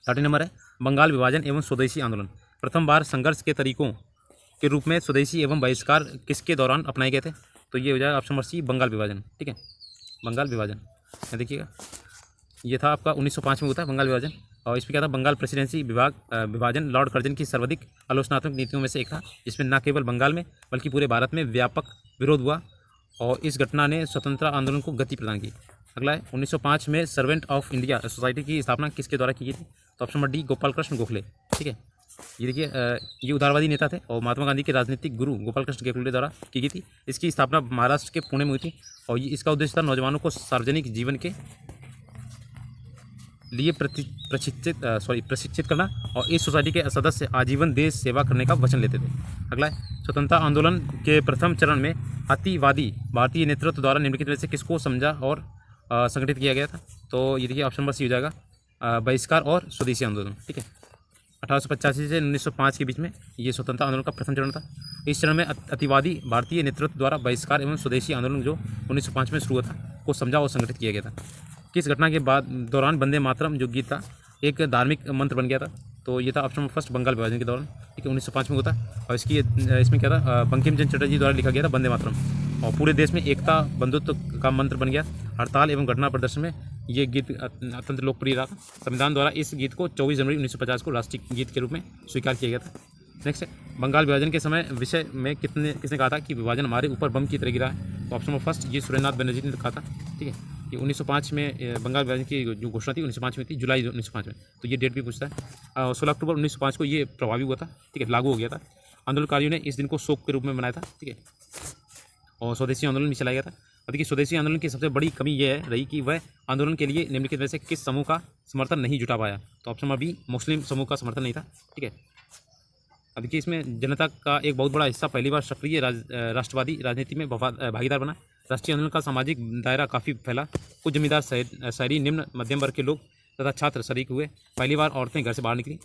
30 नंबर है बंगाल विभाजन एवं स्वदेशी आंदोलन प्रथम बार संघर्ष के तरीकों के रूप में स्वदेशी एवं बहिष्कार किसके दौरान अपनाए गए थे? तो ये हो जाएगा ऑप्शन नंबर सी बंगाल विभाजन, ठीक है, बंगाल विभाजन। देखिएगा ये था आपका 1905 में हुआ था बंगाल विभाजन। और इसमें क्या था, बंगाल प्रेसिडेंसी विभाजन लॉर्ड कर्जन की सर्वाधिक आलोचनात्मक नीतियों में से एक था, जिसमें न केवल बंगाल में बल्कि पूरे भारत में व्यापक विरोध हुआ और इस घटना ने स्वतंत्रता आंदोलन को गति प्रदान की। अगला है 1905 में सर्वेंट ऑफ इंडिया सोसाइटी की स्थापना किसके द्वारा की गई थी? तो option number D Gopal Krishna Gokhale. ठीक है, ये देखिए ये उदारवादी नेता थे और महात्मा गांधी के राजनीतिक गुरु गोपाल कृष्ण गोखले द्वारा की गई थी। इसकी स्थापना महाराष्ट्र के पुणे में हुई थी और ये इसका उद्देश्य था नौजवानों को सार्वजनिक जीवन के लिए प्रशिक्षित करना और इस सोसाइटी के सदस्य आजीवन देश सेवा करने का वचन लेते थे। अगला है स्वतंत्रता आंदोलन के प्रथम चरण में अतिवादी भारतीय नेतृत्व द्वारा निम्नलिखित में से किसको समझा और संगठित किया गया था? तो ये देखिए ऑप्शन नंबर सी हो जाएगा, बहिष्कार और स्वदेशी आंदोलन। ठीक है, 1885 से 1905 के बीच में ये स्वतंत्रता आंदोलन का प्रथम चरण था। इस चरण में अतिवादी भारतीय नेतृत्व द्वारा बहिष्कार एवं स्वदेशी आंदोलन जो 1905 में शुरू हुआ था को समझा और संगठित किया गया था। किस घटना के दौरान वंदे मातरम जो गीत था एक धार्मिक मंत्र बन गया था? तो ये था ऑप्शन नंबर फर्स्ट, बंगाल विभाजन के दौरान। ठीक है, 1905 में हुआ था और इसमें क्या था, बंकिम चंद्र चटर्जी द्वारा लिखा गया था वंदे मातरम और पूरे देश में एकता बंधुत्व का मंत्र बन गया। हड़ताल एवं घटना प्रदर्शन में ये गीत अत्यंत लोकप्रिय रहा था। संविधान द्वारा इस गीत को 24 जनवरी 1950 को राष्ट्रीय गीत के रूप में स्वीकार किया गया था। नेक्स्ट है, बंगाल विभाजन के समय विषय में किसने कहा था कि विभाजन हमारे ऊपर बम की तरह गिरा है? तो ऑप्शन नंबर फर्स्ट ये सुरेंद्रनाथ बनर्जी ने कहा था। ठीक है, ये 1905 में बंगाल विभाजन की जो घोषणा थी 1905 में थी, जुलाई 1905 में। तो ये डेट भी पूछता है। 16 अक्टूबर 1905 को ये प्रभावी हुआ था। ठीक है, लागू हो गया था। आंदोलनकारियों ने इस दिन को शोक के रूप में मनाया था। ठीक है, और स्वदेशी आंदोलन भी चलाया गया था। और देखिए स्वदेशी आंदोलन की सबसे बड़ी कमी यह रही कि वह आंदोलन के लिए निम्नलिखित में से किस समूह का समर्थन नहीं जुटा पाया? तो ऑप्शन नंबर बी मुस्लिम समूह का समर्थन नहीं था। ठीक है, अब देखिए इसमें जनता का एक बहुत बड़ा हिस्सा पहली बार सक्रिय राष्ट्रवादी राजनीति में भागीदार बना। राष्ट्रीय आंदोलन का सामाजिक दायरा काफ़ी फैला। कुछ जमींदार शहरी निम्न मध्यम वर्ग के लोग तथा छात्र शरीक हुए। पहली बार औरतें घर से बाहर निकली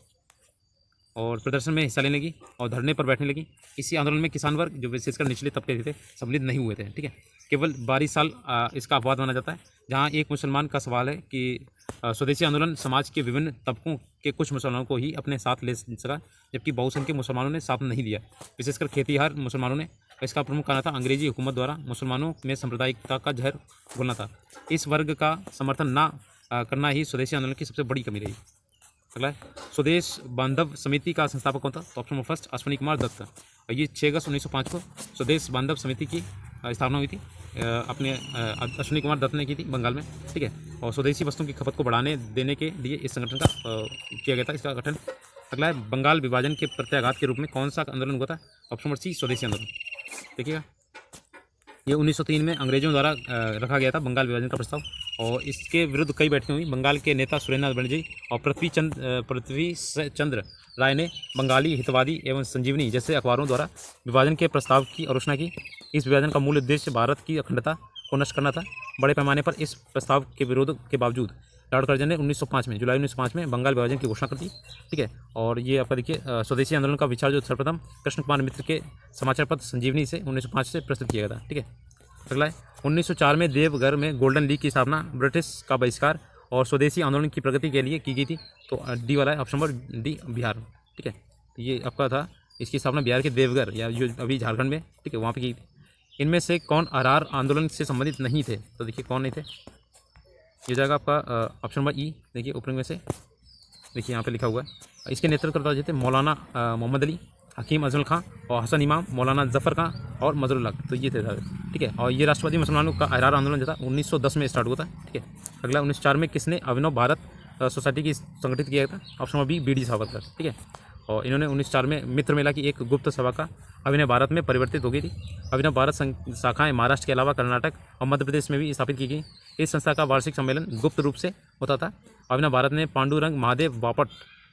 और प्रदर्शन में हिस्सा लेने लगी और धरने पर बैठने लगी। इसी आंदोलन में किसान वर्ग जो विशेषकर निचले तबके थे सम्मिलित नहीं हुए थे। ठीक है, केवल 12 साल इसका अपवाद माना जाता है, जहाँ एक मुसलमान का सवाल है कि स्वदेशी आंदोलन समाज के विभिन्न तबकों के कुछ मुसलमानों को ही अपने साथ ले सका, जबकि बहुसंख्यक मुसलमानों ने साथ नहीं दिया। विशेषकर खेतीहार मुसलमानों ने। इसका प्रमुख कारण था अंग्रेजी हुकूमत द्वारा मुसलमानों में सांप्रदायिकता का जहर घोलना था। इस वर्ग का समर्थन न करना ही स्वदेशी आंदोलन की सबसे बड़ी कमी रही। अगला है स्वदेश बांधव समिति का संस्थापक कौन था? तो option number first Ashwini Kumar Dutt. और ये 6 अगस्त 1905 को स्वदेश बांधव समिति की स्थापना हुई थी। अपने अश्विनी कुमार दत्त ने की थी बंगाल में। ठीक है, और स्वदेशी वस्तुओं की खपत को बढ़ाने देने के लिए इस संगठन का किया गया था, इसका गठन। अगला है बंगाल विभाजन के प्रत्याघात के रूप में कौन सा आंदोलन हुआ था? ऑप्शन नंबर सी स्वदेशी आंदोलन। देखिएगा ये 1903 में अंग्रेजों द्वारा रखा गया था बंगाल विभाजन का प्रस्ताव और इसके विरुद्ध कई बैठकें हुई। बंगाल के नेता सुरेंद्रनाथ बनर्जी और पृथ्वी चंद्र राय ने बंगाली हितवादी एवं संजीवनी जैसे अखबारों द्वारा विभाजन के प्रस्ताव की आलोचना की। इस विभाजन का मूल उद्देश्य भारत की अखंडता को नष्ट करना था। बड़े पैमाने पर इस प्रस्ताव के विरोध के बावजूद लॉर्ड कर्जन ने 1905 में जुलाई 1905 में बंगाल विभाजन की घोषणा कर दी। ठीक है, और ये आपका देखिए स्वदेशी आंदोलन का विचार जो सर्वप्रथम कृष्ण कुमार मित्र के समाचार पत्र संजीवनी से 1905 से प्रस्तुत किया गया था। ठीक है, अगला है 1904 में देवघर में गोल्डन लीग की स्थापना, ब्रिटिश का बहिष्कार और स्वदेशी आंदोलन की प्रगति के लिए की गई थी। तो डी वाला है ऑप्शन नंबर डी बिहार। ठीक है, ये आपका था इसकी स्थापना बिहार के देवघर या जो अभी झारखंड में, ठीक है, वहाँ पर की थी। इनमें से कौन अरार आंदोलन से संबंधित नहीं थे? तो देखिए कौन नहीं थे, ये जाएगा आपका ऑप्शन नंबर ई। देखिए ऊपर में से देखिए यहाँ पे लिखा हुआ है। इसके नेतृत्व थे मौलाना मोहम्मद अली, हकीम अजमल खां और हसन इमाम, मौलाना जफ़र खां और मजरुल हक। तो ये थे सारे। ठीक है, और ये राष्ट्रवादी मुसलमानों का अरार आंदोलन जो था 1910 में स्टार्ट हुआ था। ठीक है, अगला 1904 में किसने अभिनव भारत सोसाइटी की संगठित किया था? Option number B V D Savarkar. ठीक है, और इन्होंने 1904 में मित्र मेला की एक गुप्त सभा का अभिनव भारत में परिवर्तित हो गई थी। अभिनव भारत शाखाएं महाराष्ट्र के अलावा कर्नाटक और मध्य प्रदेश में भी स्थापित की गई। इस संस्था का वार्षिक सम्मेलन गुप्त रूप से होता था। अभिनव भारत ने पांडुरंग महादेव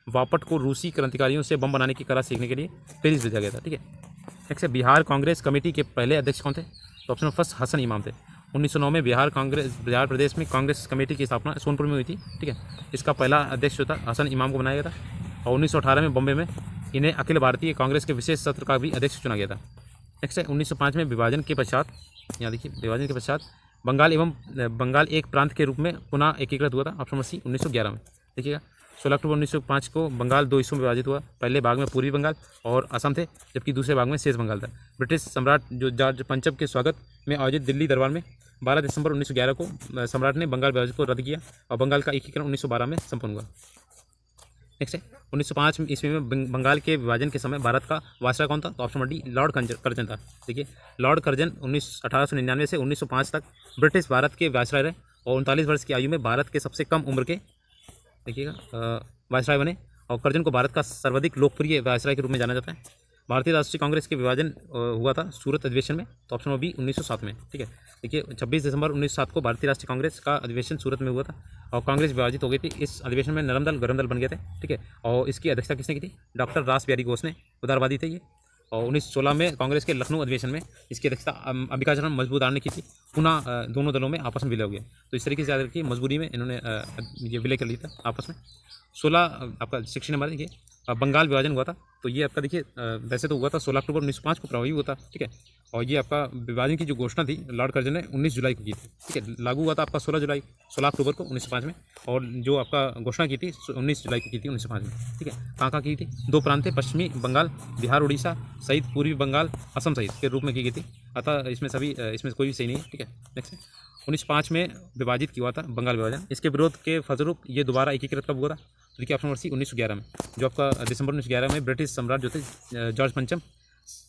वापट को रूसी क्रांतिकारियों से बम बनाने की कला सीखने के लिए पेरिस भेजा गया था। ठीक है, नेक्स्ट बिहार कांग्रेस कमेटी के पहले अध्यक्ष कौन थे? तो ऑप्शन फर्स्ट हसन इमाम थे। 1909 में बिहार प्रदेश में कांग्रेस कमेटी की स्थापना सोनपुर में हुई थी। ठीक है, इसका पहला अध्यक्ष जो था हसन इमाम को बनाया गया था और 1918 में बॉम्बे में इन्हें अखिल भारतीय कांग्रेस के विशेष सत्र का भी अध्यक्ष चुना गया था। नेक्स्ट है 1905 में विभाजन के पश्चात, यहाँ देखिए विभाजन के पश्चात बंगाल एक प्रांत के रूप में पुनः एकीकृत हुआ था। ऑप्शन नंबर सी 1911 में। देखिएगा 16 अक्टूबर 1905 को बंगाल 2 हिस्सों में विभाजित हुआ। पहले भाग में पूर्वी बंगाल और असम थे, जबकि दूसरे भाग में शेष बंगाल था। ब्रिटिश सम्राट जो जॉर्ज पंचम के स्वागत में आयोजित दिल्ली दरबार में 12 दिसंबर 1911 को सम्राट ने बंगाल विभाजन को रद्द किया और बंगाल का एकीकरण 1912 में संपन्न हुआ। नेक्स्ट है 1905 ईस्वी में बंगाल के विभाजन के समय भारत का वायसराय कौन था? तो option number D Lord Curzon था। देखिए लॉर्ड कर्जन 1899 से 1905 तक ब्रिटिश भारत के वायसराय रहे और 39 वर्ष की आयु में भारत के सबसे कम उम्र के देखिएगा वायसराय बने। और करजन को भारत का सर्वाधिक लोकप्रिय वायसराय के रूप में जाना जाता है। भारतीय राष्ट्रीय कांग्रेस के विभाजन हुआ था सूरत अधिवेशन में, तो ऑप्शन बी 1907 में। ठीक है, देखिए 26 दिसंबर 1907 को भारतीय राष्ट्रीय कांग्रेस का अधिवेशन सूरत में हुआ था और कांग्रेस विभाजित हो गई थी। इस अधिवेशन में नरम दल गरम दल बन गए थे। ठीक है, और इसकी अध्यक्षता किसने की थी? डॉक्टर रास बिहारी घोष ने, उदारवादी थे ये। और 1916 में कांग्रेस के लखनऊ अधिवेशन में इसकी अध्यक्षता अंबिकाचरण मजबूदार ने की थी। पुनः दोनों दलों में आपस में विलय हो गया। तो इस तरीके से याद रखिए, मजबूरी में इन्होंने ये विलय कर लिया था आपस में। 16 आपका 16 नंबर देखिए बंगाल विभाजन हुआ था। तो ये आपका देखिए वैसे तो हुआ था 16 अक्टूबर 1905 को प्रभावी हुआ था। ठीक है, और ये आपका विभाजन की जो घोषणा थी लॉर्ड कर्जन ने 19 जुलाई को की थी। ठीक है, लागू हुआ था आपका 16 अक्टूबर को 1905 में, और जो आपका घोषणा की थी 19 जुलाई को की थी 1905 में। ठीक है, कहाँ की थी? 2 प्रांत थे, पश्चिमी बंगाल, बिहार, उड़ीसा सहित पूर्वी बंगाल, असम सहित के रूप में की गई थी। अतः इसमें कोई भी सही नहीं है। ठीक है, नेक्स्ट 1905 में विभाजित किया हुआ था बंगाल विभाजन। इसके विरोध के फलस्वरूप ये दोबारा एकीकृत कब हुआ था? तो देखिए ऑप्शन नंबर सी 1911 में, जो आपका दिसंबर 1911 में ब्रिटिश सम्राट जो थे जॉर्ज पंचम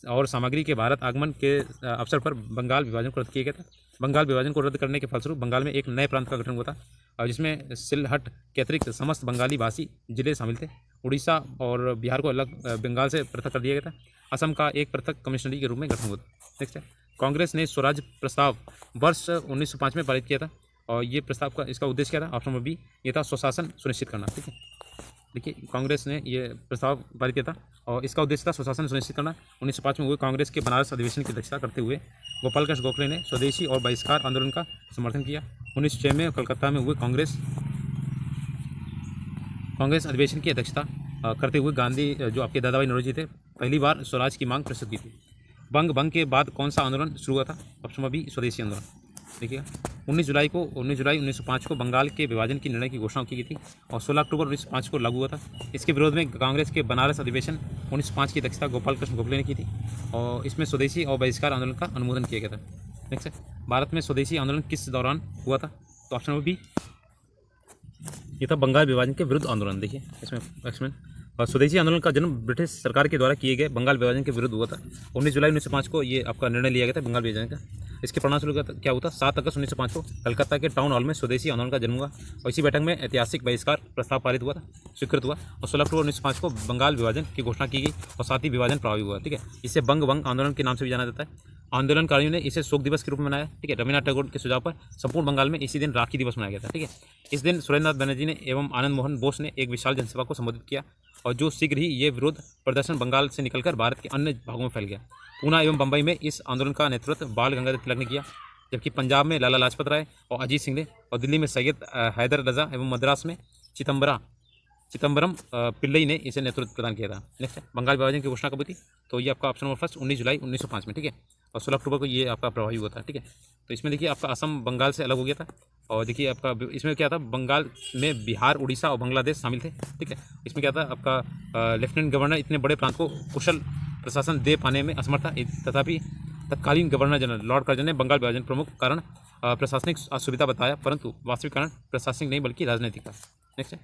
और सामग्री के भारत आगमन के अवसर पर बंगाल विभाजन को रद्द किया गया था। बंगाल विभाजन को रद्द करने के फलस्वरूप बंगाल में एक नए प्रांत का गठन हुआ था, और जिसमें सिलहट के अतिरिक्त समस्त बंगाली भाषी जिले शामिल थे। उड़ीसा और बिहार को अलग बंगाल से पृथक कर दिया गया था। असम का एक पृथक कमिश्नरी के रूप में गठन हुआ था। नेक्स्ट है, कांग्रेस ने स्वराज प्रस्ताव वर्ष 1905 में पारित किया था, और ये प्रस्ताव का इसका उद्देश्य क्या था? ऑप्शन नंबर बी ये था स्वशासन सुनिश्चित करना। ठीक है, देखिए कांग्रेस ने ये प्रस्ताव पारित किया था और इसका उद्देश्य था स्वशासन सुनिश्चित करना। 1905 में हुए कांग्रेस के बनारस अधिवेशन की अध्यक्षता करते हुए गोपाल कृष्ण गोखले ने स्वदेशी और बहिष्कार आंदोलन का समर्थन किया। 1906 में कलकत्ता में हुए कांग्रेस अधिवेशन की अध्यक्षता करते हुए गांधी जो आपके दादा भाई नौरोजी थे पहली बार स्वराज की मांग प्रस्तुत की थी। भंग के बाद कौन सा आंदोलन शुरू हुआ था? ऑप्शन नंबर बी स्वदेशी आंदोलन। देखिए 19 जुलाई 1905 को बंगाल के विभाजन की निर्णय की घोषणा की गई थी और 16 अक्टूबर 1905 को लागू हुआ था। इसके विरोध में कांग्रेस के बनारस अधिवेशन 1905 की अध्यक्षता गोपाल कृष्ण गोखले ने की थी और इसमें स्वदेशी और बहिष्कार आंदोलन का अनुमोदन किया गया था। नेक्स्ट है, भारत में स्वदेशी आंदोलन किस दौरान हुआ था? तो ऑप्शन नंबर बी ये था बंगाल विभाजन के विरुद्ध आंदोलन। देखिए इसमें और स्वदेशी आंदोलन का जन्म ब्रिटिश सरकार के द्वारा किए गए बंगाल विभाजन के विरुद्ध हुआ था। 19 जुलाई 1905 को ये आपका निर्णय लिया गया था बंगाल विभाजन का। इसके परिणामस्वरूप क्या हुआ था? 7 अगस्त 1905 को कलकत्ता के टाउन हॉल में स्वदेशी आंदोलन का जन्म हुआ और इसी बैठक में ऐतिहासिक बहिष्कार प्रस्ताव पारित हुआ था, स्वीकृत हुआ और 16 अक्टूबर 1905 को बंगाल विभाजन की घोषणा की गई और साथ ही विभाजन प्रभावी हुआ। ठीक है, इसे बंग आंदोलन के नाम से भी जाना जाता है। आंदोलनकारियों ने इसे शोक दिवस के रूप में मनाया। ठीक है, रविन्द्रनाथ टैगोर के सुझाव पर संपूर्ण बंगाल में इसी दिन राखी दिवस मनाया गया था। ठीक है, इस दिन सुरेंद्रनाथ बनर्जी ने एवं आनंद मोहन बोस ने एक विशाल जनसभा को संबोधित किया और जो शीघ्र ही ये विरोध प्रदर्शन बंगाल से निकलकर भारत के अन्य भागों में फैल गया। पूना एवं बम्बई में इस आंदोलन का नेतृत्व बाल गंगाधर तिलक ने किया, जबकि पंजाब में लाला लाजपत राय और अजीत सिंह ने, और दिल्ली में सैयद हैदर रजा एवं मद्रास में चिदम्बरम पिल्लई ने इसे नेतृत्व प्रदान किया था। नेक्स्ट है, बंगाल विभाजन की घोषणा कब हुई थी? तो ये आपका ऑप्शन नंबर फर्स्ट 19 जुलाई 1905 में। ठीक है, और 16 अक्टूबर को ये आपका प्रभावी हुआ था। ठीक है, तो इसमें देखिए आपका असम बंगाल से अलग हो गया था और देखिए आपका इसमें क्या था, बंगाल में बिहार, उड़ीसा और बांग्लादेश शामिल थे। ठीक है, इसमें क्या था आपका लेफ्टिनेंट गवर्नर इतने बड़े प्रांत को कुशल प्रशासन दे पाने में असमर्थ था, तथापि तत्कालीन गवर्नर जनरल लॉर्ड कर्जन ने बंगाल विभाजन प्रमुख कारण प्रशासनिक असुविधा बताया, परंतु वास्तविक कारण प्रशासनिक नहीं बल्कि राजनीतिक था। नेक्स्ट है,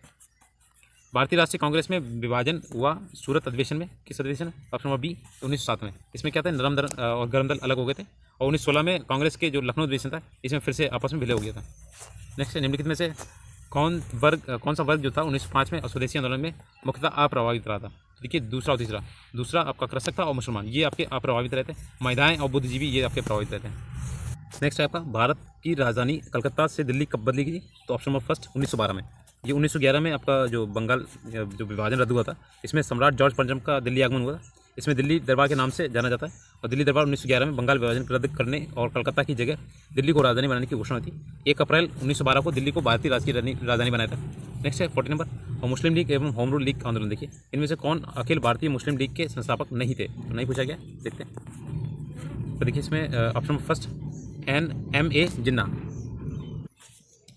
भारतीय राष्ट्रीय कांग्रेस में विभाजन हुआ सूरत अधिवेशन में। किस अधिवेशन में? ऑप्शन नंबर बी 1907 में। इसमें क्या था, नरम दल और गरम दल अलग हो गए थे और 1916 में कांग्रेस के जो लखनऊ अधिवेशन था इसमें फिर से आपस में विलय हो गया था। नेक्स्ट है, निम्नलिखित में से कौन सा वर्ग जो था 1905 में स्वदेशी आंदोलन में मुख्यतः अप्रभावित रहा था? देखिए दूसरा और तीसरा। दूसरा आपका कृषक था और मुसलमान, ये आपके अप्रभावित रहते हैं। महिलाएं और बुद्धिजीवी ये आपके प्रभावित रहते हैं। नेक्स्ट है आपका, भारत की राजधानी कलकत्ता से दिल्ली कब बदली गई? तो ऑप्शन नंबर फर्स्ट 1912 में। ये 1911 में आपका जो बंगाल जो विभाजन रद्द हुआ था इसमें सम्राट जॉर्ज पंचम का दिल्ली आगमन हुआ था। इसमें दिल्ली दरबार के नाम से जाना जाता है और दिल्ली दरबार 1911 में बंगाल विभाजन रद्द करने और कलकत्ता की जगह दिल्ली को राजधानी बनाने की घोषणा थी। 1 अप्रैल 1912 को दिल्ली को भारतीय राजधानी बनाया था। नेक्स्ट है 40 नंबर, और मुस्लिम लीग एवं होम रूल लीग आंदोलन। देखिए इनमें से कौन अखिल भारतीय मुस्लिम लीग के संस्थापक नहीं थे? तो नहीं पूछा गया, देखते हैं। तो देखिए इसमें ऑप्शन फर्स्ट NMA जिन्ना।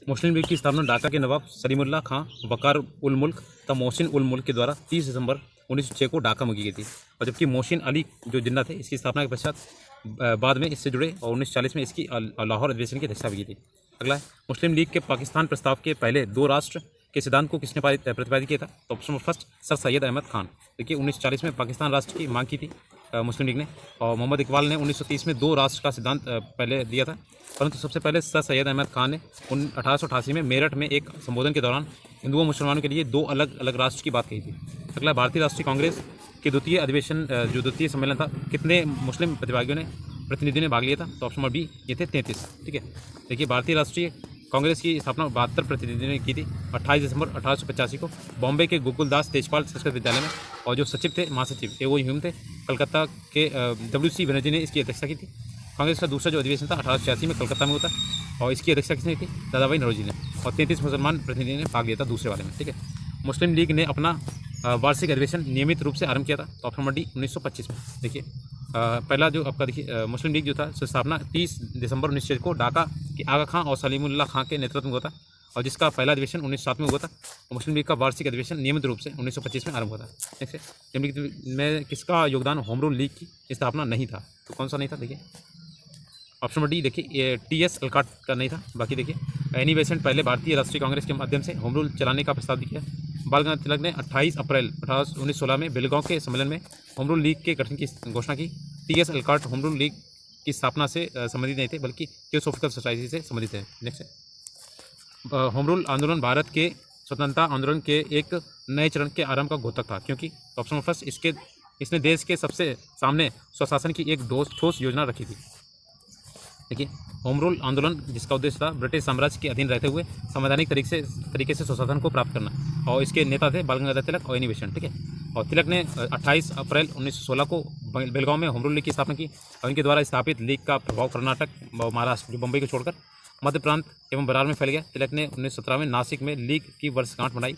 मुस्लिम लीग की स्थापना ढाका के नवाब सलीमुल्लाह खां वकार उल मुल्क तथा मोहसिन उल मुल्क के द्वारा 30 दिसंबर 1906 को ढाका में की गई थी, और जबकि मोहसिन अली जो जिन्ना थे इसकी स्थापना के पश्चात बाद में इससे जुड़े और 1940 में इसकी लाहौर अधिवेशन की अध्यक्षता भी की थी। अगला है, मुस्लिम लीग के पाकिस्तान प्रस्ताव के पहले 2 राष्ट्र के सिद्धांत को किसने प्रतिपादित किया था? तो option first sir Syed Ahmed Khan. देखिए 1940 में पाकिस्तान राष्ट्र की मांग की थी मुस्लिम लीग ने। और मोहम्मद इकबाल ने 1930 में 2 राष्ट्र का सिद्धांत पहले दिया था, परंतु सबसे पहले सर सैयद अहमद खान ने 1888 में मेरठ में एक संबोधन के दौरान हिंदुओं मुसलमानों के लिए 2 अलग अलग राष्ट्र की बात कही थी। अगला, भारतीय राष्ट्रीय कांग्रेस के द्वितीय अधिवेशन जो द्वितीय सम्मेलन था, कितने मुस्लिम प्रतिनिधियों ने भाग लिया था? तो ऑप्शन नंबर बी, ये थे 33। ठीक है, देखिए भारतीय राष्ट्रीय कांग्रेस की स्थापना 72 प्रतिनिधियों ने की थी 28 दिसंबर 1885 को बॉम्बे के गोकुलदास तेजपाल संस्कृत विद्यालय में। और जो सचिव थे, महासचिव ए.ओ. ह्यूम थे, कलकत्ता के W.C. बनर्जी ने इसकी अध्यक्षता की थी। कांग्रेस का दूसरा जो अधिवेशन था 1886 में कलकत्ता में होता, और इसकी अध्यक्षता किसने की थी? दादाभाई नौरोजी ने। और 33 मुसलमान प्रतिनिधियों ने भाग लिया था दूसरे वाले में। ठीक है, मुस्लिम लीग ने अपना वार्षिक अधिवेशन नियमित रूप से आरंभ किया था। तो ऑप्शन नंबर डी, 1925 में। देखिए पहला जो आपका देखिए मुस्लिम लीग जो था, स्थापना 30 दिसंबर 1906 को ढाका के आगा खां और सलीमुल्लाह खां के नेतृत्व में हुआ था, और जिसका पहला अधिवेशन 1907 में हुआ था। और मुस्लिम लीग का वार्षिक अधिवेशन नियमित रूप से 1925 में आरंभ हुआ था। नेक्स्ट है, मुस्लिम लीग में किसका योगदान होम रूल लीग की स्थापना नहीं था? तो कौन सा नहीं था? देखिए ऑप्शन नंबर डी, देखिए T.S. अलकाट का नहीं था। बाकी देखिए एनी बेसेंट पहले भारतीय राष्ट्रीय कांग्रेस के माध्यम से होम रूल चलाने का प्रस्ताव किया। बाल गंगाधर तिलक ने 28 अप्रैल 1916 में बेलगांव के सम्मेलन में होम रूल लीग के गठन की घोषणा की। T.S. Olcott home rule league की स्थापना से संबंधित नहीं थे, बल्कि थियोसॉफिकल सोसाइटी से संबंधित है। नेक्स्ट है, होम रूल आंदोलन भारत के स्वतंत्रता आंदोलन के एक नए चरण के आरंभ का घोतक था, क्योंकि ऑप्शन फर्स्ट, इसने देश के सबसे सामने स्वशासन की एक ठोस योजना रखी थी। देखिए होम रूल आंदोलन जिसका उद्देश्य था ब्रिटिश साम्राज्य के अधीन रहते हुए संवैधानिक तरीके से स्वशासन को प्राप्त करना, और इसके नेता थे बाल गंगाधर तिलक और एनी बेसेंट। ठीक है, और तिलक ने 28 अप्रैल 1916 को बेलगांव में होम रूल लीग की स्थापना की, और इनके द्वारा स्थापित लीग का प्रभाव कर्नाटक, महाराष्ट्र, जो बम्बई को छोड़कर मध्य प्रांत एवं बरार में फैल गया। तिलक ने 1917 में नासिक में लीग की वर्षगांठ मनाई,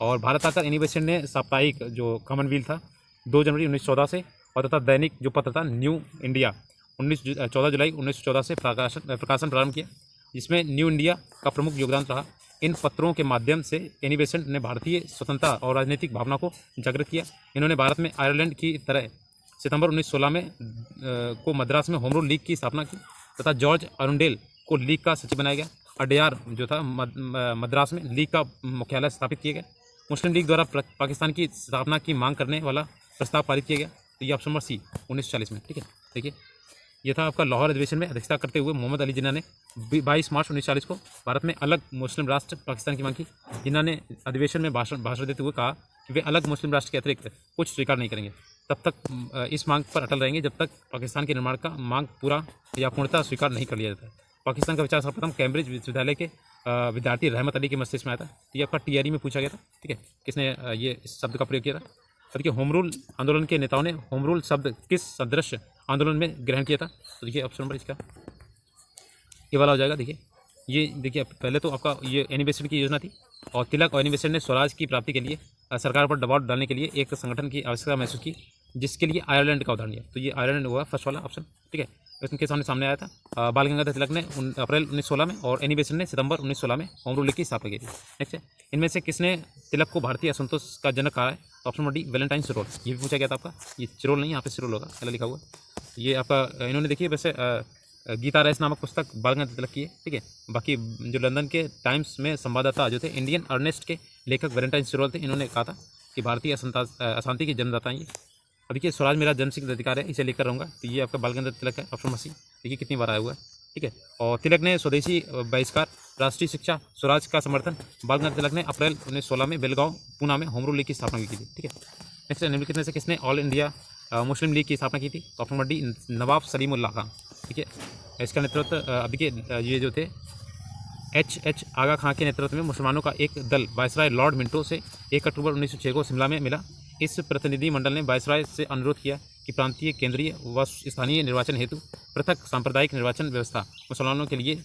और भारत आकर एनी बेसेंट ने साप्ताहिक जो कॉमनवेल्थ था 2 जनवरी 1914 से, और तथा दैनिक जो पत्र था न्यू इंडिया 14 जुलाई 1914 से प्रकाशन प्रारंभ किया, जिसमें न्यू इंडिया का प्रमुख योगदान रहा। इन पत्रों के माध्यम से एनी बेसेंट ने भारतीय स्वतंत्रता और राजनीतिक भावना को जागृत किया। इन्होंने भारत में आयरलैंड की तरह सितंबर 1916 में को मद्रास में होम रूल लीग की स्थापना की, तथा जॉर्ज अरुंडेल को लीग का सचिव बनाया गया। अडयार जो था मद्रास में लीग का मुख्यालय स्थापित किया गया। मुस्लिम लीग द्वारा पाकिस्तान की स्थापना की मांग करने वाला प्रस्ताव पारित किया गया। तो ये ऑप्शन नंबर सी, 1940 में। ठीक है, देखिए यह था आपका लाहौर अधिवेशन में अध्यक्षता करते हुए मोहम्मद अली जिन्ना ने 22 मार्च 1940 को भारत में अलग मुस्लिम राष्ट्र पाकिस्तान की मांग की। जिन्ना ने अधिवेशन में भाषण देते हुए कहा कि वे अलग मुस्लिम राष्ट्र के अतिरिक्त कुछ स्वीकार नहीं करेंगे, तब तक इस मांग पर अटल रहेंगे जब तक पाकिस्तान के निर्माण का मांग पूरा या पूर्णतः स्वीकार नहीं कर लिया जाता है। पाकिस्तान का विचार सर्वप्रथम कैम्ब्रिज विश्वविद्यालय के विद्यार्थी रहमत अली के मस्तिष्क में आया था। तो ये आपका TRE में पूछा गया था। ठीक है, किसने ये इस शब्द का प्रयोग किया था? तो देखिए होम रूल आंदोलन के नेताओं ने होम रूल शब्द किस सदृश आंदोलन में ग्रहण किया था? तो देखिए ऑप्शन नंबर इसका ये वाला हो जाएगा। देखिए ये देखिए पहले तो आपका ये एनी बेसेंट की योजना थी, और तिलक और एनी बेसेंट ने स्वराज की प्राप्ति के लिए सरकार पर दबाव डालने के लिए एक संगठन की आवश्यकता महसूस की, जिसके लिए आयरलैंड का उदाहरण दिया। तो ये आयरलैंड हुआ फर्स्ट वाला ऑप्शन। ठीक है, इनके सामने आया था। बाल गंगाधर तिलक ने अप्रैल 1916 में और एनी बेसेंट ने सितंबर 1916 में होम रूल लीग की स्थापना की थी। नेक्स्ट है, इनमें से किसने तिलक को भारतीय असंतोष का जनक कहा है? तो ऑप्शन नंबर डी, वैलेंटाइन सिरोल। ये भी पूछा गया था आपका। ये सिरोल नहीं, यहाँ पे सिरोल होगा, पहले लिखा हुआ। ये आपका इन्होंने देखिए वैसे गीता रेस नामक पुस्तक बाल गंगाधर तिलक की है। ठीक है, बाकी जो लंदन के टाइम्स में संवाददाता जो थे इंडियन अर्नेस्ट के लेखक वैलेंटाइन सिरोल थे, इन्होंने कहा था कि भारतीय अशांति के जन्मदाता हैं ये। और देखिए स्वराज मेरा जन्मसिद्ध अधिकार है, इसे लेकर रहूँगा। तो ये आपका बाल गंगाधर तिलक है, ऑप्शन नंबर सी। देखिए कितनी बार आया हुआ है। ठीक है, और तिलक ने स्वदेशी बहिष्कार, राष्ट्रीय शिक्षा, स्वराज का समर्थन। बाल गंगाधर तिलक ने अप्रैल 1916 में बेलगांव पूना में होम रूल लीग की स्थापना की थी। ठीक है, नेक्स्ट निम्नलिखित में से किसने ऑल इंडिया मुस्लिम लीग की स्थापना की थी? तो ऑप्शन नंबर डी, नवाब सलीमुल्लाह खां। ठीक है, इसका नेतृत्व देखिए ये जो थे H आगा खां के नेतृत्व में मुसलमानों का एक दल वायसराय लॉर्ड मिंटो से 1 अक्टूबर 1906 को शिमला में मिला। इस प्रतिनिधि मंडल ने वायसराय से अनुरोध किया कि प्रांतीय, केंद्रीय व स्थानीय निर्वाचन हेतु पृथक सांप्रदायिक निर्वाचन व्यवस्था मुसलमानों के लिए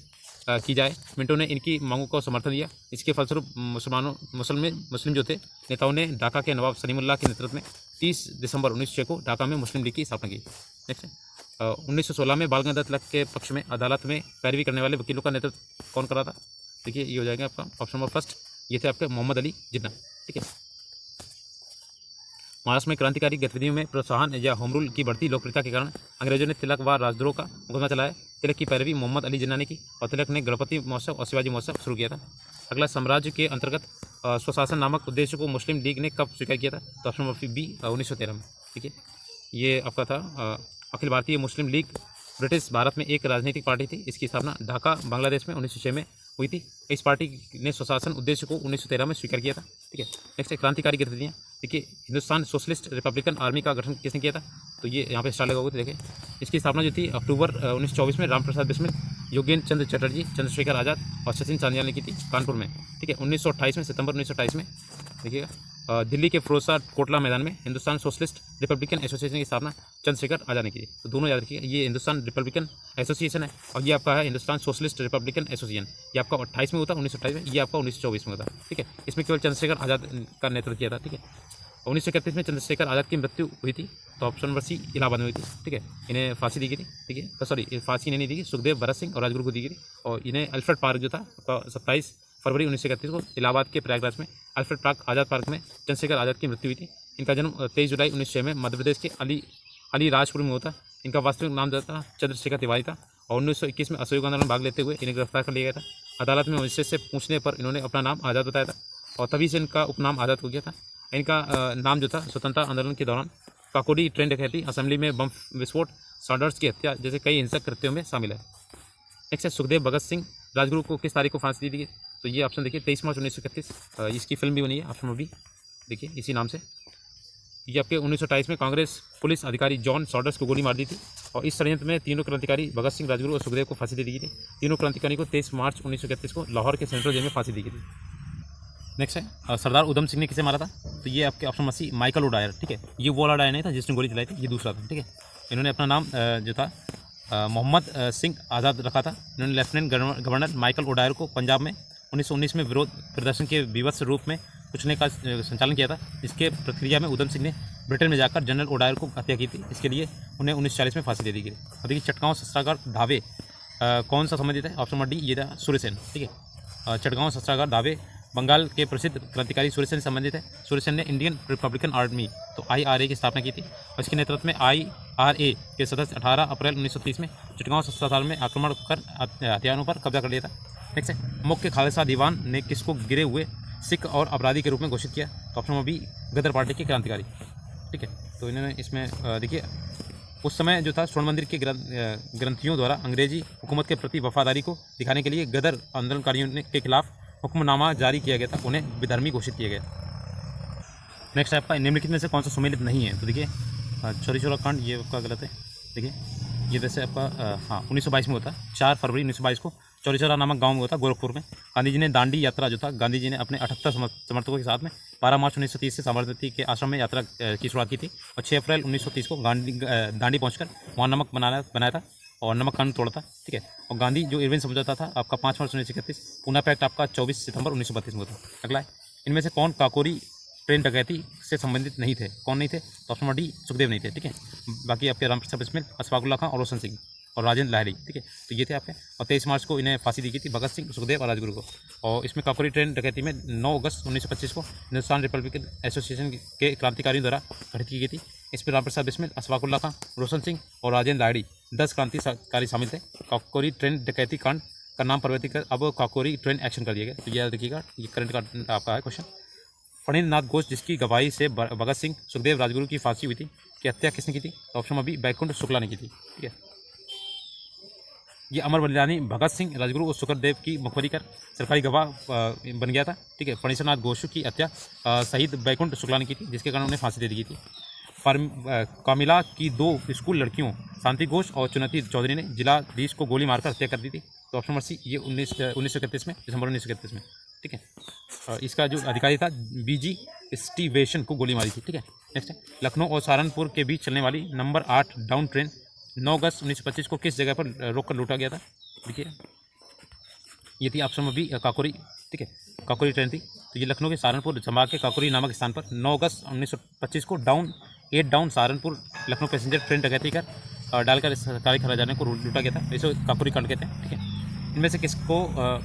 की जाए। मिंटो ने इनकी मांगों को समर्थन दिया। इसके फलस्वरूप मुस्लिम जो थे नेताओं ने ढाका के नवाब सलीमुल्लाह के नेतृत्व में 30 दिसंबर 1906 को ढाका में मुस्लिम लीग की स्थापना की। नेक्स्ट 1916 में बाल गंगाधर तिलक के पक्ष में अदालत में पैरवी करने वाले वकीलों का नेतृत्व कौन कर रहा था? देखिए ये हो जाएगा आपका ऑप्शन नंबर फर्स्ट, ये थे आपके मोहम्मद अली जिन्ना। ठीक है, महाराष्ट्र में क्रांतिकारी गतिविधियों में प्रोत्साहन या होम रूल की बढ़ती लोकप्रियता के कारण अंग्रेजों ने तिलक व राजद्रोह का मुकदमा चलाया। तिलक की पैरवी मोहम्मद अली जिन्ना ने की, और तिलक ने गणपति महोत्सव और शिवाजी महोत्सव शुरू किया था। अगला, साम्राज्य के अंतर्गत स्वशासन नामक उद्देश्य को मुस्लिम लीग ने कब स्वीकार किया था? तो ऑप्शन नंबर बी, 1913 में। ठीक है, ये आपका था अखिल भारतीय मुस्लिम लीग ब्रिटिश भारत में एक राजनीतिक पार्टी थी। इसकी स्थापना ढाका बांग्लादेश में 1906 में हुई थी। इस पार्टी ने स्वशासन उद्देश्य को 1913 में स्वीकार किया था। ठीक है, नेक्स्ट है क्रांतिकारी गतिविधियाँ। देखिए, हिंदुस्तान सोशलिस्ट रिपब्लिकन आर्मी का गठन किसने किया था? तो ये यहाँ पे स्टार लगा हुआ था। देखिए, इसकी स्थापना जो थी अक्टूबर 1924 में रामप्रसाद बिस्मिल, योगेंद्र चंद्र चटर्जी, चंद्रशेखर आज़ाद और सचिन चांदियाल ने की थी कानपुर में। ठीक है, 1928 में, सितंबर 1928 में देखिएगा दिल्ली के फिरोजशाह कोटला मैदान में हिंदुस्तान सोशलिस्ट रिपब्लिकन एसोसिएशन की स्थापना चंद्रशेखर आज़ाद ने की थी। तो दोनों याद रखिएगा, ये हिंदुस्तान रिपब्लिकन एसोसिएशन है और ये आपका है हिंदुस्तान सोशलिस्ट रिपब्लिकन एसोसिएशन। ये आपका 28 में होता, 1928 में, ये आपका 1924 में होता। ठीक है, इसमें केवल चंद्रशेखर आज़ाद का नेतृत्व किया था। ठीक है, 1931 में चंद्रशेखर आज़ाद की मृत्यु हुई थी। तो ऑप्शन नंबर सी इलाहाबाद में हुई थी। ठीक है, इन्हें फांसी दी गई थी। ठीक है, सॉरी, फांसी इन्हें नहीं दी गई, सुखदेव, भरत सिंह और राजगुरु को दी गई थी। और इन्हें अल्फ्रेड पार्क जो था 27 फरवरी 1931 को इलाहाबाद के प्रयागराज में अल्फ्रेड पार्क आज़ाद पार्क में चंद्रशेखर आज़ाद की मृत्यु हुई थी। इनका जन्म 23 जुलाई 1906 में मध्य प्रदेश के अलीराजपुर में होता। इनका वास्तविक नाम जो था चंद्रशेखर तिवारी था। और 1921 में असहयोग आंदोलन में भाग लेते हुए इन्हें गिरफ्तार कर लिया गया था। अदालत में मजिस्ट्रेट से पूछने पर इन्होंने अपना नाम आज़ाद बताया था और तभी से इनका उपनाम आज़ाद हो गया था। इनका नाम जो था स्वतंत्रता आंदोलन के दौरान काकोरी ट्रेन डकैती, असेंबली में बम विस्फोट, सॉर्डर्स की हत्या जैसे कई हिंसक कृत्यों में शामिल है। नेक्स्ट है सुखदेव भगत सिंह राजगुरु को किस तारीख को फांसी दी गई? तो ये ऑप्शन देखिए 23 मार्च 1931। इसकी फिल्म भी बनी है, ऑप्शन भी देखिए इसी नाम से। ये आपके 1928 में कांग्रेस पुलिस अधिकारी जॉन सॉर्डर्स को गोली मार दी थी और इस षड्यंत्र में तीनों क्रांतिकारी भगत सिंह, राजगुरु और सुखदेव को फांसी दे दी गई थी। तीनों क्रांतिकारी को 23 मार्च 1931 को लाहौर के सेंट्रल जेल में फांसी दी गई थी। नेक्स्ट है सरदार उधम सिंह ने किसे मारा था? तो ये आपके ऑप्शन सी माइकल ओडायर। ठीक है, ये वो वाला डायर नहीं था जिसने गोली चलाई थी, ये दूसरा था। ठीक है, इन्होंने अपना नाम जो था मोहम्मद सिंह आज़ाद रखा था। इन्होंने लेफ्टिनेंट गवर्नर माइकल ओडायर को पंजाब में 1919 में विरोध प्रदर्शन के विवश रूप में कुचलने का संचालन किया था। इसके प्रक्रिया में उधम सिंह ने ब्रिटेन में जाकर जनरल ओडायर को हत्या की थी। इसके लिए उन्हें 1940 में फांसी दे दी गई। और देखिए चटगांव शस्त्रागार धावे कौन सा संबंधित है? ऑप्शन नंबर डी ये था सूर्यसेन। ठीक है, चटगांव शस्त्रागार धावे बंगाल के प्रसिद्ध क्रांतिकारी सूर्यसेन से संबंधित है। सूर्यसेन ने इंडियन रिपब्लिकन आर्मी तो IRA की स्थापना की थी और इसके नेतृत्व में IRA के सदस्य 18 अप्रैल 1930 में चटगांव शस्त्रागार में आक्रमण कर हथियारों पर कब्जा कर लिया था। नेक्स्ट है मुख्य खालसा दीवान ने किसको गिरे हुए सिख और अपराधी के रूप में घोषित किया? तो ऑप्शन नंबर बी गदर पार्टी के क्रांतिकारी। ठीक है, तो इन्होंने इसमें देखिए उस समय जो था स्वर्ण मंदिर के ग्रंथियों द्वारा अंग्रेजी हुकूमत के प्रति वफादारी को दिखाने के लिए गदर आंदोलनकारियों के खिलाफ हुक्मनामा जारी किया गया था, उन्हें विधर्मी घोषित किया गया। नेक्स्ट है आपका निम्नलिखित में से कौन सा सुमेलित नहीं है? तो देखिए चौरी चौरा कांड ये आपका गलत है। देखिए ये वैसे आपका 1922 में होता है। 4 फरवरी 1922 को चौरी चौरा नामक गांव में होता गोरखपुर में। गांधी जी ने दांडी यात्रा जो था गांधी जी ने अपने 78 समर्थकों के साथ में 12 मार्च 1930 से साबरमती के आश्रम में यात्रा की शुरुआत की थी और 6 अप्रैल 1930 को दांडी पहुँचकर वहाँ नमक बनाया था और नमक कानून तोड़ा था। ठीक है, और गांधी जो इरविन समझौता था आपका 5 मार्च 1931, पूना पैक्ट आपका 24 सितंबर 1932 में होता। अगला है इनमें से कौन काकोरी ट्रेन डकैती से संबंधित नहीं थे? कौन नहीं थे? तो ऑप्शन नंबर डी सुखदेव नहीं थे। ठीक है, बाकी आपके रामप्रसाद बिस्मिल, अशफाकुल्लाह खां और रोशन सिंह और राजेंद्र लाहिड़ी। ठीक है, तो ये थे आपके। और 23 मार्च को इन्हें फांसी दी गई थी भगत सिंह, सुखदेव और राजगुरु को। और इसमें काकोरी ट्रेन डकैती में 9 अगस्त 1925 को हिंदुस्तान रिपब्लिकन एसोसिएशन के क्रांतिकारियों द्वारा गठित की गई थी। इसमें रामप्रसाद बिस्मिल, अशफाकुल्लाह खां, रोशन सिंह और राजेंद्र लाहिड़ी 10 क्रांतिकारी शामिल थे। काकोरी ट्रेन डकैती कांड का नाम परिवर्तित कर अब काकोरी ट्रेन एक्शन कर दिया गया। तो यह देखिएगा, ये करंट का आपका है क्वेश्चन। फणींद्र नाथ घोष जिसकी गवाही से भगत सिंह, सुखदेव, राजगुरु की फांसी हुई थी, की हत्या किसने की थी? तो ऑप्शन अभी बैकुंठ शुक्ला ने की थी। ठीक है, ये अमर बलिदानी भगत सिंह, राजगुरु और सुखदेव की मुखबरी कर सरकारी गवाह बन गया था। ठीक है, फणींद्र नाथ घोष की हत्या शहीद बैकुंठ शुक्ला ने की थी, जिसके कारण उन्हें फांसी दे दी गई थी। कामिला की 2 स्कूल लड़कियों शांति घोष और चुनौती चौधरी ने जिलाधीश को गोली मारकर हत्या कर दी थी। तो ऑप्शन नंबर सी ये 1931 में, दिसंबर 1931 में। ठीक है, इसका जो अधिकारी था BG स्टीवेशन को गोली मारी थी। ठीक है, नेक्स्ट है लखनऊ और सहारनपुर के बीच चलने वाली नंबर 8 डाउन ट्रेन 9 अगस्त 1925 को किस जगह पर रोककर लूटा गया था? देखिए ये थी ऑप्शन नंबर बी काकोरी। ठीक है, काकोरी ट्रेन थी। तो ये लखनऊ के सहारनपुर संभाग के काकोरी नामक स्थान पर 9 अगस्त 1925 को 8 down Saharanpur Lucknow passenger train डकैती कर डालकर सरकारी खजाने को लूटा गया था। इसे काकोरी कांड कहते हैं। ठीक है, इनमें से किसको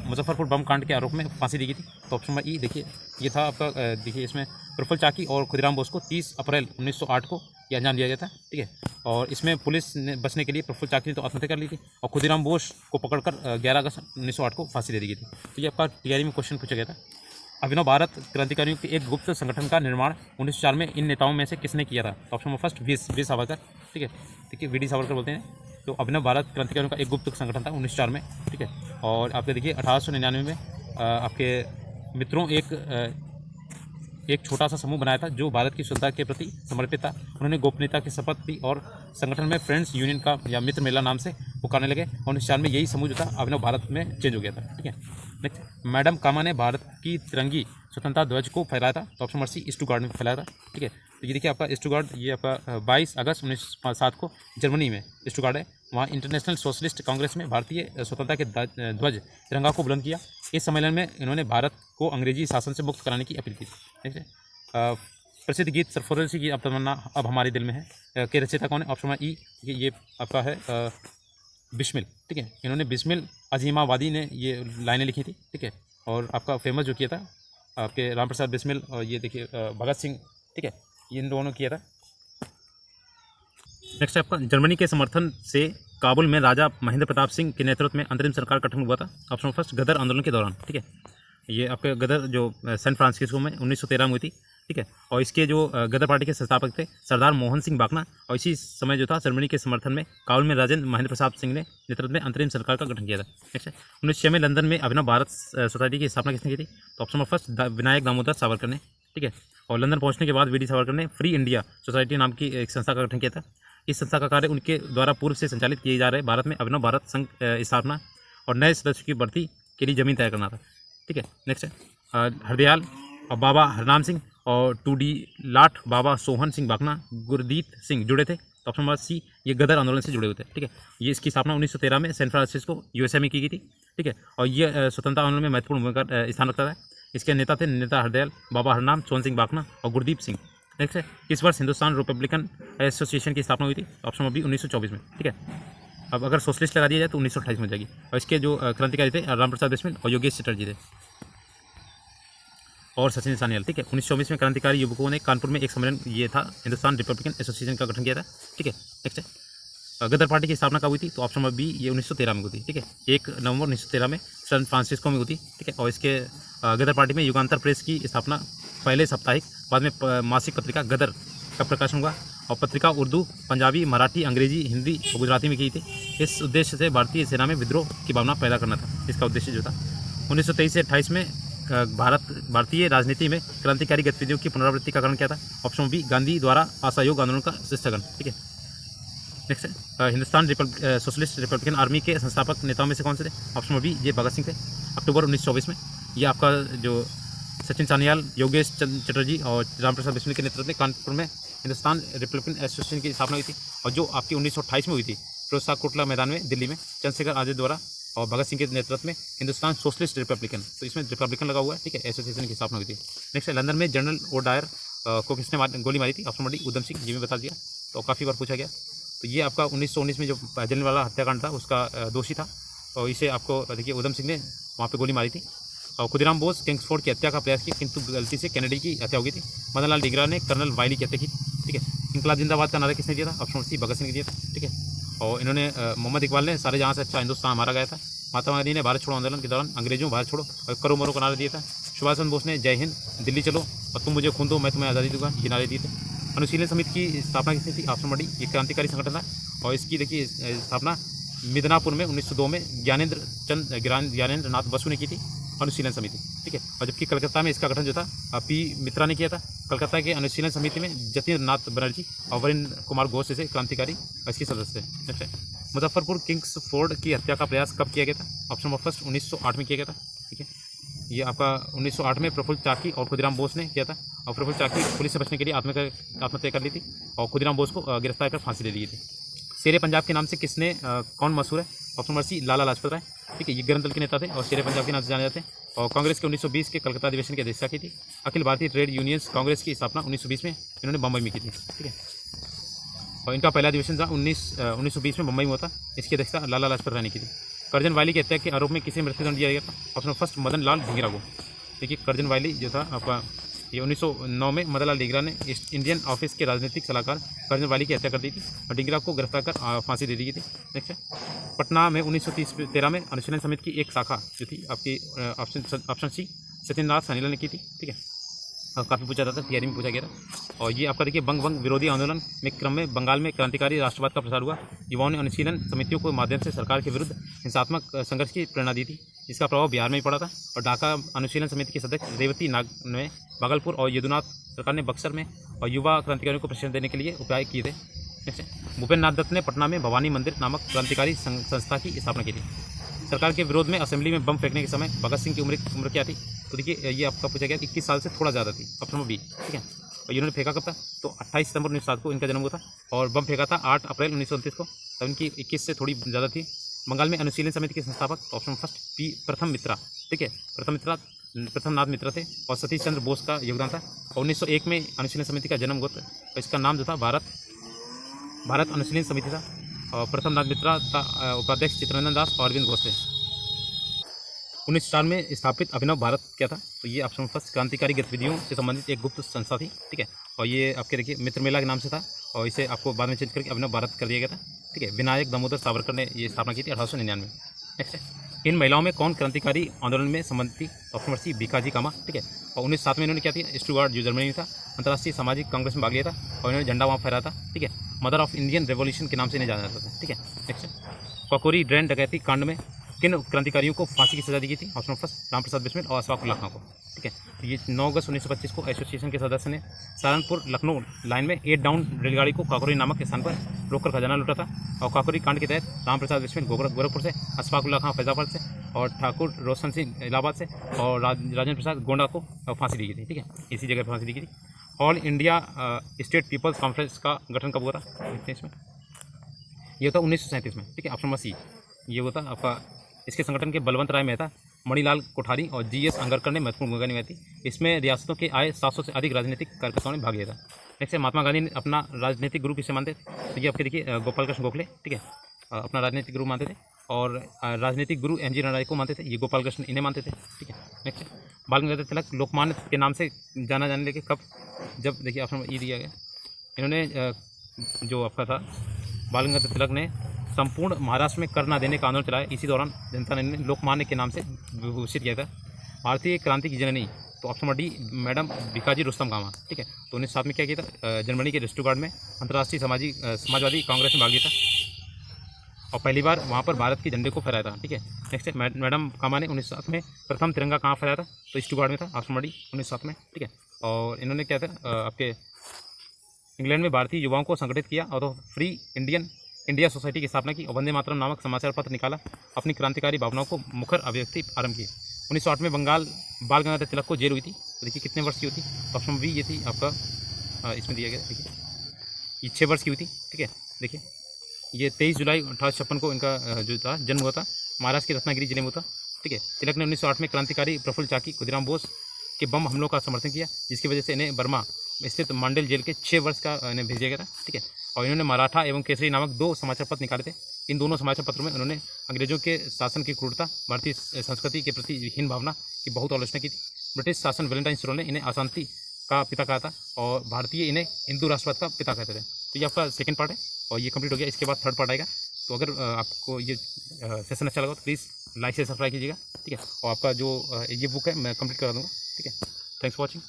मुजफ्फरपुर बम कांड के आरोप में फांसी दी गई थी? तो ऑप्शन नंबर ई देखिए ये था आपका। देखिए इसमें प्रफुल्ल चाकी और खुदीराम बोस को 30 अप्रैल 1908 को ये अंजाम दिया गया था। ठीक है, और इसमें पुलिस ने बचने के लिए प्रफुल्ल चाकी ने तो आत्महत्या कर ली थी और खुदीराम बोस को पकड़कर 11 अगस्त 1908 को फांसी दे दी गई थी। तो ये आपका TRE में क्वेश्चन पूछा गया था। अभिनव भारत क्रांतिकारियों के एक गुप्त संगठन का निर्माण 1904 में इन नेताओं में से किसने किया था? Option number first Veer Savarkar, ठीक है, देखिए वी डी सावरकर बोलते हैं। तो अभिनव भारत क्रांतिकारियों का एक गुप्त संगठन था 1904 में, ठीक है। और आपके देखिए 1899 में आपके मित्रों एक छोटा सा समूह बनाया था जो भारत की स्वतंत्रता के प्रति समर्पित था। उन्होंने गोपनीयता की शपथ ली और संगठन में फ्रेंड्स यूनियन का या मित्र मेला नाम से पुकारने लगे। 1904 में यही समूह जो था अभिनव भारत में चेंज हो गया था, ठीक है। नेक्स्ट, मैडम कामा ने भारत की तिरंगी स्वतंत्रता ध्वज को फहराया था। तो ऑप्शन नंबर सी स्टुटगार्ट में फैलाया था, ठीक है। तो ये देखिए आपका स्टुटगार्ट, ये आपका 22 अगस्त 1907 को जर्मनी में स्टुटगार्ट है। वहाँ इंटरनेशनल सोशलिस्ट कांग्रेस में भारतीय स्वतंत्रता के ध्वज तिरंगा को बुलंद किया। इस सम्मेलन में इन्होंने भारत को अंग्रेजी शासन से मुक्त कराने की अपील की। ठीक है। प्रसिद्ध गीत सरफरोशी की अब तमन्ना अब हमारे दिल में है के रचयिता कौन है? ऑप्शन नंबर ई, ये आपका है बिस्मिल, ठीक है। इन्होंने बिस्मिल अजीमाबादी ने ये लाइनें लिखी थी, ठीक है। और आपका फेमस जो किया था आपके राम प्रसाद बिस्मिल और ये देखिए भगत सिंह, ठीक है, इन दोनों किया था। नेक्स्ट आपका जर्मनी के समर्थन से काबुल में राजा महेंद्र प्रताप सिंह के नेतृत्व में अंतरिम सरकार गठन हुआ था। ऑप्शन फर्स्ट गदर आंदोलन के दौरान, ठीक है। ये आपके गदर जो सैन फ्रांसिस्को में 1913 में हुई थी, ठीक है। और इसके जो गदर पार्टी के संस्थापक थे सरदार मोहन सिंह बाकना। और इसी समय जो था जर्मनी के समर्थन में काबुल में राजेंद्र महेंद्र प्रताप सिंह ने नेतृत्व में अंतरिम सरकार का गठन किया था। नेक्स्ट है 1906 में लंदन में अभिनव भारत सोसाइटी की स्थापना किसने की थी? तो option number first Vinayak Damodar Savarkar ने, ठीक है। और लंदन पहुंचने के बाद वी डी सावरकर ने फ्री इंडिया सोसाइटी नाम की एक संस्था का गठन किया था। इस संस्था का कार्य उनके द्वारा पूर्व से संचालित किए जा रहे भारत में अभिनव भारत संघ स्थापना और नए सदस्यों की भर्ती के लिए जमीन तय करना था, ठीक है। नेक्स्ट है हरदयाल और बाबा हरनाम सिंह और 2D लाट बाबा सोहन सिंह बाकना गुरदीत सिंह जुड़े थे। तो ऑप्शन नंबर सी, ये गदर आंदोलन से जुड़े हुए थे, ठीक है। ये इसकी स्थापना 1913 में सैन फ्रांसिस्को USA में की गई थी, ठीक है। और ये स्वतंत्रता आंदोलन में महत्वपूर्ण भूमिका स्थान रखता था। इसके नेता थे नेता हरदयाल, बाबा हरनाम, सोहन सिंह बाकना और गुरदीप सिंह। नेक्स्ट है इस वर्ष हिंदुस्तान रिपब्लिकन एसोसिएशन की स्थापना हुई थी। ऑप्शन नंबर बी 1924 में, ठीक है। अब अगर सोशलिस्ट लगा दिया जाए तो 1928 में हो जाएगी। और इसके जो क्रांतिकारी थे राम प्रसाद बिस्मिल और योगेश चटर्जी थे और सचिन सान्याल, ठीक है। 1924 में क्रांतिकारी युवकों ने कानपुर में एक सम्मेलन ये था हिंदुस्तान रिपब्लिकन एसोसिएशन का गठन किया था, ठीक है। नेक्स्ट है गदर पार्टी की स्थापना कब हुई थी? तो ऑप्शन नंबर बी, ये 1913 में हुई थी, ठीक है। 1 नवंबर 1913 में सैन फ्रांसिस्को में हुई थी, ठीक है। और इसके गदर पार्टी में युगांतर प्रेस की स्थापना पहले साप्ताहिक बाद में मासिक पत्रिका गदर का प्रकाशन हुआ। और पत्रिका उर्दू, पंजाबी, मराठी, अंग्रेजी, हिंदी और गुजराती में की थी। इस उद्देश्य से भारतीय सेना में विद्रोह की भावना पैदा करना था इसका उद्देश्य जो था। 1923 से 28 में भारतीय राजनीति में क्रांतिकारी गतिविधियों की पुनरावृत्ति का कारण क्या था? ऑप्शन बी, गांधी द्वारा असहयोग आंदोलन का स्थगन, ठीक है। नेक्स्ट है हिंदुस्तान सोशलिस्ट रिपब्लिकन आर्मी के संस्थापक नेताओं में से कौन से थे? ऑप्शन बी, ये भगत सिंह थे। अक्टूबर 1924 में ये आपका जो सचिन सान्याल, योगेश चटर्जी और रामप्रसाद बिस्मिल के नेतृत्व में कानपुर में हिंदुस्तान रिपब्लिकन एसोसिएशन की स्थापना हुई थी। और जो आपकी 1928 में हुई थी फिरोज शाह कोटला मैदान में दिल्ली में चंद्रशेखर आज़ाद द्वारा और भगत सिंह के नेतृत्व में हिंदुस्तान सोशलिस्ट रिपब्लिकन, तो इसमें रिपब्लिकन लगा हुआ है, ठीक है, एसोसिएशन की स्थापना हुई थी। नेक्स्ट है लंदन में जनरल ओ डायर को किसने गोली मारी थी? Option number D, Udham Singh, जी में बता दिया, तो काफ़ी बार पूछा गया। तो ये आपका 1919 में जो जलियांवाला हत्याकांड था उसका दोषी था और इसे आपको देखिए उधम सिंह ने वहाँ पे गोली मारी थी। और खुदीराम बोस किंग्सफोर्ड की हत्या का प्रयास किया किंतु गलती से कैनेडी की हत्या हो गई थी। मदन लाल डींगरा ने कर्नल वायली की हत्या की, ठीक है। इंकलाब जिंदाबाद का नारा किसने दिया था? ऑप्शन सी, भगत सिंह ने दिया था, ठीक है। और इन्होंने मोहम्मद इकबाल ने सारे जहाँ से अच्छा हिंदुस्तान हमारा गाया था। महात्मा गांधी ने भारत छोड़ो आंदोलन के दौरान अंग्रेजों भारत छोड़ो और करो मरो का नारा दिया था। सुभाष चंद्र बोस ने जय हिंद, दिल्ली चलो और तुम मुझे खून दो मैं तुम्हें आज़ादी दूंगा, ये नारे दिए थे। अनुशीलन समिति की स्थापना किसने थी? ऑप्शन नंबर डी, ये क्रांतिकारी संगठन था और इसकी देखिए स्थापना मिदनापुर में 1902 में ज्ञानेंद्र नाथ बसु ने की थी अनुशीलन समिति, ठीक है। और जबकि कलकत्ता में इसका गठन जो था पी मित्रा ने किया था। कलकत्ता के अनुशीलन समिति में जतिन नाथ बनर्जी और वरिंद्र कुमार घोष जैसे क्रांतिकारी इसके सदस्य थे। नेक्स्ट है मुजफ्फरपुर किंग्सफोर्ड की हत्या का प्रयास कब किया गया था? ऑप्शन नंबर फर्स्ट 1908 में किया गया था, ठीक है। ये आपका 1908 में प्रफुल्ल चाकी और खुदीराम बोस ने किया था। और प्रफुल्ल चाकी पुलिस से बचने के लिए आत्महत्या कर ली थी और खुदीराम बोस को गिरफ्तार कर फांसी दे दी थी। शेरे पंजाब के नाम से कौन मशहूर है? ऑप्शन नंबर सी, लाला लाजपत राय, ठीक है। ये गणतंत्र दल के नेता थे और शेरे पंजाब के नाम से जाने जाते हैं। और कांग्रेस के 1920 के कलकत्ता अधिवेशन की अध्यक्षता की थी। अखिल भारतीय ट्रेड यूनियंस कांग्रेस की स्थापना 1920 में इन्होंने बम्बई में की थी, ठीक है। और इनका पहला अधिवेशन था 1920 में बम्बई में होता। इसकी अध्यक्षता लाला लाजपत राय ने की थी। कर्जन वायली की हत्या के आरोप में किसे मृत्युदंड दिया गया था? ऑप्शन फर्स्ट, मदन लाल ढींगरा को। देखिए कर्जन वायली जो था आपका ये 1909 में मदन लाल ढींगरा ने इंडियन ऑफिस के राजनीतिक सलाहकार कर्जन वायली की हत्या कर दी थी और ढींगरा को गिरफ्तार कर फांसी दे दी गई थी। नेक्स्ट है पटना में 1913 में अनुशीलन समिति की एक शाखा जो थी आपकी ऑप्शन सी सत्येंद्रनाथ सान्याल ने की थी, ठीक है। और काफ़ी पूछा जाता था, थियरी में पूछा गया था। और ये आपका देखिए बंग विरोधी आंदोलन में क्रम में बंगाल में क्रांतिकारी राष्ट्रवाद का प्रसार हुआ। युवाओं ने अनुशीलन समितियों के माध्यम से सरकार के विरुद्ध हिंसात्मक संघर्ष की प्रेरणा दी थी। इसका प्रभाव बिहार में भी पड़ा था। और ढाका अनुशीलन समिति के सदस्य रेवती नाग ने भागलपुर और यदुनाथ सरकार ने बक्सर में और युवा क्रांतिकारियों को प्रशिक्षण देने के लिए उपाय किए थे। नेक्स्ट है, भूपेन्द्र नाथ दत्त ने पटना में भवानी मंदिर नामक क्रांतिकारी संस्था की स्थापना की थी। सरकार के विरोध में असेंबली में बम फेंकने के समय भगत सिंह की उम्र क्या थी? तो देखिए ये आपका पूछा गया 21 साल से थोड़ा ज़्यादा थी, ऑप्शन नंबर बी, ठीक है। और इन्होंने फेंका कब था? तो 28 सितंबर 1907 को इनका जन्म हुआ था। और बम फेंका था 8 अप्रैल 1929 को, तब इनकी 21 से थोड़ी ज़्यादा थी। बंगाल में अनुशीलन समिति के संस्थापक ऑप्शन फर्स्ट पी प्रथम मित्रा, ठीक है। प्रथम नाथ मित्रा थे और सतीश चंद्र बोस का योगदान था। और 1901 में अनुशीलन समिति का जन्म हुआ था। इसका नाम जो था भारत अनुशीलन समिति था। और प्रथम नाथ मित्रा का उपाध्यक्ष चित्तरंजन दास और अरविंद घोष थे। 1904 में स्थापित अभिनव भारत क्या था? तो ये ऑप्शन फर्स्ट क्रांतिकारी गतिविधियों से संबंधित एक गुप्त संस्था थी, ठीक है। और ये आपके देखिए मित्र मेला के नाम से था और इसे आपको बाद में चेंज करके अभिनव भारत कर दिया गया था, ठीक है। विनायक दामोदर सावरकर ने ये स्थापना की थी 1899 में। नेक्स्ट है, इन महिलाओं में कौन क्रांतिकारी आंदोलन में संबंधित थी? ऑप्शन सी भीखाजी कामा, ठीक है। और 1907 में इन्होंने क्या थी? स्टुअर्ट जो जर्मनी में था, अंतर्राष्ट्रीय सामाजिक कांग्रेस में भाग लिया था और इन्होंने झंडा वहाँ फहराया था, ठीक है। मदर ऑफ इंडियन रेवोल्यूशन के नाम से इन्हें जाना जाता था, ठीक है। नेक्स्ट, काकोरी ड्रेन डकैती कांड में किन क्रांतिकारियों को फांसी की सजा दी गई थी? ऑप्शन फर्स्ट रामप्रसाद बिस्मिल और अशफाकुल्लाह खां को, ठीक है। तो ये 9 अगस्त 1925 को एसोसिएशन के सदस्य ने सहारनपुर लखनऊ लाइन में 8 डाउन रेलगाड़ी को काकोरी नामक स्थान पर रोककर खजाना लूटा था। और काकोरी कांड के तहत रामप्रसाद बिस्मिल गोरखपुर से, अशफाकुल्लाह खां फैजाबाद से और ठाकुर रोशन सिंह इलाहाबाद से और राजेंद्र प्रसाद गोंडा को फांसी दी गई थी, ठीक है। इसी जगह पर फांसी दी गई थी। All India State People's Conference का गठन कब हुआ था? इसमें ये होता 1937 में, ठीक है। ऑप्शन नंबर सी ये होता आपका। इसके संगठन के बलवंत राय मेहता, मणिलाल कोठारी और जीएस अंगरकर ने महत्वपूर्ण भूमिका निभाई थी। इसमें रियासतों के आए 700 से अधिक राजनीतिक कार्यकर्ताओं ने भाग लिया था। नेक्स्ट है, महात्मा गांधी ने अपना राजनीतिक गुरु किसे मानते थे? तो ये आपके देखिए गोपाल कृष्ण गोखले, ठीक है, अपना राजनीतिक गुरु मानते थे। और राजनीतिक गुरु एम जी रणराय को मानते थे, ये गोपाल कृष्ण इन्हें मानते थे, ठीक है। नेक्स्ट, बाल गंगाधर तिलक लोकमान्य के नाम से जाना जाने लगे कब? जब देखिए ऑप्शन ई दिया गया, इन्होंने जो आपका था बाल गंगाधर तिलक ने संपूर्ण महाराष्ट्र में कर न देने का आंदोलन चलाया। इसी दौरान जनता ने इन्हें लोकमान्य के नाम से विभूषित किया था। भारतीय क्रांति की जननी, तो option number D madam Bhikaji Rustom Cama, ठीक है। तो 1907 में क्या किया था? जर्मनी के स्टुटगार्ट में अंतर्राष्ट्रीय समाजवादी कांग्रेस में भाग लिया था और पहली बार वहाँ पर भारत के झंडे को फहराया था, ठीक है। नेक्स्ट है, मैडम कामा ने 1907 में प्रथम तिरंगा कहाँ फहराया था? तो स्टुटगार्ट में था, ऑप्शन नंबर डी 1907 में, ठीक है। और इन्होंने क्या था आपके इंग्लैंड में भारतीय युवाओं को संगठित किया और तो फ्री इंडिया सोसाइटी की स्थापना की और वंदे मातरम नामक समाचार पत्र निकाला। अपनी क्रांतिकारी भावनाओं को मुखर अभिव्यक्ति आरंभ की। 1908 में बाल गंगाधर तिलक को जेल हुई थी। तो देखिए कितने वर्ष की हुई थी? ऑप्शन बी ये थी आपका, इसमें दिया गया, देखिए ये 6 वर्ष की हुई थी, ठीक है। देखिए ये 23 जुलाई 1856 को इनका जो था जन्म हुआ था, महाराष्ट्र के रत्नागिरी जिले में हुआ था, ठीक है। तिलक ने 1908 में क्रांतिकारी प्रफुल्ल चाकी, खुदीराम बोस के बम हमलों का समर्थन किया, जिसकी वजह से इन्हें बर्मा स्थित मांडेल जेल के 6 वर्ष का इन्हें भेजा गया था, ठीक है। और इन्होंने मराठा एवं केसरी नामक 2 समाचार पत्र निकाले थे। इन दोनों समाचार पत्रों में उन्होंने अंग्रेजों के शासन की क्रूरता, भारतीय संस्कृति के प्रति हीन भावना की बहुत आलोचना की थी। ब्रिटिश शासन वैलेंटाइन स्टोर ने इन्हें अशांति का पिता कहा था और भारतीय इन्हें हिंदू राष्ट्रवाद का पिता कहते थे। तो ये आपका सेकंड पार्ट है और ये कंप्लीट हो गया। इसके बाद थर्ड पार्ट आएगा। तो अगर आपको ये सेशन अच्छा लगा तो प्लीज़ लाइक से सब्सक्राइब कीजिएगा, ठीक है। और आपका जो ये बुक है मैं कंप्लीट करा दूँगा, ठीक है। Thanks for watching.